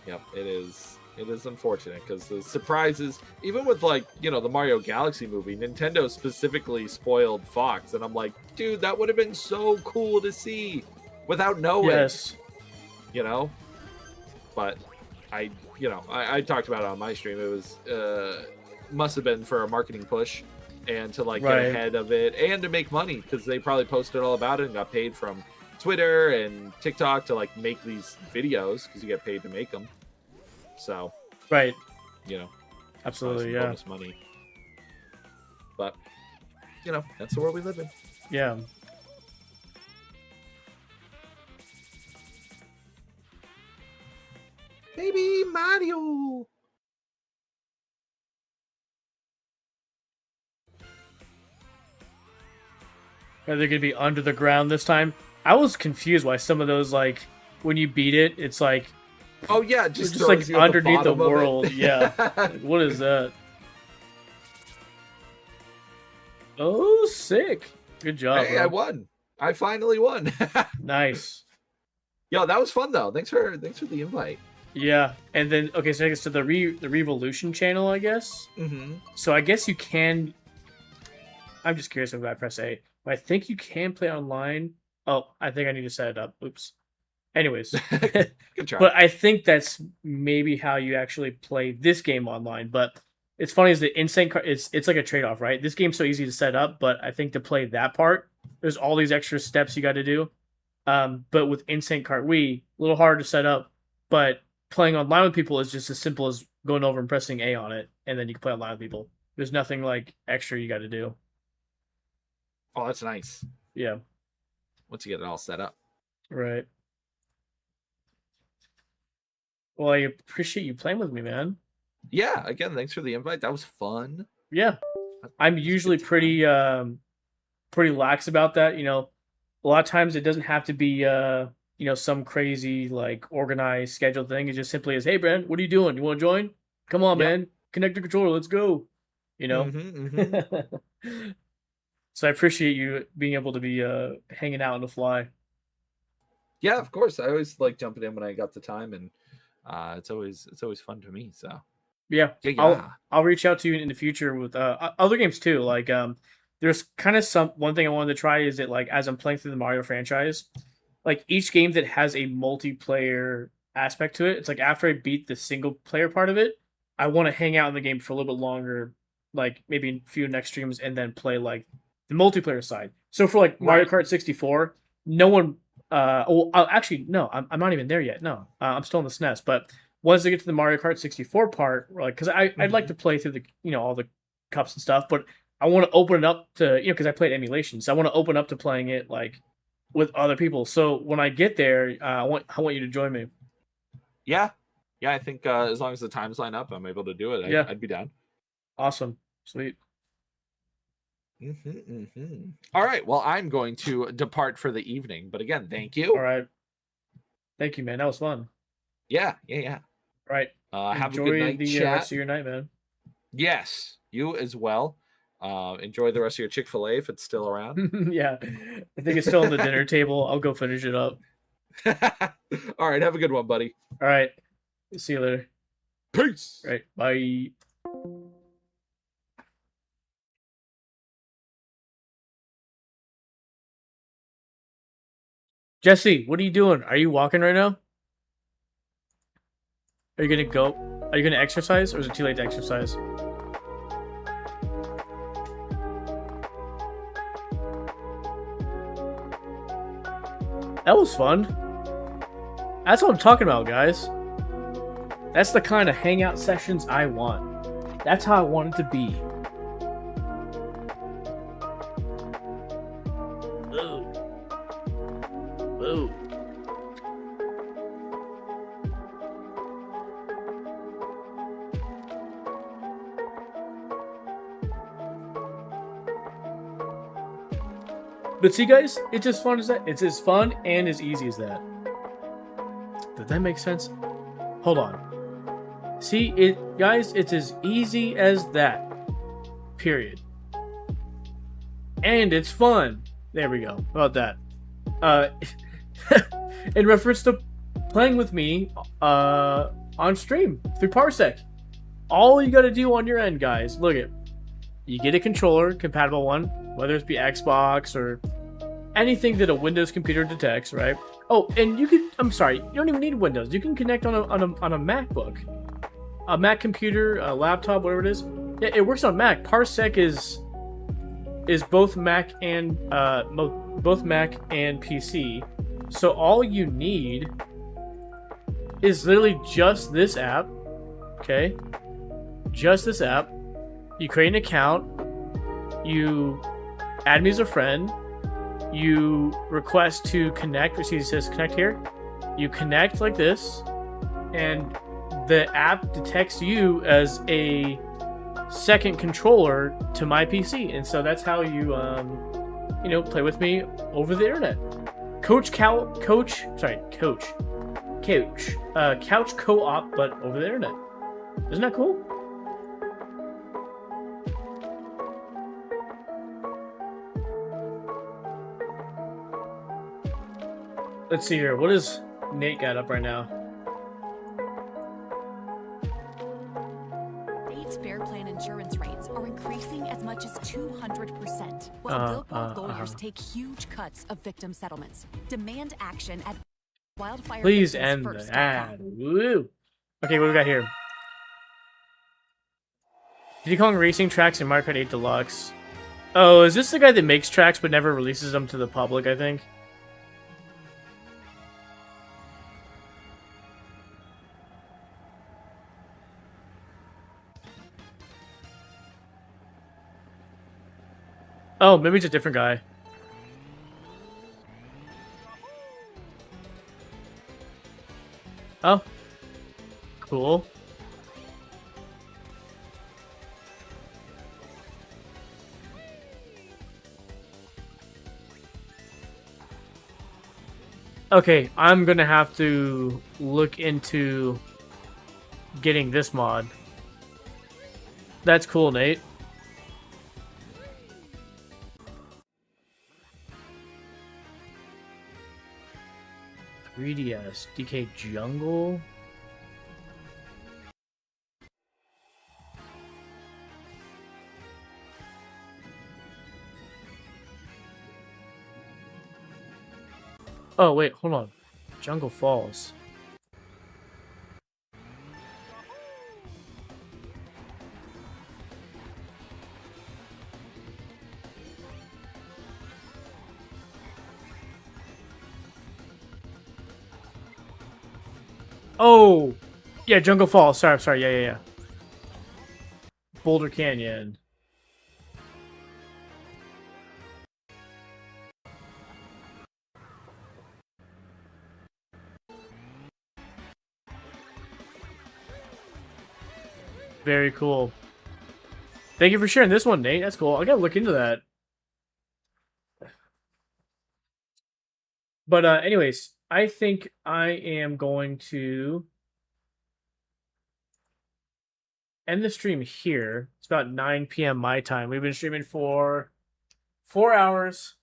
Yep, it is. It is unfortunate because the surprises, even with like, the Mario Galaxy movie, Nintendo specifically spoiled Fox. And I'm like, dude, that would have been so cool to see without knowing. Yes. But I talked about it on my stream. It was, must have been for a marketing push and to like get ahead of it and to make money because they probably posted all about it and got paid from Twitter and TikTok to like make these videos because you get paid to make them. So, absolutely, bonus money. But, that's the world we live in. Yeah. Baby Mario. Are they gonna be under the ground this time? I was confused why some of those, like, when you beat it, it's like, oh yeah, just like underneath the world. Yeah. What is that? Oh, sick. Good job. Hey, bro. I won. I finally won. Nice. Yo, that was fun though. Thanks for the invite. Yeah, and then so I guess to the Revolution channel, I guess. Mm-hmm. So I guess you can. I'm just curious if I press A. But I think you can play online. Oh, I think I need to set it up. Oops. Anyways, good try. But I think that's maybe how you actually play this game online. But it's funny is the insane. It's like a trade off, right? This game's so easy to set up, but I think to play that part, there's all these extra steps you got to do. But with Insane Kart Wii, a little harder to set up. But playing online with people is just as simple as going over and pressing A on it, and then you can play online with people. There's nothing like extra you got to do. Oh, that's nice. Yeah. Once you get it all set up. Right. Well, I appreciate you playing with me, man. Yeah, again, thanks for the invite. That was fun. Yeah. I'm usually pretty lax about that. A lot of times it doesn't have to be some crazy like organized scheduled thing. It just simply is, hey Brand, what are you doing? You want to join? Come on, man. Connect the controller, let's go. So I appreciate you being able to be hanging out on the fly. Yeah, of course. I always like jumping in when I got the time, and it's always fun to me. So yeah. I'll reach out to you in the future with other games too. Like there's kind of one thing I wanted to try is that like as I'm playing through the Mario franchise, like each game that has a multiplayer aspect to it, it's like after I beat the single player part of it, I want to hang out in the game for a little bit longer, like maybe a few next streams, and then play like the multiplayer side. So for like Mario Kart 64, no one. Actually, no, I'm not even there yet. No, I'm still in the SNES. But once I get to the Mario Kart 64 part, like, because I'd like to play through the all the cups and stuff, but I want to open it up to because I played emulation, so I want to open up to playing it like with other people. So when I get there, I want you to join me. Yeah, I think as long as the times line up, I'm able to do it. I'd be down. Awesome, sweet. All right. Well, I'm going to depart for the evening, but again, thank you. All right. Thank you, man. That was fun. Yeah. All right. Have a good night. Enjoy the rest of your night, man. Yes, you as well. Enjoy the rest of your Chick-fil-A if it's still around. Yeah, I think it's still on the dinner table. I'll go finish it up. All right. Have a good one, buddy. All right. See you later. Peace. All right. Bye. Jesse, what are you doing? Are you walking right now? Are you gonna go? Are you gonna exercise, or is it too late to exercise? That was fun. That's what I'm talking about, guys. That's the kind of hangout sessions I want. That's how I want it to be. Ooh. But see, guys, it's as fun as that. It's as fun and as easy as that. Did that make sense? Hold on. See, guys, it's as easy as that. Period. And it's fun. There we go. How about that? In reference to playing with me, on stream through Parsec. All you got to do on your end, guys, look at, you get a controller, compatible one, whether it be Xbox or anything that a Windows computer detects, right? Oh, and you can, I'm sorry, you don't even need Windows. You can connect on a MacBook, a Mac computer, a laptop, whatever it is. Yeah, it works on Mac. Parsec is both Mac and PC. So all you need is literally just this app. Okay, just this app. You create an account. You add me as a friend. You request to connect. You see it says connect here. You connect like this, and the app detects you as a second controller to my PC, and so that's how you play with me over the internet. Couch co-op, but over the internet. Isn't that cool? Let's see here. What does Nate got up right now? State's Fair Plan insurance rates are increasing as much as 200%, while billboard lawyers take huge cuts of victim settlements. Demand action at wildfire. Please end the ad. Woo. Okay, what do we got here? Diddy Kong Racing tracks in Mario Kart 8 Deluxe. Oh, is this the guy that makes tracks but never releases them to the public, I think? Oh, maybe it's a different guy. Oh. Cool. Okay, I'm gonna have to look into getting this mod. That's cool, Nate. 3DS, DK Jungle. Oh, wait, hold on. Jungle Falls. Oh, yeah, Jungle Falls. Sorry. Yeah. Boulder Canyon. Very cool. Thank you for sharing this one, Nate. That's cool. I gotta look into that. But anyways, I think I am going to end the stream here. It's about 9 p.m. my time. We've been streaming for 4 hours.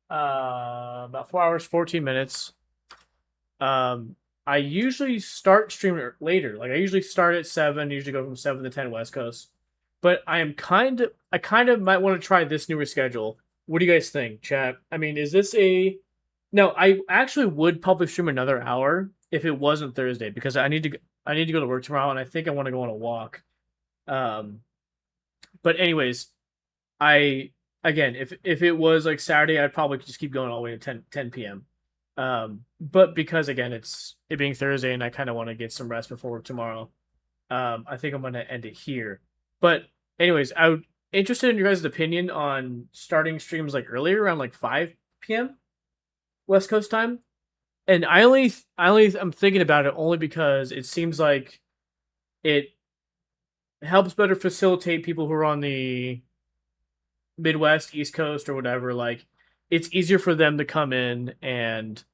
About 4 hours, 14 minutes. I usually start streaming later. Like I usually start at 7, usually go from 7 to 10 West Coast. But I kind of might want to try this newer schedule. What do you guys think, chat? I mean, is this a... No, I actually would probably stream another hour if it wasn't Thursday because I need to go to work tomorrow and I think I want to go on a walk. But anyways, again, if it was like Saturday, I'd probably just keep going all the way to 10 p.m. But because again, it being Thursday and I kind of want to get some rest before work tomorrow, I think I'm going to end it here. But anyways, I'm interested in your guys' opinion on starting streams like earlier, around like 5 p.m. West Coast time. And I'm thinking about it only because it seems like it helps better facilitate people who are on the Midwest, East Coast, or whatever. Like, it's easier for them to come in and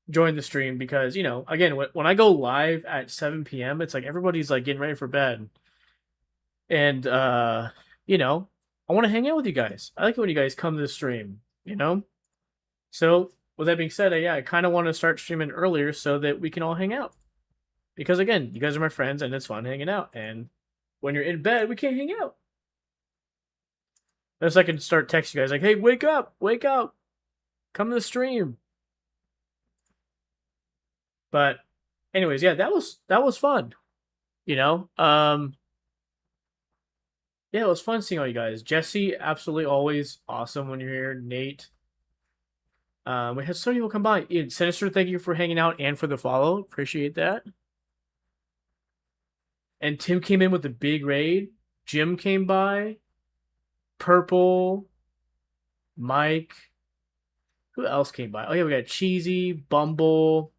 join the stream because, you know, again, when I go live at 7 p.m., it's like everybody's like getting ready for bed. And, you know, I want to hang out with you guys. I like it when you guys come to the stream, you know? So, with that being said, I kind of want to start streaming earlier so that we can all hang out. Because again, you guys are my friends and it's fun hanging out. And when you're in bed, we can't hang out. Unless I can start texting you guys like, hey, wake up, come to the stream. But anyways, yeah, that was fun. You know? Yeah, it was fun seeing all you guys. Jesse, absolutely always awesome when you're here. Nate. We had so many people come by. Ian, Sinister, thank you for hanging out and for the follow. Appreciate that. And Tim came in with the big raid. Jim came by. Purple. Mike. Who else came by? Oh, yeah, we got Cheesy, Bumble.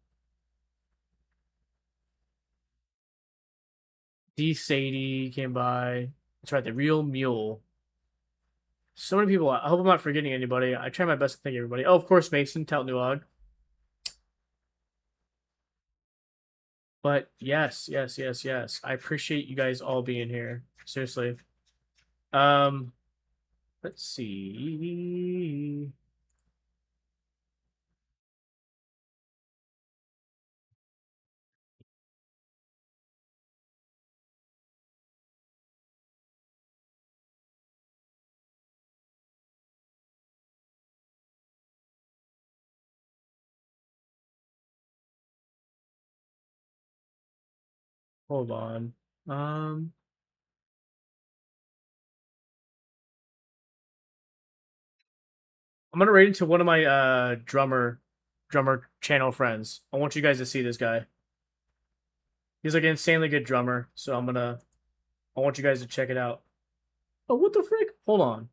D. Sadie came by. That's right, the real mule. So many people. I hope I'm not forgetting anybody. I try my best to thank everybody. Oh, of course, Mason, Tout Nuog. But yes. I appreciate you guys all being here. Seriously. Let's see. Hold on. I'm gonna raid into one of my drummer channel friends. I want you guys to see this guy. He's like an insanely good drummer, so I want you guys to check it out. Oh, what the frick? Hold on.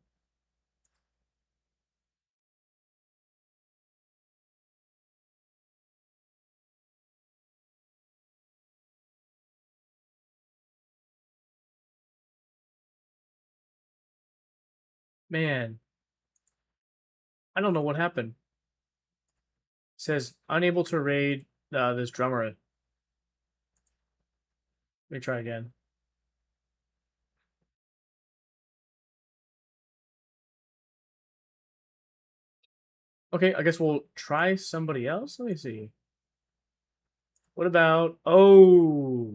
Man. I don't know what happened. It says unable to raid this drummer. Let me try again. Okay, I guess we'll try somebody else. Let me see. What about... Oh!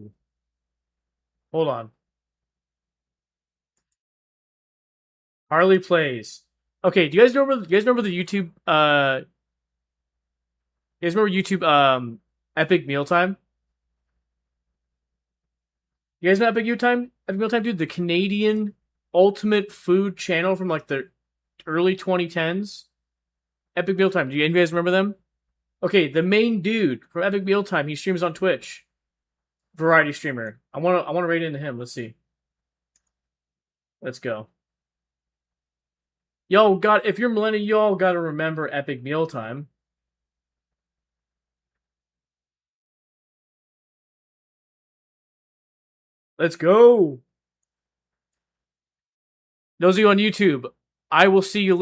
Hold on. Harley plays. Okay, do you guys remember the YouTube you guys remember YouTube Epic Mealtime? You guys know Epic Mealtime? Epic Mealtime, dude, the Canadian ultimate food channel from like the early 2010s. Epic Mealtime. Do you guys remember them? Okay, the main dude from Epic Mealtime, he streams on Twitch. Variety streamer. I wanna rate into him. Let's see. Let's go. Yo, if you're millennial, y'all gotta remember Epic Mealtime. Let's go. Those of you on YouTube, I will see you later.